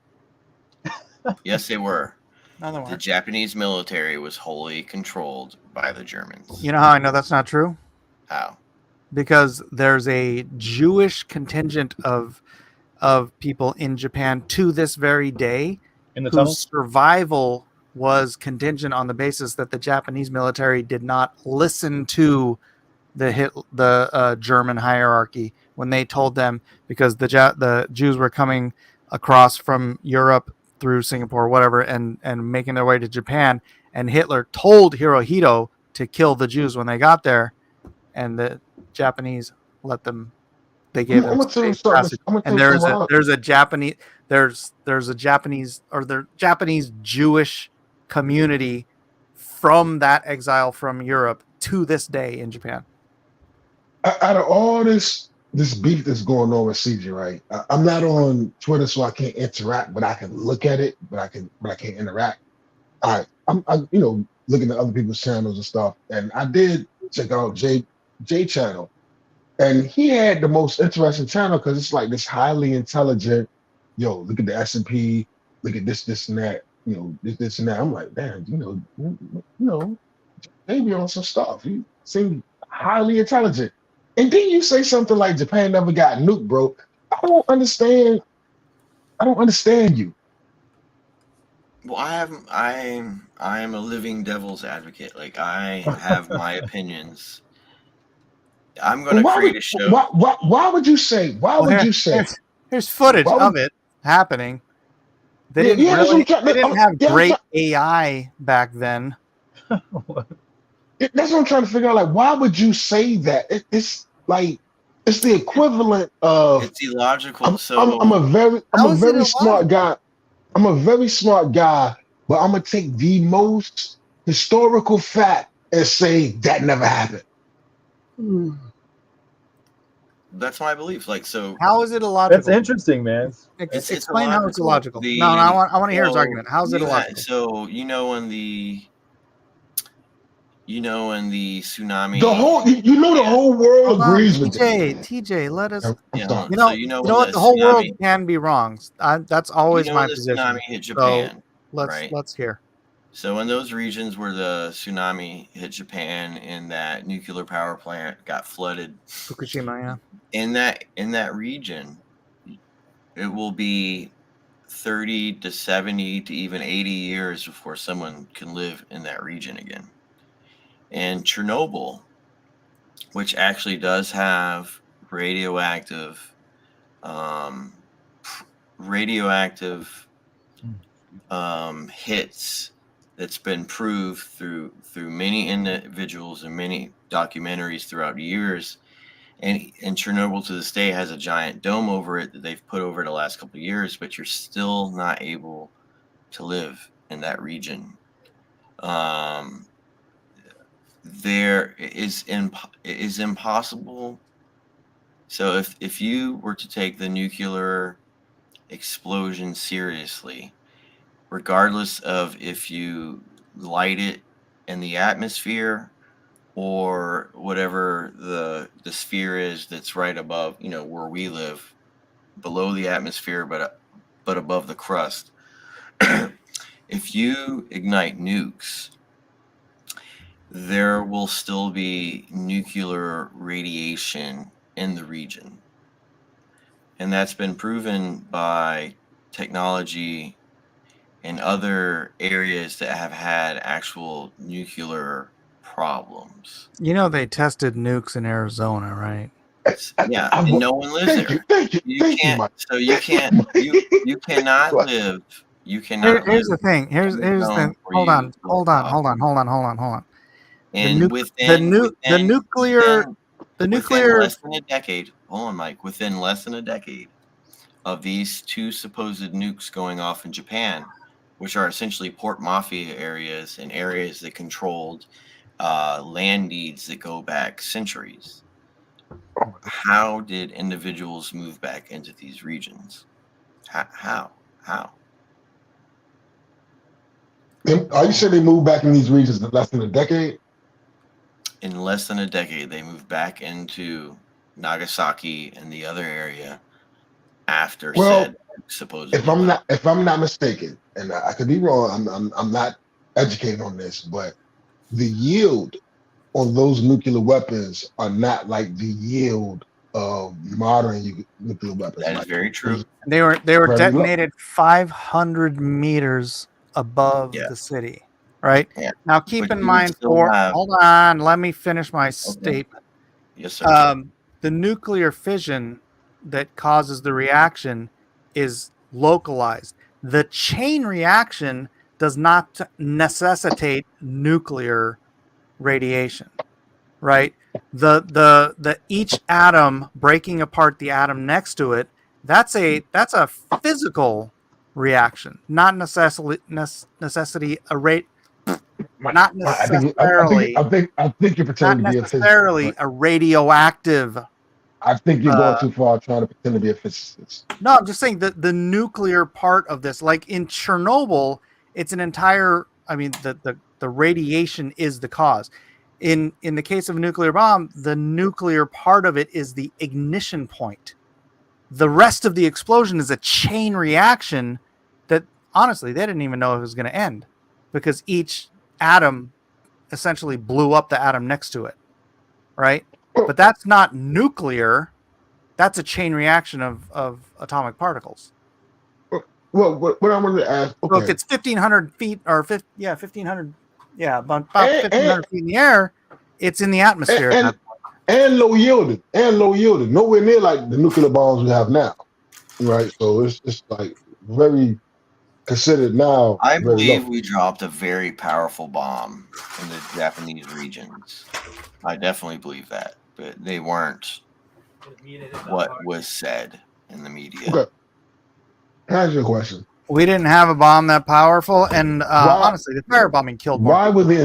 Yes, they were. No, they The weren't. Japanese military was wholly controlled by the Germans. You know how I know that's not true? How? Because there's a Jewish contingent of people in Japan to this very day In the whose tunnels? survival was contingent on the basis that the Japanese military did not listen to the German hierarchy when they told them, because the Jews were coming across from Europe through Singapore, whatever, and making their way to Japan, and Hitler told Hirohito to kill the Jews when they got there, and the Japanese let them. They gave I'm them gonna tell you safe something. passage. I'm gonna tell And you there's something. a Japanese Jewish community from that exile from Europe to this day in Japan. Out of all this beef that's going on with CJ, right? I'm not on Twitter, so I can't interact, but I can look at it, but I can't interact. I'm looking at other people's channels and stuff, and I did check out J channel, and he had the most interesting channel because it's like this highly intelligent. Yo, look at the S&P, look at this and that. This and that. I'm like, damn, they be on some stuff. You seem highly intelligent. And then you say something like Japan never got nuked, bro. I don't understand you. Well, I am a living devil's advocate. Like, I have my opinions. I'm going to Why create would- a show. Why would you say? Why would you say? There's footage Why would- of it happening. They Yeah, didn't, yeah, that's what I'm trying- they didn't have yeah, I'm great AI back then. That's what I'm trying to figure out. Like, why would you say that? It's like it's the equivalent of. It's illogical. I'm a very How is it very smart guy. I'm a very smart guy, but I'm gonna take the most historical fact and say that never happened. That's my belief. Like, so How is it illogical? That's interesting, man. It's Explain how it's illogical. illogical. No, I want to hear his so argument. How's it you had- illogical? So when the tsunami. The whole the whole world Hold on, agrees with it. TJ, let us. I'm Yeah, sorry. You know, so you when know what? The whole world tsunami- can be wrong. That's always my when the position. tsunami hit Japan. right? Let's hear. So in those regions where the tsunami hit Japan and that nuclear power plant got flooded, Fukushima, yeah. in that region, it will be 30 to 70 to even 80 years before someone can live in that region again. And Chernobyl, which actually does have radioactive hits that's been proved through many individuals and many documentaries throughout years, And Chernobyl to this day has a giant dome over it that they've put over the last couple of years, but you're still not able to live in that region. It is impossible. So if you were to take the nuclear explosion seriously, regardless of if you light it in the atmosphere or whatever the sphere is that's right above, where we live, below the atmosphere, but above the crust. If you ignite nukes, there will still be nuclear radiation in the region. And that's been proven by technology in other areas that have had actual nuclear problems. They tested nukes in Arizona, right? Yeah, and no one lives there. Thank you, can't. Mike. So you can't. You cannot live. You cannot. Here's the thing. Here's the thing. Hold on. And the nuclear. Within less than a decade. Hold on, Mike. Within less than a decade of these two supposed nukes going off in Japan, which are essentially port mafia areas and areas that controlled land deeds that go back centuries. How did individuals move back into these regions? How? Are you saying they moved back in these regions in less than a decade? In less than a decade, they moved back into Nagasaki and the other area after said supposedly. If I'm not mistaken, and I could be wrong, I'm not educated on this, but the yield on those nuclear weapons are not like the yield of modern nuclear weapons. That is very true. They were detonated 500 meters above the city, right? Yeah. Now keep in mind, hold on, let me finish my statement. Yes, sir. The nuclear fission that causes the reaction is localized. The chain reaction does not necessitate nuclear radiation, right? The each atom breaking apart the atom next to it, that's a physical reaction, not necessity a rate. Not necessarily. I think you're pretending to be a physicist. Not necessarily a radioactive. I think you're going too far trying to pretend to be a physicist. No, I'm just saying that the nuclear part of this, like in Chernobyl, it's an entire. I mean, the radiation is the cause. In the case of a nuclear bomb, the nuclear part of it is the ignition point. The rest of the explosion is a chain reaction that honestly they didn't even know it was going to end, because each atom essentially blew up the atom next to it, right? But that's not nuclear. That's a chain reaction of atomic particles. Well, what I wanted to ask. Okay. So if it's 1,500 feet or 1,500, about 1,500 feet in the air, it's in the atmosphere. And low yielded, nowhere near like the nuclear bombs we have now, right? So it's like very considered now. I believe we dropped a very powerful bomb in the Japanese regions. I definitely believe that, but they weren't what was said in the media. Okay. Can I ask you a question? We didn't have a bomb that powerful, and honestly, the firebombing killed more. Why was the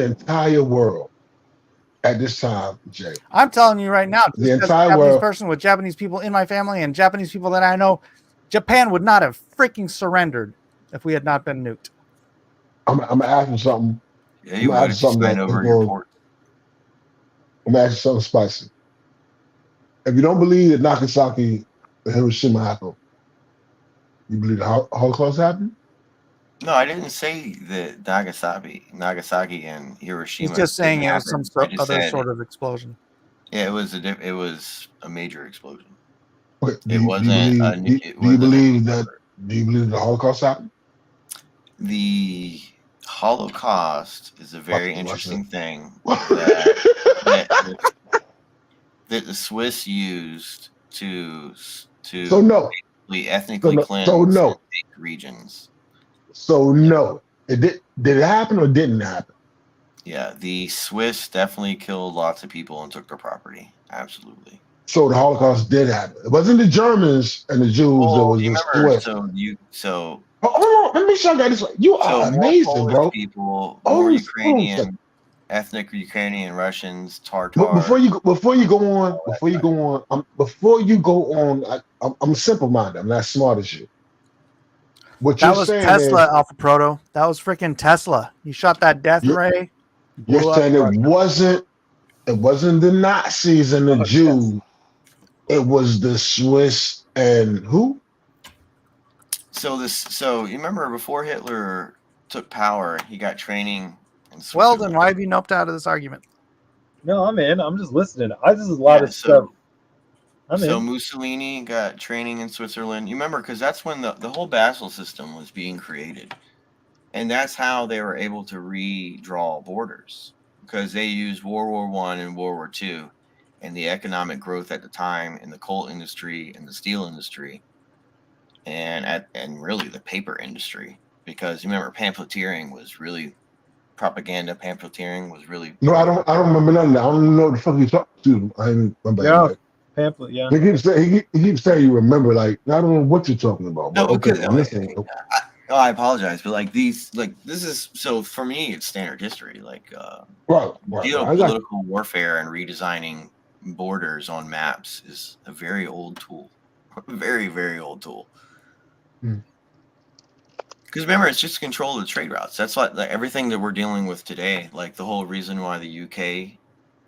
entire world at this time, Jay? I'm telling you right now, the entire Japanese world, person with Japanese people in my family and Japanese people that I know, Japan would not have freaking surrendered if we had not been nuked. I'm gonna ask you something. Yeah, you would have spent over your port. I'm gonna ask you something spicy. If you don't believe that Nagasaki and Hiroshima happened, you believe the Holocaust happened? No, I didn't say that Nagasaki and Hiroshima. He's just saying it was some other sort of explosion. Yeah, it was a major explosion. Okay. Do you believe the Holocaust happened? The Holocaust is a very interesting thing that the Swiss used to ethnically cleanse regions. So no, did it happen or didn't happen? Yeah, the Swiss definitely killed lots of people and took their property. Absolutely. So the Holocaust did happen. It wasn't the Germans and the Jews. It Well, was you the remember, Swiss. Hold on, let me show you this. You so are more amazing, Polish bro. people, more Hold on a second. Ukrainian, ethnic Ukrainian, Russians, But Tartar. before you go on, I'm simple-minded. I'm not smart as you. What That you're was saying Tesla, is Alpha Proto. That was freaking Tesla. He shot that death You're- ray. you're blew up saying Russia. it wasn't the Nazis and the Oh, Jews. It was the Swiss and who? So you remember before Hitler took power, he got training in Well, Switzerland. then why have you noped out of this argument? No, I'm in. I'm just listening. This is a lot Yeah, of stuff. I'm So in. Mussolini got training in Switzerland. You remember, because that's when the whole Basel system was being created. And that's how they were able to redraw borders, because they used World War I and World War II and the economic growth at the time in the coal industry and the steel industry and really the paper industry. Because you remember, pamphleteering was really No, I don't remember none of that. I don't know what the fuck you talking to. I ain't remember. Yeah. Pamphlet, yeah. He keeps saying you remember, like I don't know what you're talking about. But No, okay, because I'm listening. I apologize, but this is, so for me it's standard history. Right. I got you. Geopolitical warfare and redesigning borders on maps is a very old tool, very, very old tool. Hmm. Because remember, it's just control of the trade routes. That's what everything that we're dealing with today. Like the whole reason why the UK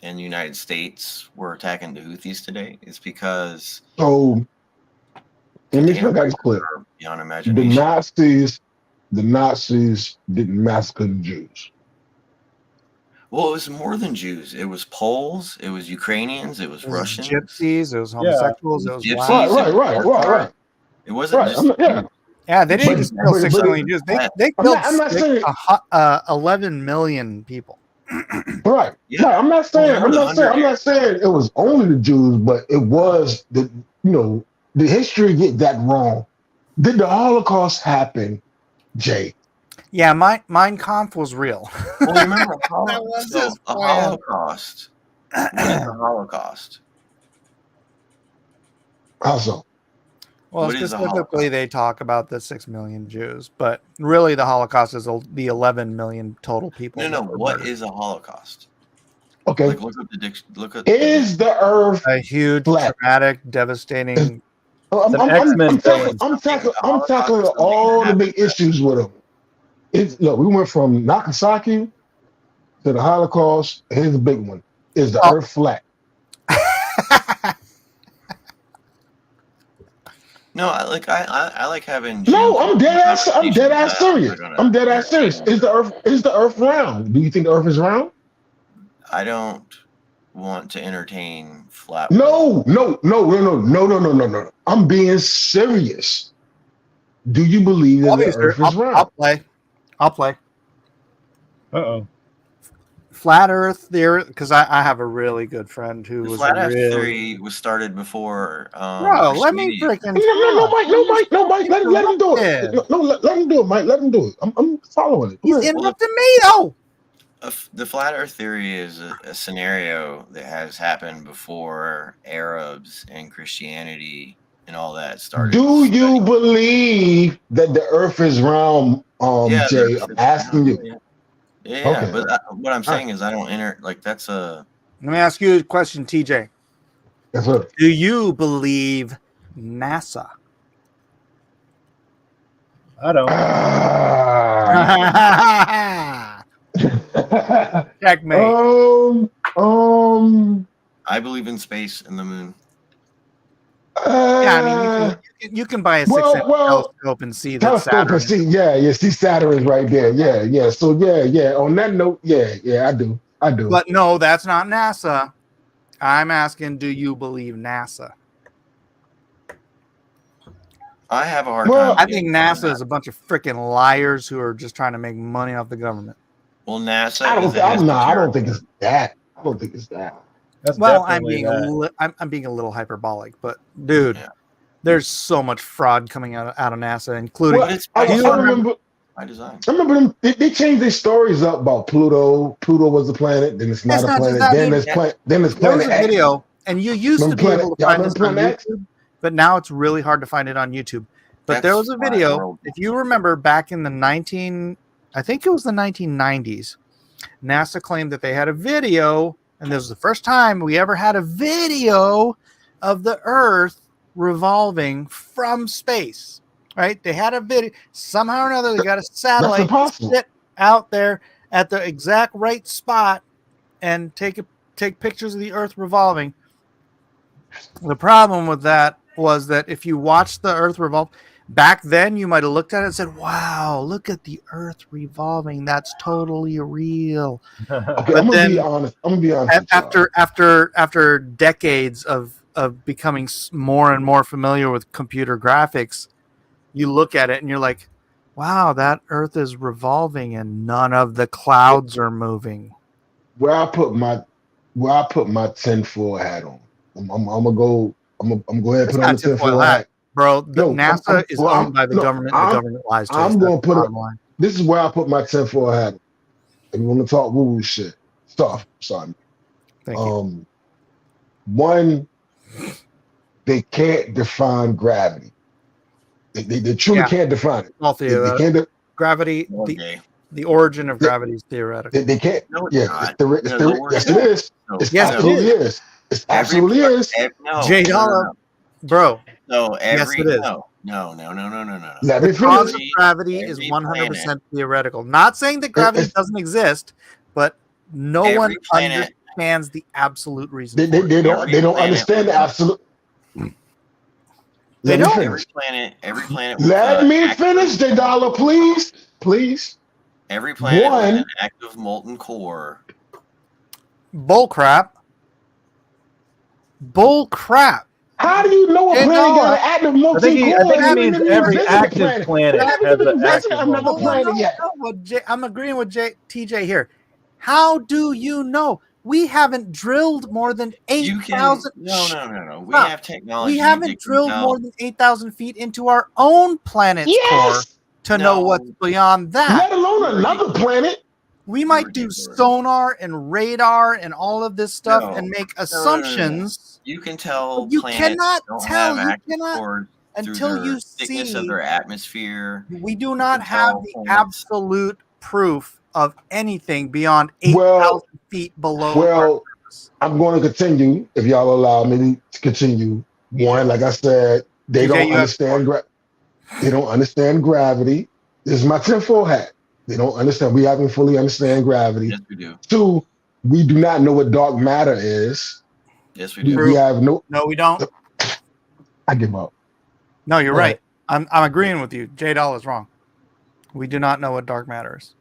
and the United States were attacking the Houthis today is because So let me container make that clear. are beyond The imagination. Nazis didn't massacre the Jews. Well, it was more than Jews. It was Poles. It was Ukrainians. It was It was Russians. gypsies. It was homosexuals. It was Gypsies. blacks. Right. It wasn't Right. just Yeah, they didn't But- just kill 6 but- million Jews. They I'm killed not saying 11 million people. right. Yeah. No, I'm not saying Remember I'm not saying it was only the Jews, but it was the history get that wrong. Did the Holocaust happen, Jay? Yeah, Mein Kampf was real. Well, remember That was so his a plan. Holocaust. What is the Holocaust? How so? Well, What is the specifically, they talk about the 6 million Jews, but really the Holocaust is the 11 million total people. No. that were What murdered. is a Holocaust? Okay. Like, look up the diction. Look at Is the Earth? A huge, Flat. traumatic, devastating. I'm tackling all the big issues with them. Look, we went from Nagasaki to the Holocaust. Here's the big one: is the Earth flat? No, I like having. No, I'm dead ass. I'm dead ass conversations serious. that are I'm dead gonna- ass serious. Is the Earth round? Do you think the Earth is round? I don't want to entertain flat. No. I'm being serious. Do you believe that the Earth is round? I'll play. Uh-oh. Flat Earth theory, because I have a really good friend who The was flat a Earth really. theory was started before. Bro, let me Christianity. freaking. No, Mike, let him do it. Yeah. No, let him do it, Mike. Let him do it. I'm following it. He's Come here. interrupting me though. The flat Earth theory is a scenario that has happened before Arabs and Christianity and all that started. Do you believe that the Earth is round, Yeah, Jay? the Earth I'm is asking round. you. Yeah, Okay. but what I'm saying is I don't enter that's a. Let me ask you a question, TJ. Yes, sir. Do you believe NASA? I don't. Checkmate. I believe in space and the moon. Yeah, I mean, you can buy a 6-inch telescope and see that telescope Saturn. and see, see Saturn is right there. Yeah. So yeah. On that note, yeah, I do. But no, that's not NASA. I'm asking, do you believe NASA? I have a hard Well, time. I think NASA is a bunch of freaking liars who are just trying to make money off the government. Well, NASA. I don't think is it's that. I don't think it's that. That's Well, I'm definitely being that. I'm being a little hyperbolic, but dude, Yeah. there's so much fraud coming out of NASA, including. Well, it's I do you remember. By design. I remember them. They changed their stories up about Pluto. Pluto was a planet. Then it's not It's a not just planet. that, Then dude. it's planet. Then it's There was Planet a X. video, and you used to Remember be Planet? able to Y'all find this remember on Planet X? YouTube, but now it's really hard to find it on YouTube. But there That's was a why video, world- if you remember back in the I think it was the 1990s, NASA claimed that they had a video, and this was the first time we ever had a video of the Earth revolving from space, right? They had a video. Somehow or another, they got a That's satellite impossible. sit out there at the exact right spot and take pictures of the Earth revolving. The problem with that was that if you watched the Earth revolve back then, you might have looked at it and said, "Wow, look at the Earth revolving. That's totally real." Okay, But I'm gonna then be honest. I'm gonna be honest. with y'all. After decades of becoming more and more familiar with computer graphics, you look at it and you're like, "Wow, that Earth is revolving and none of the clouds are moving." where I put my tinfoil hat on. I'm gonna go. I'm gonna go ahead and It's put on not the tinfoil tinfoil hat. hat. Bro, No, NASA is owned by the government. The government lies to us. I'm That's gonna the put bottom it. line. This is where I put my tinfoil hat. If you want to talk woo shit, stuff. Sorry. Thank you. One, they can't define gravity. They truly Yeah. can't define it. All They theory. can't. Gravity. Okay. The origin of gravity is theoretical. They can't. No, it's Yeah, not. yes, it is. No, It Yes, it absolutely is. It absolutely is. No, J no, Dollar, no, bro. no. Yes, Every it is. no. Let me The cause finish. of gravity is Every 100% theoretical. Not saying that gravity It's- doesn't exist, but no Every one planet- understands the absolute reason. They for it. don't Every planet understand the will- absolute. They Let me don't. finish. Every planet. Let with, me active- finish, J Dollar, please. Every planet One- with an active molten core. Bull crap. Bull crap. How do you know a J planet Dollar- got an active I molten think he core? means Haven't even every visited the active planet Haven't has even an visited active another molten planet yet. I'm agreeing with TJ here. How do you know? We haven't drilled more than You can 8,000. no. We Stop. have technology. We that haven't can drilled tell- more than 8,000 feet into our own planet's core Yes. to know No. what's beyond that. Let alone another planet. We might do Ridiculous. sonar and radar and all of this stuff No. and make no. assumptions. You can tell You planets cannot don't tell. have You active cannot cores through until their you thickness see. of their atmosphere. We do not can have tell the planets. absolute proof of anything beyond 8,000 Well- feet below. Well, I'm going to continue if y'all allow me to continue. One, like I said, they TJ, don't you have understand. They don't understand gravity. This is my tinfoil hat. They don't understand. We haven't fully understand gravity. Yes, we do. Two, we do not know what dark matter is. Yes, we We, do. we have no. No, we don't. I give up. No, you're Right. right. I'm agreeing with you. J Doll is wrong. We do not know what dark matter is.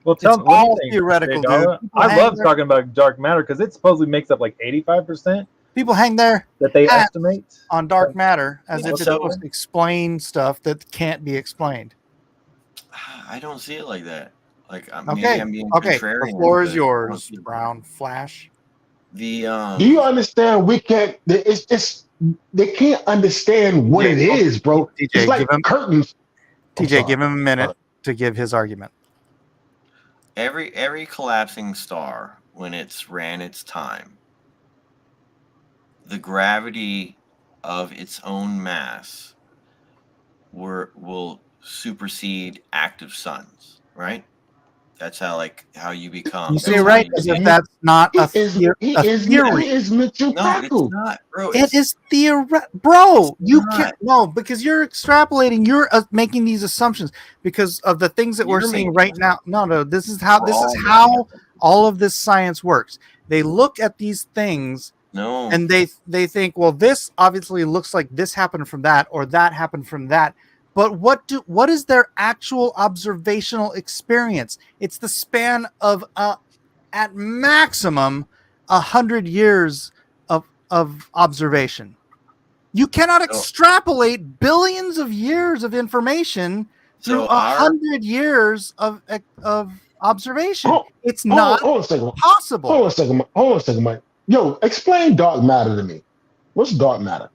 Well, It's tell me, all theoretical, Jay Dollar. dude. People I hang love their- talking about dark matter because it supposedly makes up like 85% People hang there that they Ah. estimate. on dark matter as if it's So- supposed to explain stuff that can't be explained. I don't see it like that. Like, Okay, maybe I'm being Okay, contrarian, the floor is but I don't yours, see it. Brown Flash. The Do you understand? We can't. It's just they can't understand what it is, bro. TJ, It's like give him curtains. I'm TJ, sorry. give him a minute to give his argument. every collapsing star when it's ran its time, the gravity of its own mass will supersede active suns, right? That's how you become. You say that's how right you as if become- that's not He a, is. theor- He a is. theory. He is Mitchell No, it's Packle. not, bro. It is bro. You not. can't no because you're extrapolating. You're making these assumptions because of the things that we're You're seeing making right now. No. This is how We're how all of this science works. They look at these things No. and they think, well, this obviously looks like this happened from that or that happened from that. But what is their actual observational experience? It's the span of at maximum 100 years of observation. You cannot extrapolate billions of years of information through So our- 100 years of observation. Oh, It's not hold on a second. possible. Hold on a second, Mike. Yo, explain dark matter to me. What's dark matter?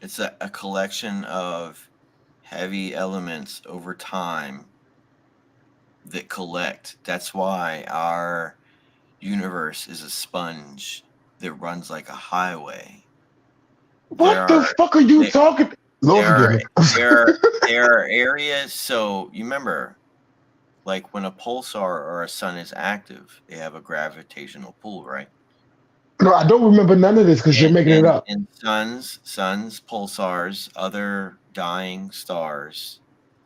It's a collection of heavy elements over time that collect. That's why our universe is a sponge that runs like a highway. What the fuck are you there- talking? Lord forgive me. there are areas. So you remember, like when a pulsar or a sun is active, they have a gravitational pull, right? No, I don't remember none of this because you're making it up. And suns, pulsars, other dying stars,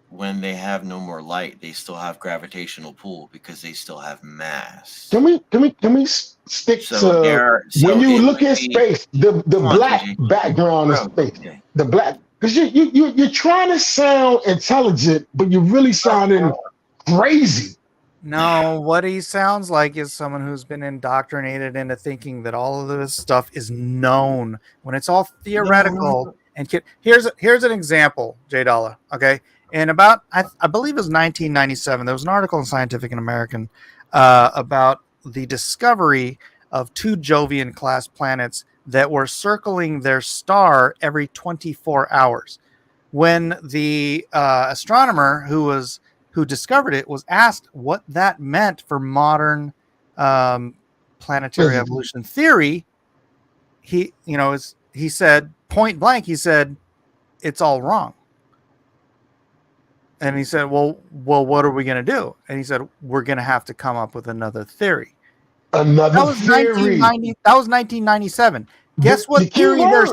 when they have no more light, they still have gravitational pull because they still have mass. Can we stick So to when you look at space, the black JJ. background of Bro, space, okay. the black, because you're trying to sound intelligent, but you're really sounding crazy. No, what he sounds like is someone who's been indoctrinated into thinking that all of this stuff is known when it's all theoretical. And here's an example, Jay Dalla. Okay, and about I believe it was 1997. There was an article in Scientific American about the discovery of 2 Jovian class planets that were circling their star every 24 hours. When the astronomer who discovered it was asked what that meant for modern planetary evolution theory, he said point blank, he said, it's all wrong. And he said, well, what are we going to do? And he said, we're going to have to come up with another theory. Another theory. That was 1997. Guess what theory there's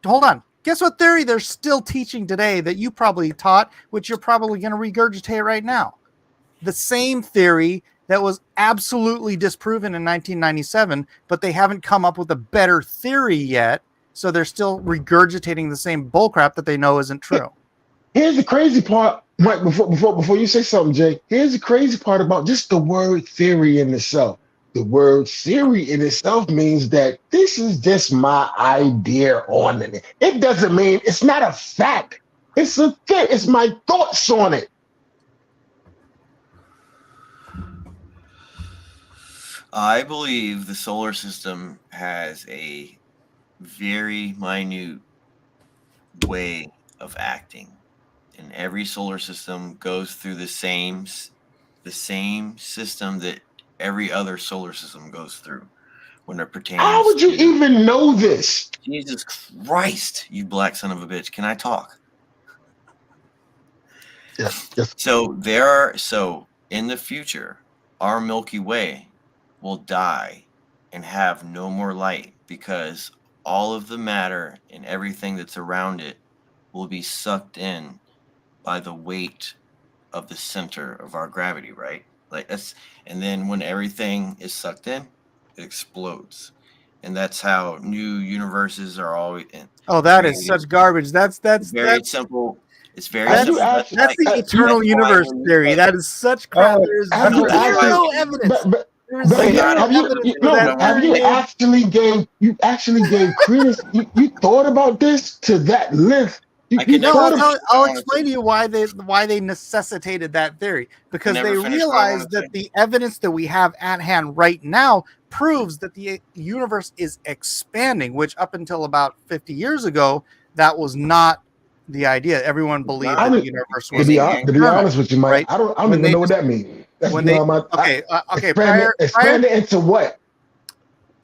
hold on. Guess what theory they're still teaching today that you probably taught, which you're probably going to regurgitate right now? The same theory that was absolutely disproven in 1997, but they haven't come up with a better theory yet. So they're still regurgitating the same bullcrap that they know isn't true. Here's the crazy part, Mike, before you say something, Jay. Here's the crazy part about just the word theory in itself. The word theory in itself means that this is just my idea on it. It doesn't mean it's not a fact. It's a thing. It's my thoughts on it. I believe the solar system has a very minute way of acting, and every solar system goes through the same system that every other solar system goes through when it pertains. How would you even know this? Jesus Christ, you black son of a bitch. Can I talk? Yes. So in the future, our Milky Way will die and have no more light because all of the matter and everything that's around it will be sucked in by the weight of the center of our gravity, right? And then when everything is sucked in, it explodes. And that's how new universes are always in. Oh, that is such garbage. That's very simple. It's very simple. That's the eternal universe theory. That is such crap. There's no evidence. Have you actually gave credence? You thought about this to that length? I'll explain to you why they necessitated that theory, because they realized that the evidence that we have at hand right now proves that the universe is expanding, which up until about 50 years ago, that was not the idea. Everyone believed that the universe was to be honest with you, Mike, right? I don't even know what that means. Expanding into what?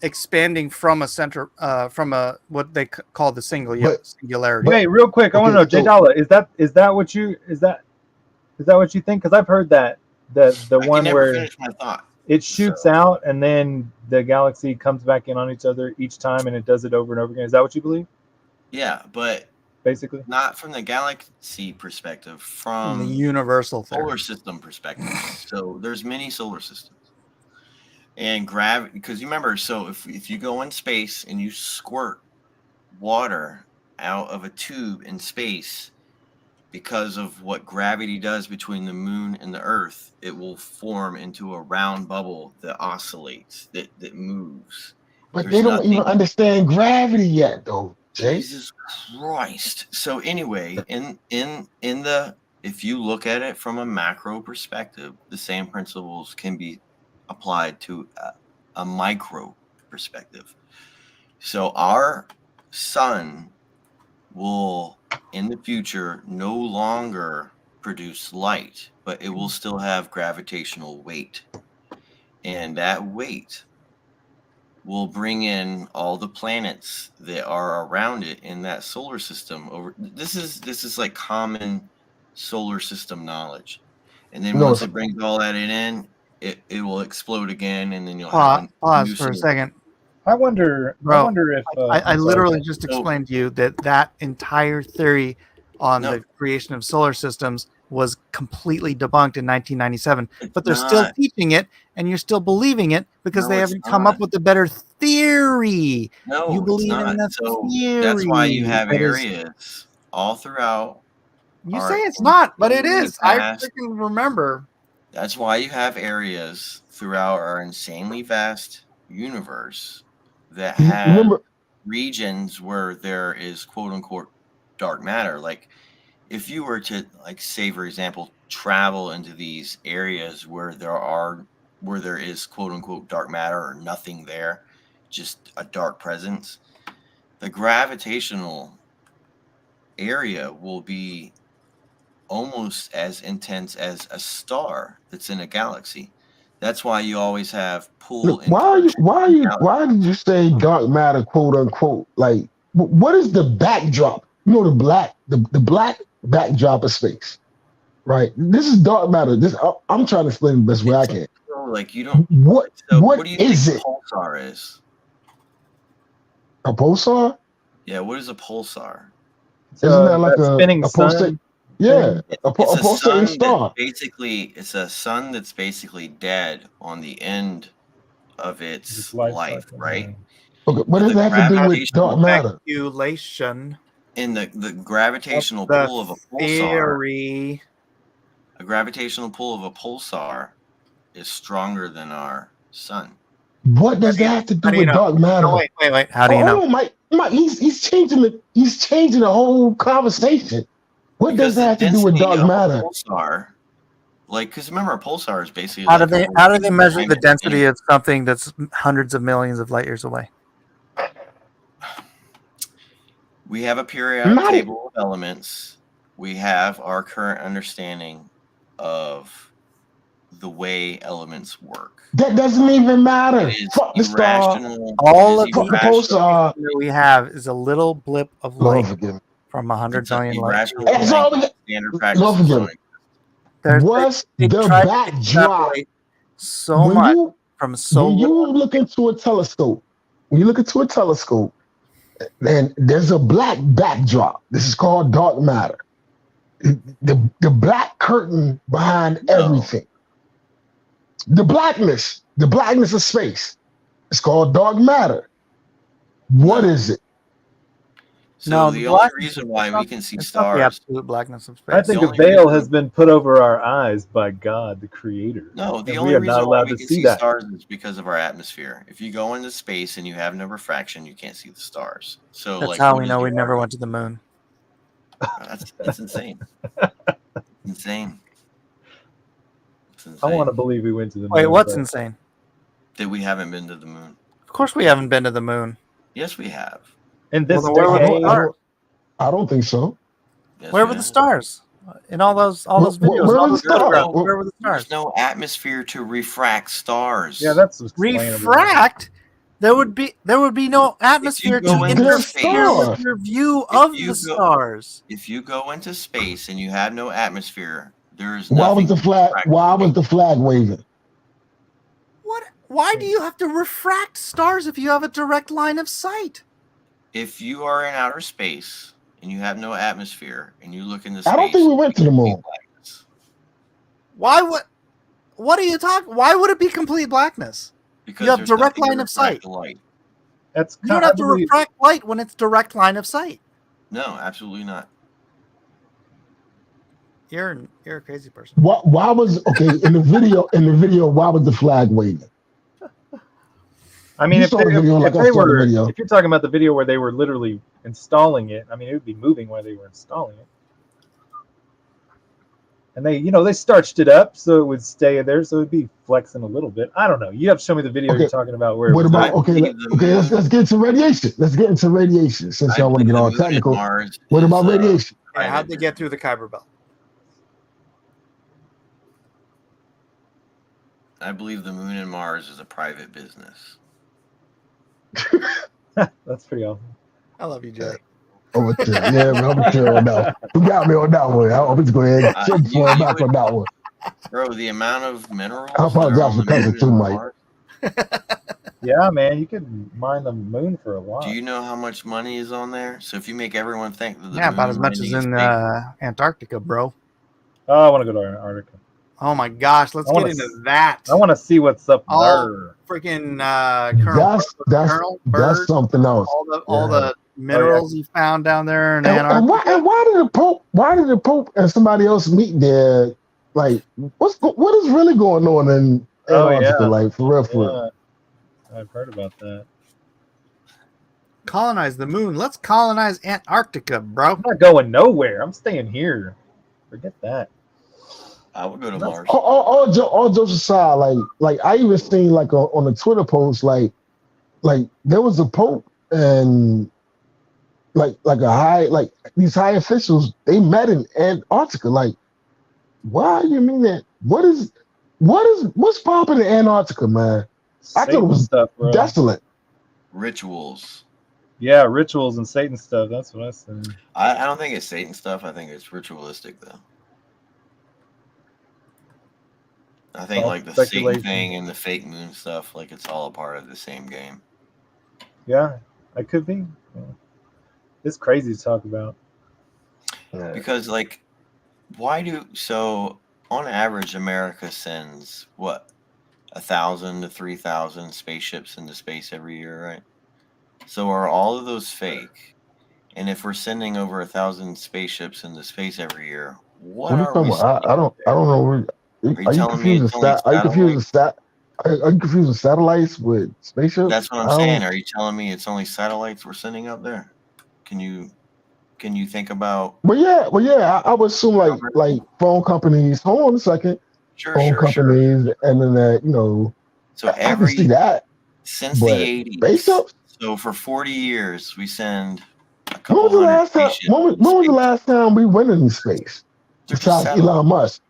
Expanding from a center, from what they call the singularity. Wait, real quick, I want to know, Jay Dalla, is that what you think? Because I've heard that the one where it shoots out and then the galaxy comes back in on each other each time, and it does it over and over again. Is that what you believe? Yeah, but basically not from the galaxy perspective, from the universal solar system perspective. So there's many solar systems. And gravity, because you remember, so if you go in space and you squirt water out of a tube in space, because of what gravity does between the moon and the earth, it will form into a round bubble that oscillates, that moves. But they don't even understand gravity yet, though, Jay. Jesus Christ. So anyway, if you look at it from a macro perspective, the same principles can be applied to a micro perspective. So our sun will, in the future, no longer produce light, but it will still have gravitational weight. And that weight will bring in all the planets that are around it in that solar system. This is like common solar system knowledge. And then No, once it's- it brings all that in, it will explode again, and then you'll have Pause new for a solar- second. I wonder Bro, if I I'm sorry. literally just So- explained to you that entire theory on No. the creation of solar systems was completely debunked in 1997. It's But they're still not. teaching it, and you're still believing it because No, they it's haven't come up not. with a better theory. No, You it's believe in not. the So that's why you theory have that is- areas all throughout. You All say right. it's not, but it Really is. I fast. freaking remember. That's why you have areas throughout our insanely vast universe that You have remember? regions where there is quote unquote dark matter. Like if you were to, like, say for example, travel into these areas where there is quote unquote dark matter or nothing there, just a dark presence, the gravitational area will be almost as intense as a star that's in a galaxy. That's why you always have pull. Look, and why torsion. why did you say dark matter, quote unquote? Like, what is the backdrop? You know, the black backdrop of space, right? This is dark matter. I'm trying to explain the best way I can. So, like, you don't. What So what what do you is think it? a pulsar is? A pulsar? Yeah, what is a pulsar? Isn't that like that a spinning pulsate? sun? Yeah, a It's a pulsating sun star. it's a sun that's basically dead on the end of its Its life, cycle, right? Okay, what does The that have to do with gravitational dark matter? Speculation. And the gravitational The pull of a pulsar, theory. a gravitational pull of a pulsar is stronger than our sun. What does that have to How do do you with know? dark matter? No, wait. How do you know? Oh, Mike, he's changing the whole conversation. What Because does that have the to do with density dark of a matter? Pulsar, like, because remember, a pulsar is basically How do like a they measure the diamond density thing. of something that's hundreds of millions of light years away? We have a periodic Not- table of elements. We have our current understanding of the way elements work. That doesn't even matter. It is Fuck the star. irrational. All it of is Fuck the irrational. pulsar. that we have is a little blip of Lord light forgive me. from 100 It's an million light years irrational away. That's all we got. standard practice. Lord of forgive me. science. What's They the tried to backdrop? extrapolate so When much you from so when you little. look into a telescope, then there's a black backdrop. This is called dark matter. The black curtain behind No. everything. The blackness of space. It's called dark matter. What is it? So No, the the only black- reason why we can see It's not the stars. absolute blackness of space. I think The a only veil reason- has been put over our eyes by God, the Creator. No, the And only we are reason not why allowed we to can see see that. stars is because of our atmosphere. If you go into space and you have no refraction, you can't see the stars. So That's like, how what we is know the we never argument? went to the moon. That's insane. Insane. It's I insane want to believe we went to the moon. Wait, what's but insane? that we haven't been to the moon. Of course, we haven't been to the moon. Yes, we have. in this Well, then where were the decade, stars? I don't think so. Yes, Where we were the have. stars? In all those Where- videos, where all were those the stars? photographs, Where- where were the stars? There's no atmosphere to refract stars. yeah, that's explainable. Refract. There would be no atmosphere go to into interfere space- with your view If of you the go- stars. If you go into space and you have no atmosphere, there is Why nothing. was the flag? Why was the flag waving? What? Why do you have to refract stars if you have a direct line of sight? If you are in outer space and you have no atmosphere and you look into space, I don't think we went to the moon. Why would? What are you talking? Why would it be complete blackness? Because You have there's direct nothing to line of refract sight. the light. That's You don't I have to believe- refract light when it's direct line of sight. No, absolutely not. You're a crazy person. Why was okay in the video? Why was the flag waving? I mean, You if saw they, the video like if I they saw the were, video. if you're talking about the video where they were literally installing it, I mean, it would be moving while they were installing it. And they starched it up so it would stay there, so it'd be flexing a little bit. I don't know. You have to show me the video Okay. you're talking about where. What it was about I okay? believe the Let's moon- get into radiation. Let's get into radiation since I y'all want to believe get the all moon and technical. Mars What is, about radiation? Yeah, how'd they get through the Kuiper Belt? I believe the moon and Mars is a private business. That's pretty awesome. I love you, Jay. I'm with you. Yeah, man, I'm with you on that one. You got me on that one. I'm just going to check You- for you back would- on that one. Bro, the amount of minerals. I apologize that are on for the cussing moon too, and Mike. Mars, Yeah, man, you could mine the moon for a while. do you know how much money is on there? So if you make everyone think that the Yeah, moon about as much as landing in is fake, Antarctica, bro. Oh, I want to go to Antarctica. Oh my gosh, let's I get wanna into s- that. I want to see what's up All there. freaking Colonel That's Bird, something else. all the minerals he found down there in And Antarctica. why did the Pope and somebody else meet there? Like, what is really going on in Oh, Antarctica? yeah. Like, for real. Yeah, I've heard about that. Colonize the moon. Let's colonize Antarctica, bro. I'm not going nowhere. I'm staying here. Forget that. I would go to That's- Mars. All jokes aside, like I even seen like on a Twitter post, like there was a Pope and like these high officials, they met in Antarctica. Like, why you mean that? What's popping in Antarctica, man? I thought it Satan was stuff, bro. desolate. Rituals. Yeah, rituals and Satan stuff. That's what I said. I don't think it's Satan stuff. I think it's ritualistic, though. I think All like the Satan speculation. thing and the fake moon stuff, like it's all a part of the same game. Yeah, I could be. Yeah. It's crazy to talk about. Because like, so on average, America sends what 1,000 to 3,000 spaceships into space every year, right? So are all of those fake? And if we're sending over 1,000 spaceships into space every year, what What are you are talking we? about? I don't know. Are you telling me confusing it's only Are you confusing satellites with spaceships? That's what I I'm don't- saying. Are you telling me it's only satellites we're sending up there? Can you think about? Well, yeah. I would assume like phone companies. Hold on a second. Sure, Phone sure, sure. companies, and then So I can see every that. since but the 80s. spaceships? So for 40 years, we send a When couple was the hundred last time? spaceships. When was the last time we went into space? They're just Besides satellites. Elon Musk,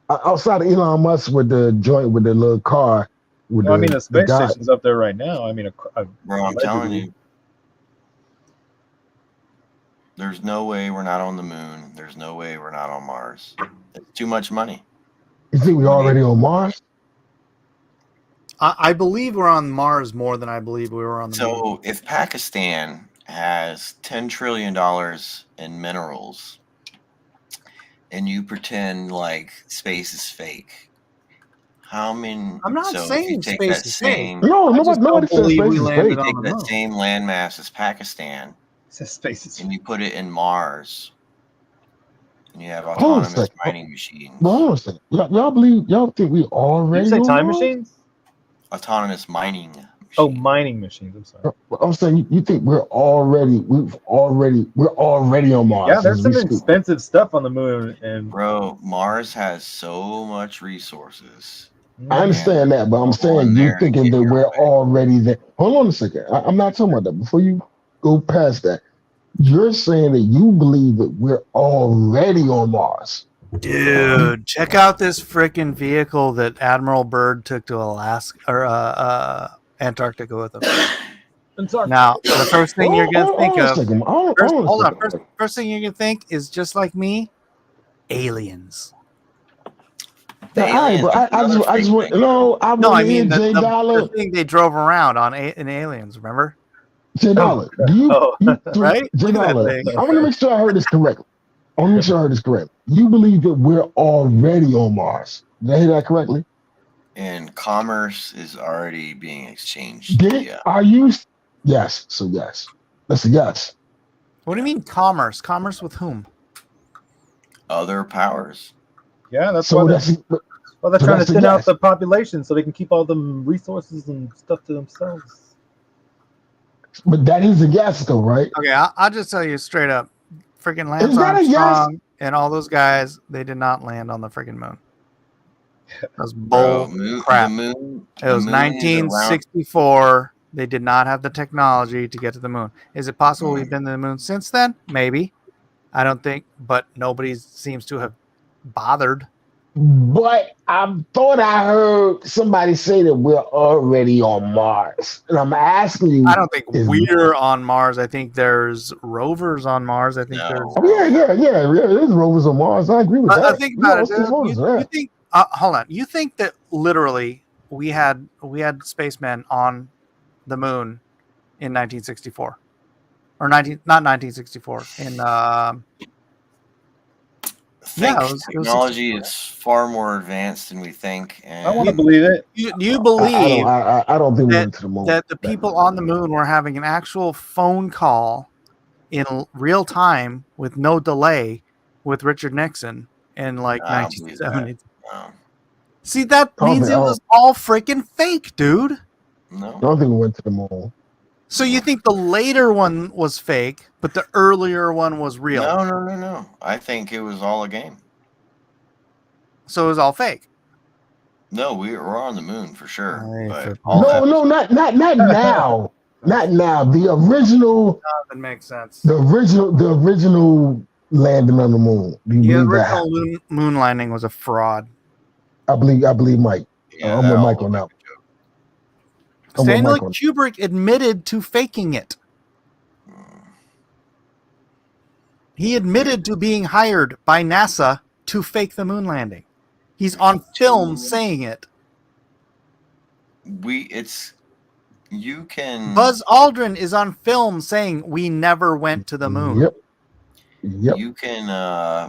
outside of Elon Musk with the joint with the little car. With Well, I mean, the the space guy. station's up there right now. I mean, Bro, I'm telling allegedly. you. There's no way we're not on the moon. There's no way we're not on Mars. It's too much money. You think we're already on Mars? I believe we're on Mars more than I believe we were on the moon. So if Pakistan has $10 trillion in minerals and you pretend like space is fake, how many? I'm not so if saying you take space that is fake. same, No, I just nobody don't says believe space we is landed fake. on take the that moon. same landmass as Pakistan Says space is. and you put it in Mars, and you have Hold on a autonomous second. mining machines. Well, hold on a second. Y'all think we Did already you say on time Mars? machines? Autonomous mining. Oh, machines. mining machines. I'm sorry. I'm saying you think we're already on Mars? Yeah, there's as some we speak. expensive stuff on the moon, and Bro, Mars has so much resources. I understand that, but I'm Go saying in you there and thinking get that your we're way. already there. Hold on a second. I'm not talking about that. Before you go past that, you're saying that you believe that we're already on Mars. Dude, check out this freaking vehicle that Admiral Byrd took to Alaska or Antarctica with him. Now, the first thing you're gonna think Hold on a of, second. Hold first, on a hold on, second. first thing you're gonna think is just like me, aliens. The All right, aliens but is I another just fake want thing. no. I No, want I to hear mean Jay the Dollar. thing they drove around on in Aliens. Remember? Jay Dollar, do you, Oh. Right? Jay Look at that Dollar, thing. I want to make sure I heard this correctly. You believe that we're already on Mars. Did I hear that correctly? And commerce is already being exchanged. Did it? Yeah. Are you? Yes. So yes. That's a yes. What do you mean commerce? Commerce with whom? Other powers. yeah, that's So why that's they're so trying to that's a thin out yes. the population so they can keep all the resources and stuff to themselves. But that is a yes, though, right? Okay, I'll just tell you straight up. Freaking Lance Is that a yes? Armstrong and all those guys, they did not land on the freaking moon. That was Bro, bull crap. The moon. It was the moon is around- 1964. They did not have the technology to get to the moon. Is it possible we've been to the moon since then? Maybe. I don't think, but nobody seems to have bothered. But I thought I heard somebody say that we're already on Mars, and I'm asking you, I don't think is we're on Mars. I think there's rovers on Mars. I think there's. No. oh, yeah. There's rovers on Mars. I agree with I that. think Yeah, about it, let's get dude. rovers, You think? Hold on. You think that literally we had spacemen on the moon in 1964, or not 1964 in Think yeah, it was technology is far more advanced than we think, I want to and believe it. you believe I don't think we went to the moon. that the people on the moon were having an actual phone call in real time with no delay with Richard Nixon in like I don't believe that. 1970. no, See, that I don't means think- it I was all freaking fake, dude. I no. don't think we went to the moon. So you think the later one was fake, but the earlier one was real? No. I think it was all a game. So it was all fake. No, we're on the moon for sure. But No, not now. Not now. The original That makes sense. the original landing on the moon. Do you The believe that? original moon landing was a fraud. I believe Mike. yeah, I'm that with all Mike on that. looked like a joke. I'm with Stanley Mike on Kubrick admitted to faking it. He admitted to being hired by NASA to fake the moon landing. He's on film saying it. You can Buzz Aldrin is on film saying we never went to the moon. Yep. You can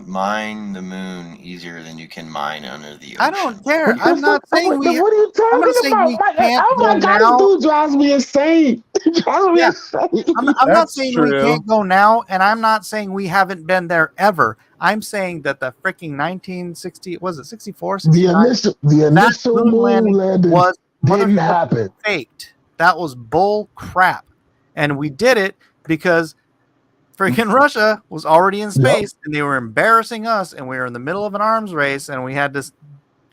mine the moon easier than you can mine under the ocean. I don't care. What the I'm not fuck- saying what, we. what are you I'm not talking saying about? we Mike? can't Oh my go God, now. this dude drives me insane. He drives me Yeah. insane. I'm not That's saying we true. can't go now, and I'm not saying we haven't been there ever. I'm saying that the freaking 1960 was it 64, The 69 initial moon moon landing landing was didn't motherfucking happen. faked. That was bull crap, and we did it because freaking Russia was already in space, and they were embarrassing us, and we were in the middle of an arms race, and we had to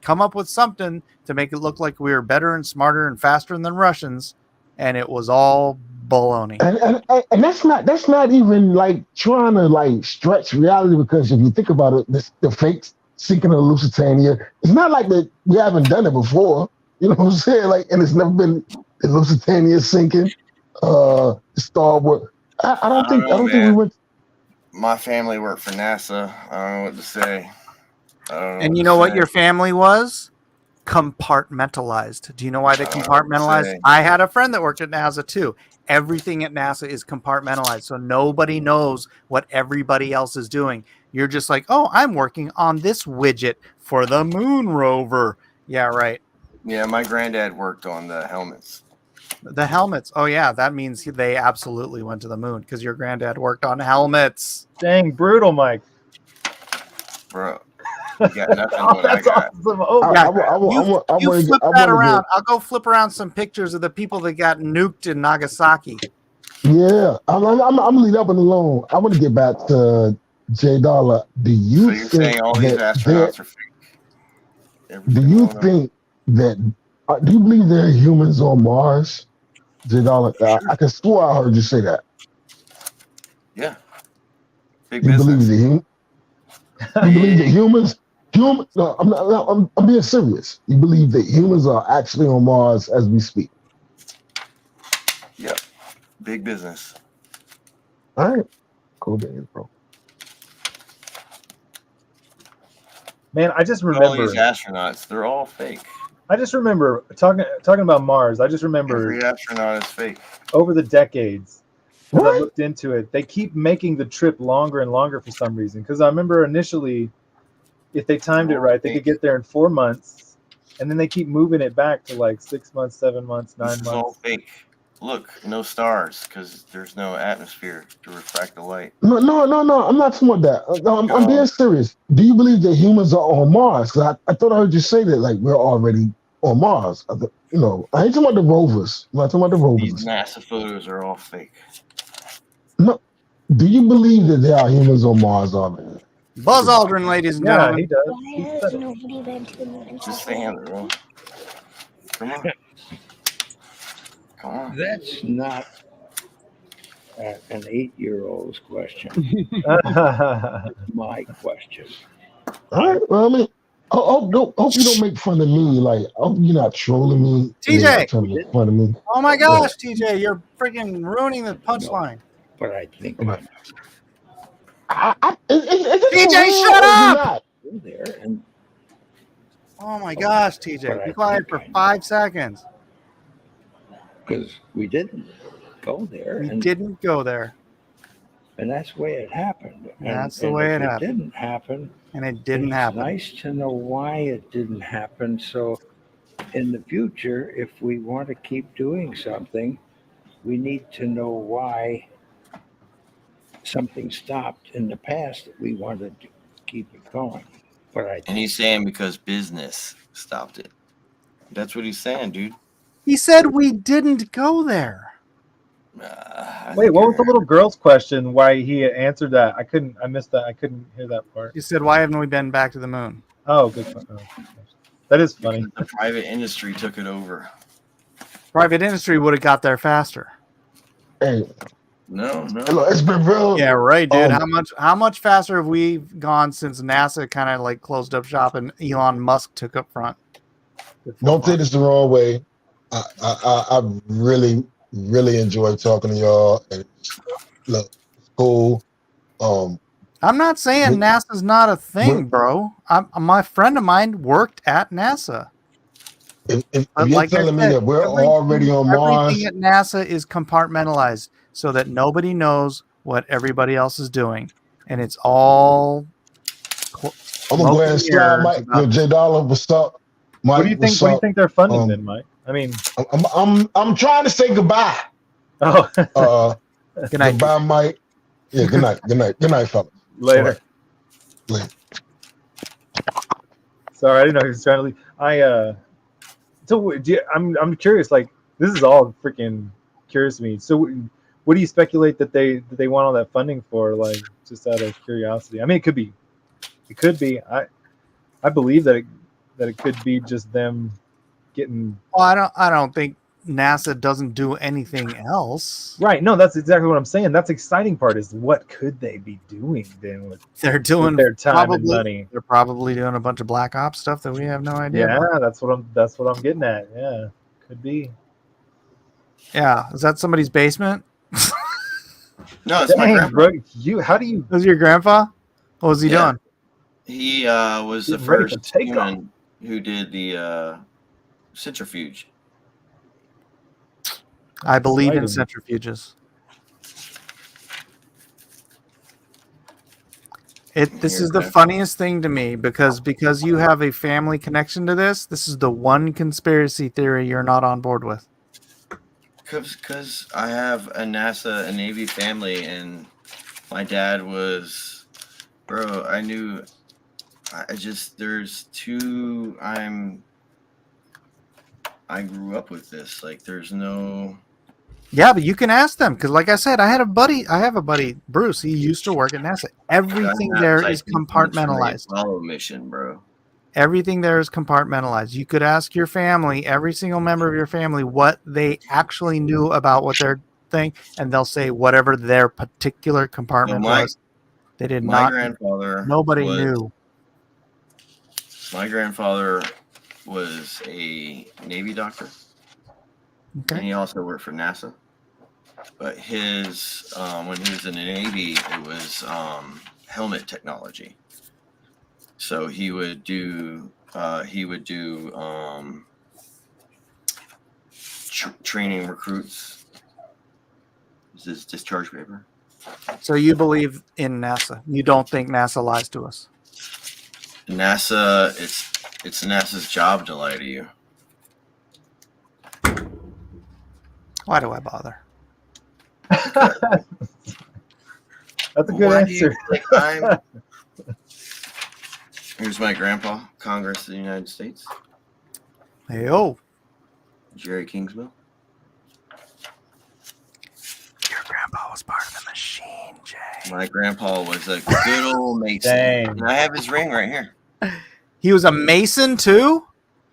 come up with something to make it look like we were better and smarter and faster than Russians, and it was all baloney. And that's not even like trying to like stretch reality, because if you think about it, the fake sinking of the Lusitania, it's not like that we haven't done it before. You know what I'm saying? Like, and it's never been the Lusitania sinking, Star Wars. I don't think we man. went. My family worked for NASA. I don't know what to say. I don't know And you to know what say. your family was? Compartmentalized. Do you know why they I don't know what to compartmentalized? say. I had a friend that worked at NASA too. Everything at NASA is compartmentalized, so nobody knows what everybody else is doing. You're just like, oh, I'm working on this widget for the moon rover. Yeah, right. Yeah, my granddad worked on the helmets. The helmets. Oh, yeah, that means they absolutely went to the moon because your granddad worked on helmets. Dang, brutal, Mike. Bro, you got nothing on what I That's got. awesome. Oh, You flip that around. I'll go flip around some pictures of the people that got nuked in Nagasaki. Yeah, I'm gonna leave that one alone. I want to get back to Jay Dollar. Do So you you're think saying all these that astronauts are fake? do Everything you going on. think that do you believe there are humans on Mars? Jay Dollar, I can swear I heard you say that. Yeah. Big You believe business. you believe that humans? No, I'm not. No, I'm being serious. You believe that humans are actually on Mars as we speak? Yep. Big business. All right, cool beans, bro. man, I just All remember. these astronauts, they're all fake. I just remember talking about Mars. I just remember Every astronaut is fake. over the decades, as I What? looked into it, they keep making the trip longer and longer for some reason. Because I remember initially, if they timed it right, they could get there in 4 months, and then they keep moving it back to like 6 months, 7 months, 9 This is all months. fake. Look, no stars because there's no atmosphere to refract the light. No. I'm not talking about that. No, I'm being serious. Do you believe that humans are on Mars? 'Cause I thought I heard you say that like we're already on Mars. I ain't talking about the rovers. I'm not talking about the These rovers. NASA photos are all fake. No. Do you believe that there are humans on Mars already? Buzz Aldrin, ladies and Yeah, gentlemen. he does. Why He has said it. nobody been to the moon? Just saying, bro. Come on. Come on. That's not an 8-year-old's question. My question. All right. Well, I mean, Hope you don't make fun of me. Like, I hope you're not trolling me. and then TJ. trying to make fun of me. Oh my gosh, TJ, you're freaking ruining the punchline. But I think Come on. Is it TJ, for real shut or is it up! not? go there, and Oh my gosh, But TJ, I be quiet think for I know. 5 seconds. because we didn't go there, We and didn't go there, that's the way it happened. That's the way if it happened. didn't happen. and it didn't It's happen. nice to know why it didn't happen. So, in the future, if we want to keep doing something, we need to know why something stopped in the past that we wanted to keep it going. But I And he's saying because business stopped it. That's what he's saying, dude. He said we didn't go there. I Wait, think what I was the heard. little girl's question? Why he answered that? I missed that. I couldn't hear that part. He said, "Why haven't we been back to the moon?" Oh, good. Oh, that is funny. Because the private industry took it over. Private industry would have got there faster. Hey, No. look, it's been real. Yeah, right, dude. Um, How much faster have we gone since NASA kind of like closed up shop and Elon Musk took up front? Don't take this the wrong way. I really enjoyed talking to y'all. And look, it's cool. I'm not saying We- NASA's not a thing, we're- bro. My friend of mine worked at NASA. If But you're like I telling me said, that we're everything- already on Mars, Everything at NASA is compartmentalized so that nobody knows what everybody else is doing, and it's all. I'm gonna go ahead and smoke and slide mirrors Mike. about Yo, J Dollar, what's up? Mike, What do you think? what's What do you up? think they're funding Um, then, Mike? I mean, I'm trying to say goodbye. oh, Good night. Goodbye, Mike. Yeah, good night. Good night, fellas. later. Later. Sorry, I didn't know he was trying to leave. I'm curious. Like, this is all freaking curious to me. So, what do you speculate that they want all that funding for? Like, just out of curiosity. I mean, it could be. I believe that it could be just them getting Well, I don't think NASA doesn't do anything else. right. No, that's exactly what I'm saying. That's the exciting part. Is what could they be doing then with They're doing their time and probably- money? They're probably doing a bunch of black ops stuff that we have no idea. Yeah, about. that's what I'm getting at. Yeah, could be. Yeah. Is that somebody's basement? No, it's my Dang, grandpa. bro, how do you? Was your grandpa? What was he Yeah. doing? He was the He's ready for first takeoff. human who did the centrifuge. I believe in Exciting. centrifuges. This is the funniest thing to me because you have a family connection to this. This is the one conspiracy theory you're not on board with. Because I have a NASA and Navy family, and my dad was, bro. I grew up with this. Like, there's no. Yeah, but you can ask them because, like I said, I have a buddy, Bruce. He used to work at NASA. Everything there is compartmentalized. Apollo mission, bro. Everything there is compartmentalized. You could ask your family, every single member of your family, what they actually knew about what their thing, and they'll say whatever their particular compartment was. They did My not. grandfather. Nobody was- knew. My grandfather was a Navy doctor, and Okay. he also worked for NASA. But his when he was in the Navy, it was helmet technology. So he would do training recruits. This is discharge paper. So you believe in NASA. You don't think NASA lies to us. NASA, it's NASA's job to lie to you. Why do I bother? That's a good Why do you- answer. like, Here's my grandpa, Congress of the United States, Hey, oh, Jerry Kingsmill. your grandpa was part of the machine, Jay. My grandpa was a good old Mason. Dang. And I have his ring right here. He was a Mason too,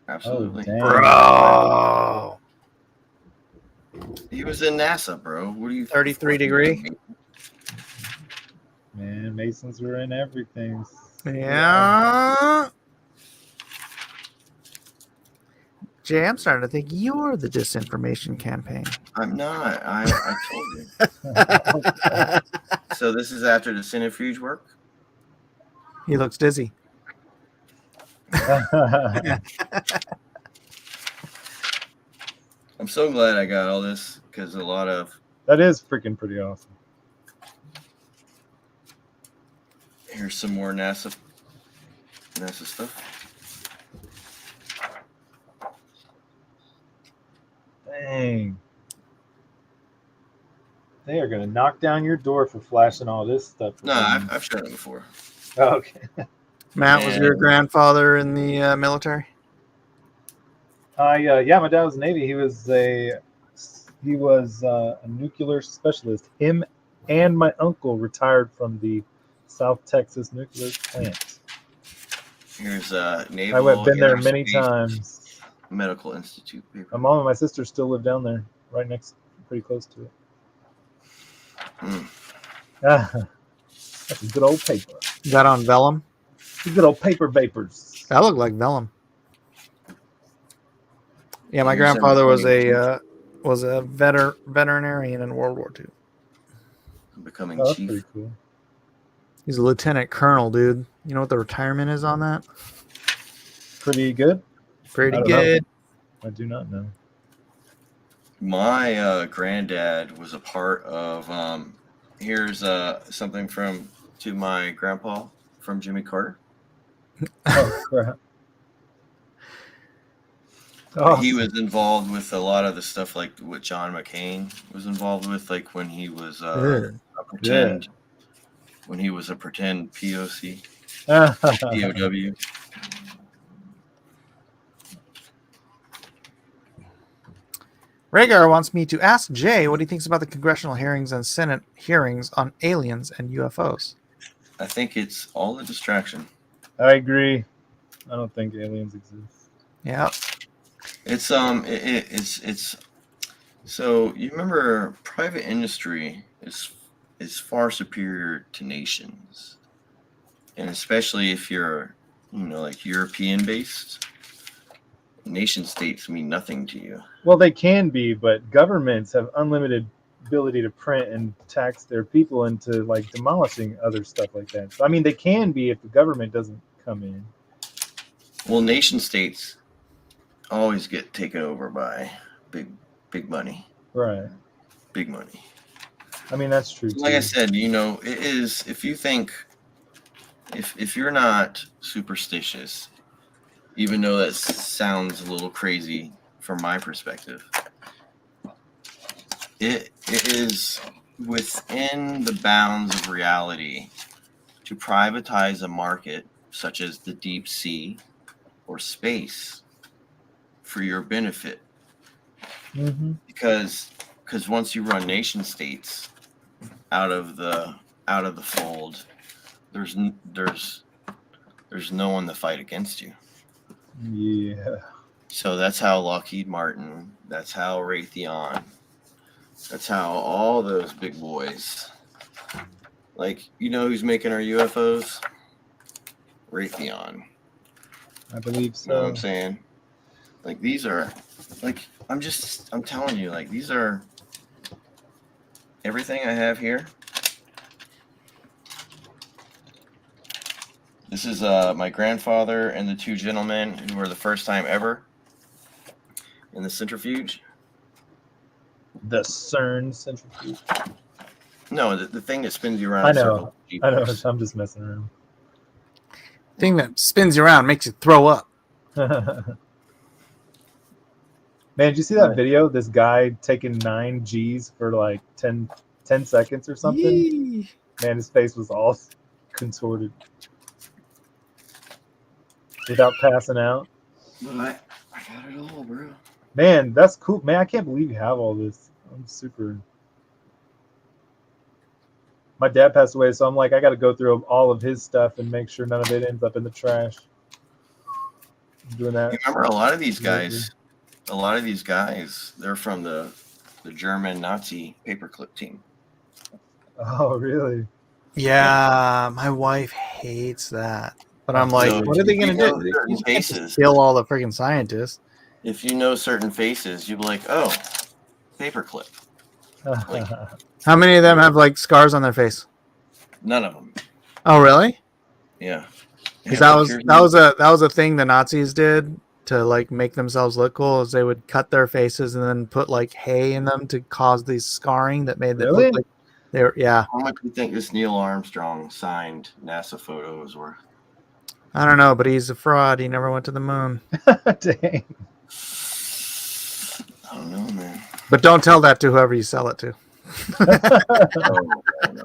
Absolutely. dang. bro. He was in NASA, bro. What do you 33 degree? Man, Masons were in everything. Yeah. Jay, I'm starting to think you're the disinformation campaign. I'm not. I told you. So this is after the centrifuge work. He looks dizzy. I'm so glad I got all this because a lot of That is freaking pretty awesome. here's some more NASA stuff. Dang. They are gonna knock down your door for flashing all this stuff. No, I've shown it before. Oh, okay. Matt, was your grandfather in the military? Yeah, my dad was Navy. He was a nuclear specialist. Him and my uncle retired from the South Texas nuclear plant. Here's Naval. I've been there many Aerospace times. Medical Institute paper. My mom and my sister still live down there, right next, pretty close to it. Mm. That's a good old paper. Is that on vellum? Good old paper vapors. That looked like vellum. Yeah, my Here's grandfather was everything. a veterinarian in World War II. Becoming Oh, that's chief. pretty cool. He's a lieutenant colonel, dude. You know what the retirement is on that? Pretty good. Pretty I don't know. good. I do not know. My granddad was a part of. Here's something to my grandpa from Jimmy Carter. Oh crap. Oh, He was involved with a lot of the stuff like what John McCain was involved with, like when he was Ugh. a pretend, when he was a pretend POC, POW. Rhaegar wants me to ask Jay what he thinks about the congressional hearings and Senate hearings on aliens and UFOs. I think it's all a distraction. I agree. I don't think aliens exist. Yeah. It's it's so you remember private industry is far superior to nations, and especially if you're like European based, nation states mean nothing to you. Well, they can be, but governments have unlimited ability to print and tax their people into like demolishing other stuff like that. So I mean, they can be if the government doesn't come in. Well, nation states always get taken over by big money. Right. Big money. I mean, that's true. Like I too. said, it is, if you think, if you're not superstitious, even though that sounds a little crazy from my perspective, it is within the bounds of reality to privatize a market such as the deep sea or space for your benefit. Mhm. Because once you run nation states out of the fold, there's no one to fight against you. Yeah. So that's how Lockheed Martin, that's how Raytheon, that's how all those big boys, like, who's making our UFOs? Raytheon. I believe You know so. what I'm saying? Like, these are, like, I'm telling you, like, these are, everything I have here. This is my grandfather and the two gentlemen who were the first time ever in the centrifuge. The CERN centrifuge. No, the thing that spins you around. I know. circle, I know. G-force. I'm just messing around. Thing that spins you around makes you throw up. Man, did you see that video? This guy taking 9 Gs for like 10 seconds or something. Yee. Man, his face was all contorted without passing out. But I got it all, bro. Man, that's cool. Man, I can't believe you have all this. I'm super. My dad passed away, so I'm like, I got to go through all of his stuff and make sure none of it ends up in the trash. I'm doing that. You remember a lot of these guys, they're from the German Nazi paperclip team. Oh, really? Yeah, my wife hates that. But I'm like, So what are they going to you do? know certain You can't just cases. kill all the freaking scientists. If you know certain faces, you'd be like, oh, paperclip. Like, How many of them have like scars on their face? none of them. Oh, really? Yeah. Because Yeah, that was a thing the Nazis did to like make themselves look cool. Is they would cut their faces and then put like hay in them to cause these scarring that made them Really? look like they were. Yeah, How much do you think this Neil Armstrong signed NASA photo is worth? I don't know, but he's a fraud. He never went to the moon. Dang. I don't know, man. But don't tell that to whoever you sell it to. Oh,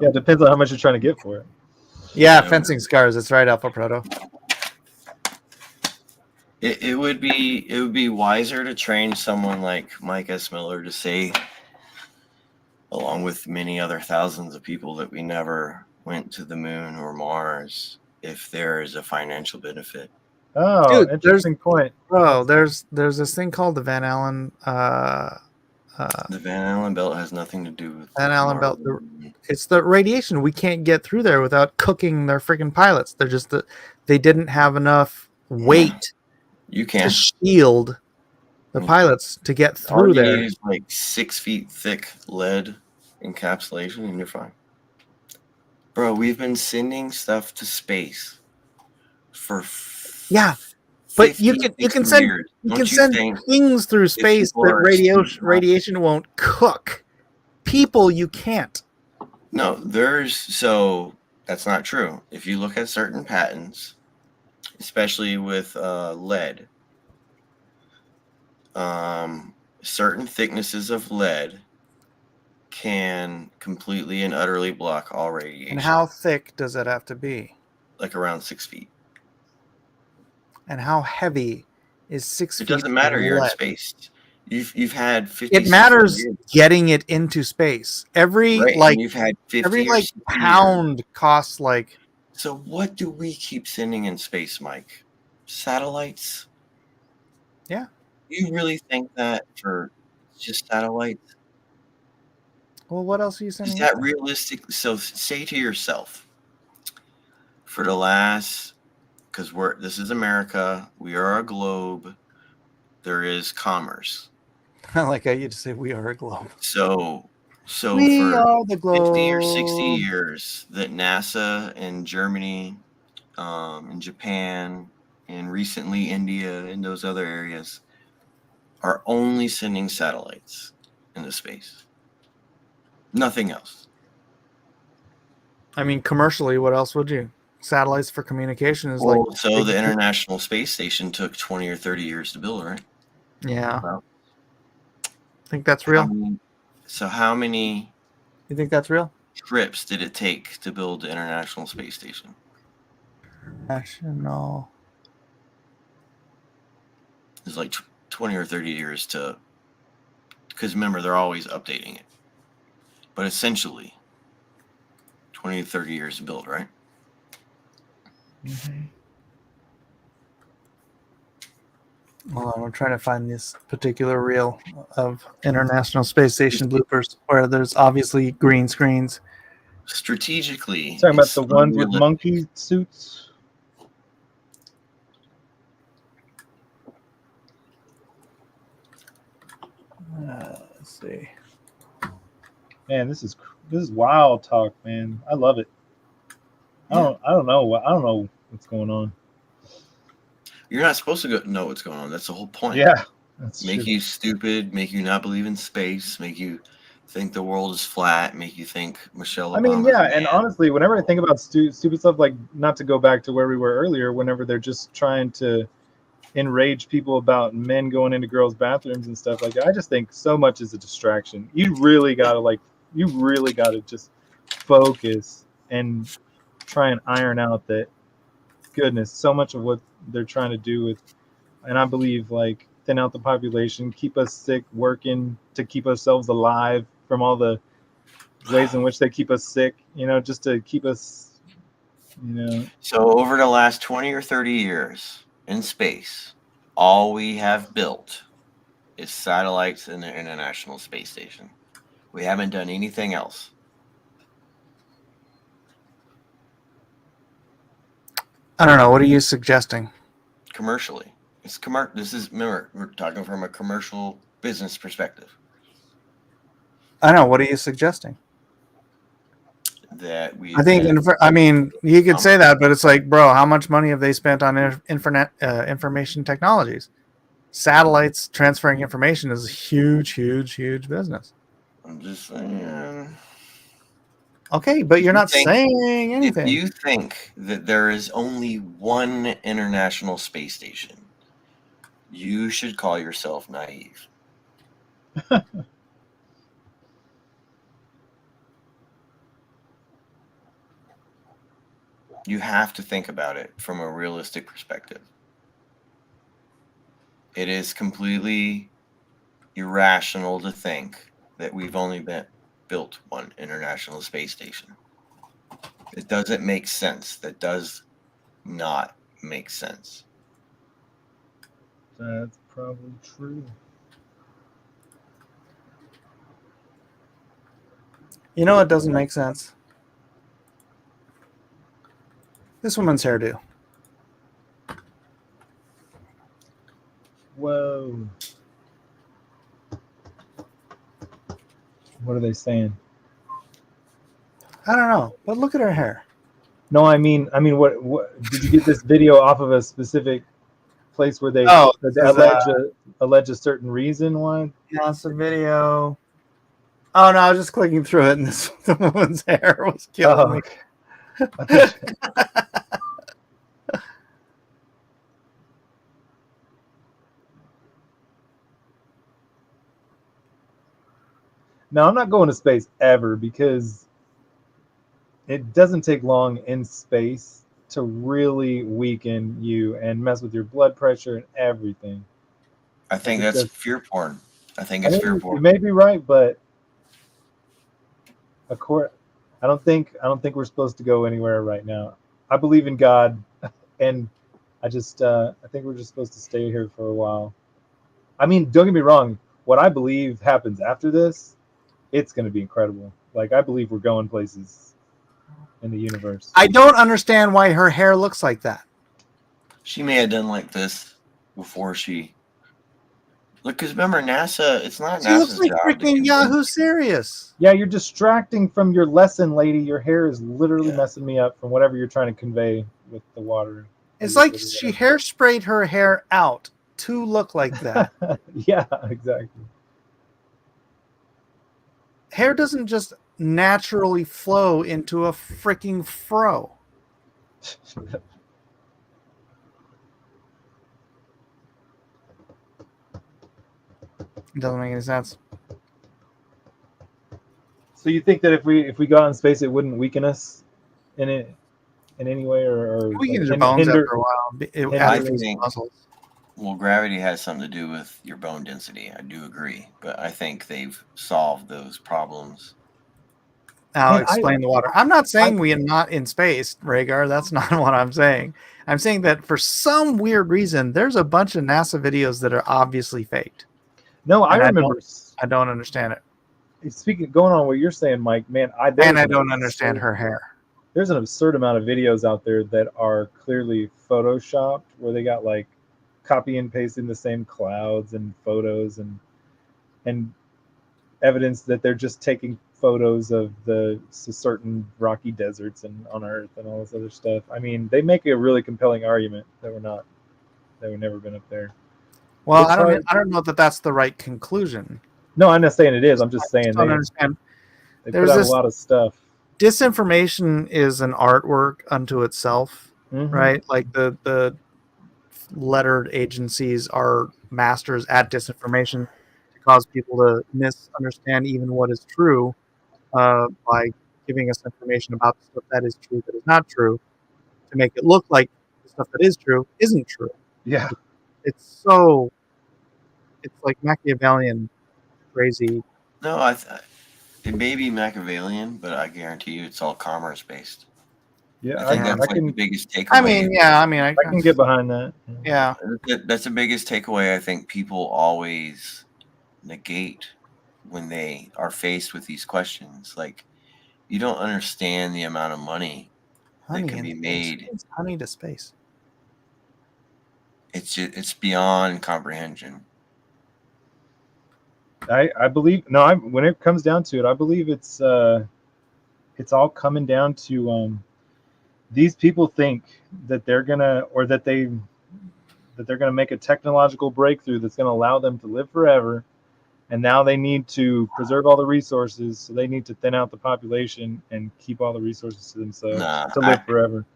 Yeah, it depends on how much you're trying to get for it. Yeah, fencing scars. That's right, Alpha Proto. it would be wiser to train someone like Mike S. Miller to say, along with many other thousands of people, that we never went to the moon or Mars if there is a financial benefit. Oh, Dude, interesting point. Bro, there's this thing called the Van Allen The Van Allen belt has nothing to do with Van Allen Mars. belt. It's the radiation. We can't get through there without cooking their freaking pilots. They're just they didn't have enough weight You to can't. shield the pilots to get All through you there. need is like 6 feet thick lead encapsulation, and you're fine. Bro, we've been sending stuff to space for Yeah, but you 50, can 60 send years. you Don't can send think things through space people that are radiation won't cook. People, you can't. No, so that's not true. If you look at certain patents, especially with lead, certain thicknesses of lead can completely and utterly block all radiation. And how thick does it have to be? Like around 6 feet. And how heavy is 6 It feet? doesn't matter. of You're in lead? space. You've had 50. It matters 60 years, getting it into space. Every right? like And you've had 50 every or like 60 pound costs like. years. So what do we keep sending in space, Mike? Satellites? Yeah. You really think that for just satellites? Well, what else are you saying? Is that realistic? So say to yourself, for the last, because this is America, we are a globe, there is commerce. I like how you just say we are a globe. So We for are the globe. 50 or 60 years that NASA and Germany and Japan and recently India and those other areas are only sending satellites into space. Nothing else. I mean, commercially, what else would you? Satellites for communication is Well, like. so the International Space Station took 20 or 30 years to build, right? Yeah. Well, Think that's real? How many You think that's real? trips did it take to build the International Space Station? National. It's like 20 or 30 years to, because remember, they're always updating it. But essentially, 20 to 30 years to build, right? Mm-hmm. Hold on, I'm trying to find this particular reel of International Space Station bloopers where there's obviously green screens. Strategically, Talking about it's the ones with unrealistic. monkey suits. Let's see. Man, this is wild talk, man. I love it. I don't know what's going on. You're not supposed to know what's going on. That's the whole point. Yeah, that's Make true. you stupid, make you not believe in space, make you think the world is flat, make you think Michelle Obama. I mean, yeah, and honestly, whenever I think about stupid stuff, like not to go back to where we were earlier, whenever they're just trying to enrage people about men going into girls' bathrooms and stuff like that, I just think so much is a distraction. You really gotta just focus and try and iron out that goodness. So much of what they're trying to do with, and I believe like thin out the population, keep us sick, working to keep ourselves alive from all the ways in which they keep us sick, just to keep us, So over the last 20 or 30 years in space, all we have built is satellites in the International Space Station. We haven't done anything else. I don't know. What are you suggesting? Commercially. It's This is, remember, we're talking from a commercial business perspective. I know. What are you suggesting? That we. I think, I mean, you could say that, but it's like, bro, how much money have they spent on information technologies? Satellites transferring information is a huge, huge, huge business. I'm just saying. Okay, but you're not saying anything. If you think that there is only one international space station, you should call yourself naive. You have to think about it from a realistic perspective. It is completely irrational to think that we've only built one international space station. It doesn't make sense. That does not make sense. That's probably true. You know what doesn't make sense? This woman's hairdo. Whoa. What are they saying? I don't know, but look at her hair. No, I mean, what did you get this video off of a specific place where they allege a certain reason why? Yeah, it's a video. Oh no, I was just clicking through it, and the woman's hair was killing me. No, I'm not going to space ever because it doesn't take long in space to really weaken you and mess with your blood pressure and everything. I think that's fear porn. I think it's fear porn. You may be right, but of course, I don't think we're supposed to go anywhere right now. I believe in God, and I think we're just supposed to stay here for a while. I mean, don't get me wrong. What I believe happens after this, it's going to be incredible. Like, I believe we're going places in the universe. I don't understand why her hair looks like that. She may have done like this before she. Look, because remember, NASA, it's not She NASA's looks like job. freaking Yahoo Serious. Yeah, you're distracting from your lesson, lady. Your hair is literally messing me up from whatever you're trying to convey with the water. It's like she hairsprayed her hair out to look like that. Yeah, exactly. Hair doesn't just naturally flow into a freaking fro. It doesn't make any sense. So you think that if we got in space, it wouldn't weaken us in any way, or weaken your bones after a while. I think well, gravity has something to do with your bone density. I do agree, but I think they've solved those problems. I'll explain the water. I'm not saying we are not in space, Rhaegar. That's not what I'm saying. I'm saying that for some weird reason, there's a bunch of NASA videos that are obviously faked. No, I remember. I don't understand it. Speaking, going on what you're saying, Mike, man, I don't understand her hair. There's an absurd amount of videos out there that are clearly photoshopped, where they got like copy and pasting the same clouds and photos and evidence that they're just taking photos of the certain rocky deserts and on Earth and all this other stuff. I mean, they make a really compelling argument that we've never been up there. Well, I don't know that that's the right conclusion. No, I'm not saying it is. I'm just saying they understand. They put out a lot of stuff. Disinformation is an artwork unto itself, right? Like the lettered agencies are masters at disinformation to cause people to misunderstand even what is true by giving us information about the stuff that is true that is not true to make it look like the stuff that is true isn't true. Yeah. It's like Machiavellian crazy. No, it may be Machiavellian, but I guarantee you it's all commerce based. Yeah, I think that's the biggest takeaway. I can get behind that. Yeah. That's the biggest takeaway I think people always negate when they are faced with these questions. Like, you don't understand the amount of money that can be made. Honey to space. it's beyond comprehension. I believe no. When it comes down to it, I believe it's all coming down to these people think that they're gonna make a technological breakthrough that's gonna allow them to live forever, and now they need to preserve all the resources, so they need to thin out the population and keep all the resources to themselves to live forever.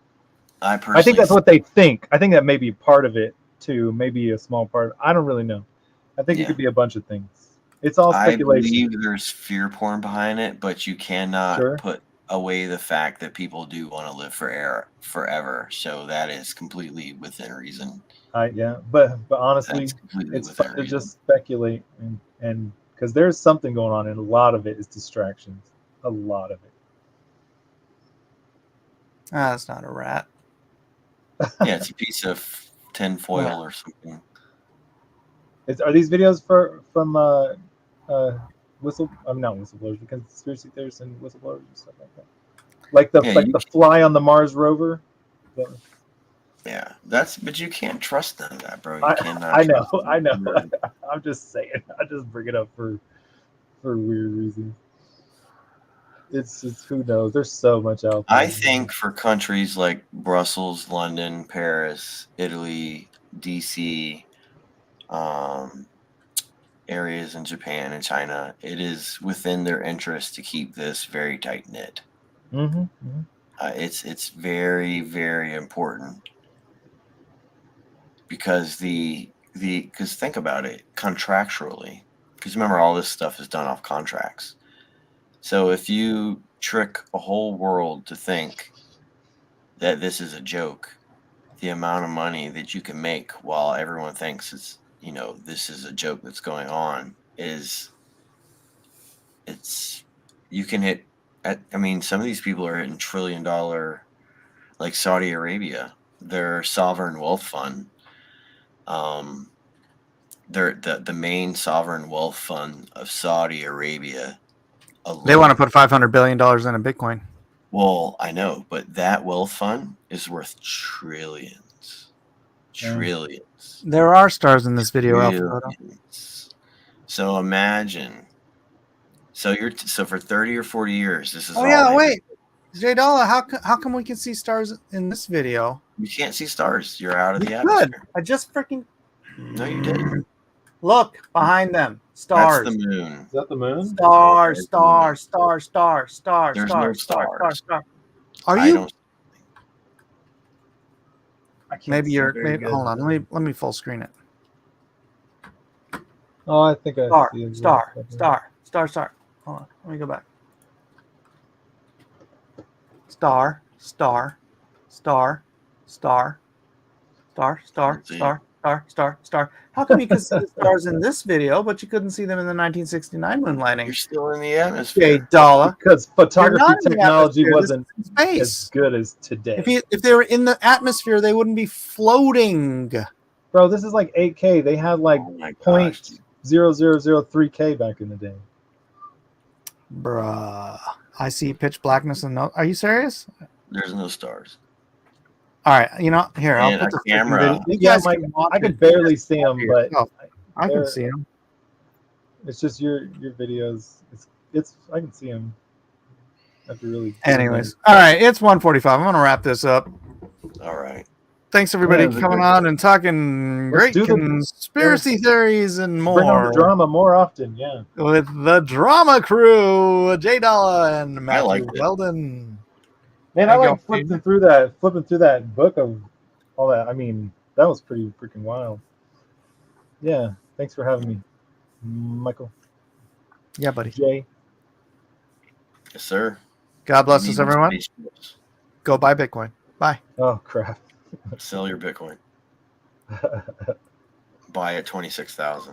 I personally I think that's what they think. I think that may be part of it too, maybe a small part. I don't really know. I think it could be a bunch of things. It's all speculation. I believe there's fear porn behind it, but you cannot put away the fact that people do want to live forever. So that is completely within reason. But honestly, it's fun to just speculate and because there's something going on, and a lot of it is distractions. A lot of it. That's not a rat. Yeah, it's a piece of tin foil or something. Are these videos from not whistleblowers, the conspiracy theorists and whistleblowers and stuff like that? Like the fly on the Mars rover? Yeah, but you can't trust none of that, bro. You cannot. I know. I'm just saying. I just bring it up for weird reasons. It's who knows. There's so much out there. I think for countries like Brussels, London, Paris, Italy, DC, areas in Japan and China, it is within their interest to keep this very tight knit. It's very, very important because because think about it contractually, because remember all this stuff is done off contracts. So if you trick a whole world to think that this is a joke, the amount of money that you can make while everyone thinks it's, this is a joke that's going on you can hit some of these people are hitting $1 trillion, like Saudi Arabia, their sovereign wealth fund. They're the main sovereign wealth fund of Saudi Arabia. They want to put $500 billion in a Bitcoin. Well, I know, but that wealth fund is worth trillions. Trillions. There are stars in this video. So imagine. So for 30 or 40 years, this is. Oh yeah, wait, J Dollar. How come we can see stars in this video? You can't see stars. You're out of the atmosphere. I just freaking. No, you didn't. Look behind them. Stars. That's the moon. Is that the moon? Star. There's no stars. Are you? Maybe hold on. Let me full screen it. Oh, I think I see it. Star. Hold on. Let me go back. Star. How come you could see the stars in this video, but you couldn't see them in the 1969 moon landing? You're still in the atmosphere. J Dollar. Because photography technology wasn't space. as good as today. If they were in the atmosphere, they wouldn't be floating. Bro, this is like 8K. They had like 0.0003K back in the day. Bruh. I see pitch blackness and no. Are you serious? There's no stars. All right, here I'll put the camera. You guys I can barely see them, but I can see them. It's just your videos. It's I can see them. Anyways, all right, it's 1:45. I'm gonna wrap this up. All right. Thanks everybody for coming on and talking great conspiracy theories and more. Bring on the drama more often, yeah. With the drama crew, J Dollar and Matthew Weldon. Man, I like flipping through that book of all that. I mean, that was pretty freaking wild. Yeah, thanks for having me, Michael. Yeah, buddy. Jay. Yes, sir. God bless us, everyone. Go buy Bitcoin. Bye. Oh crap. Sell your Bitcoin. Buy at 26,000.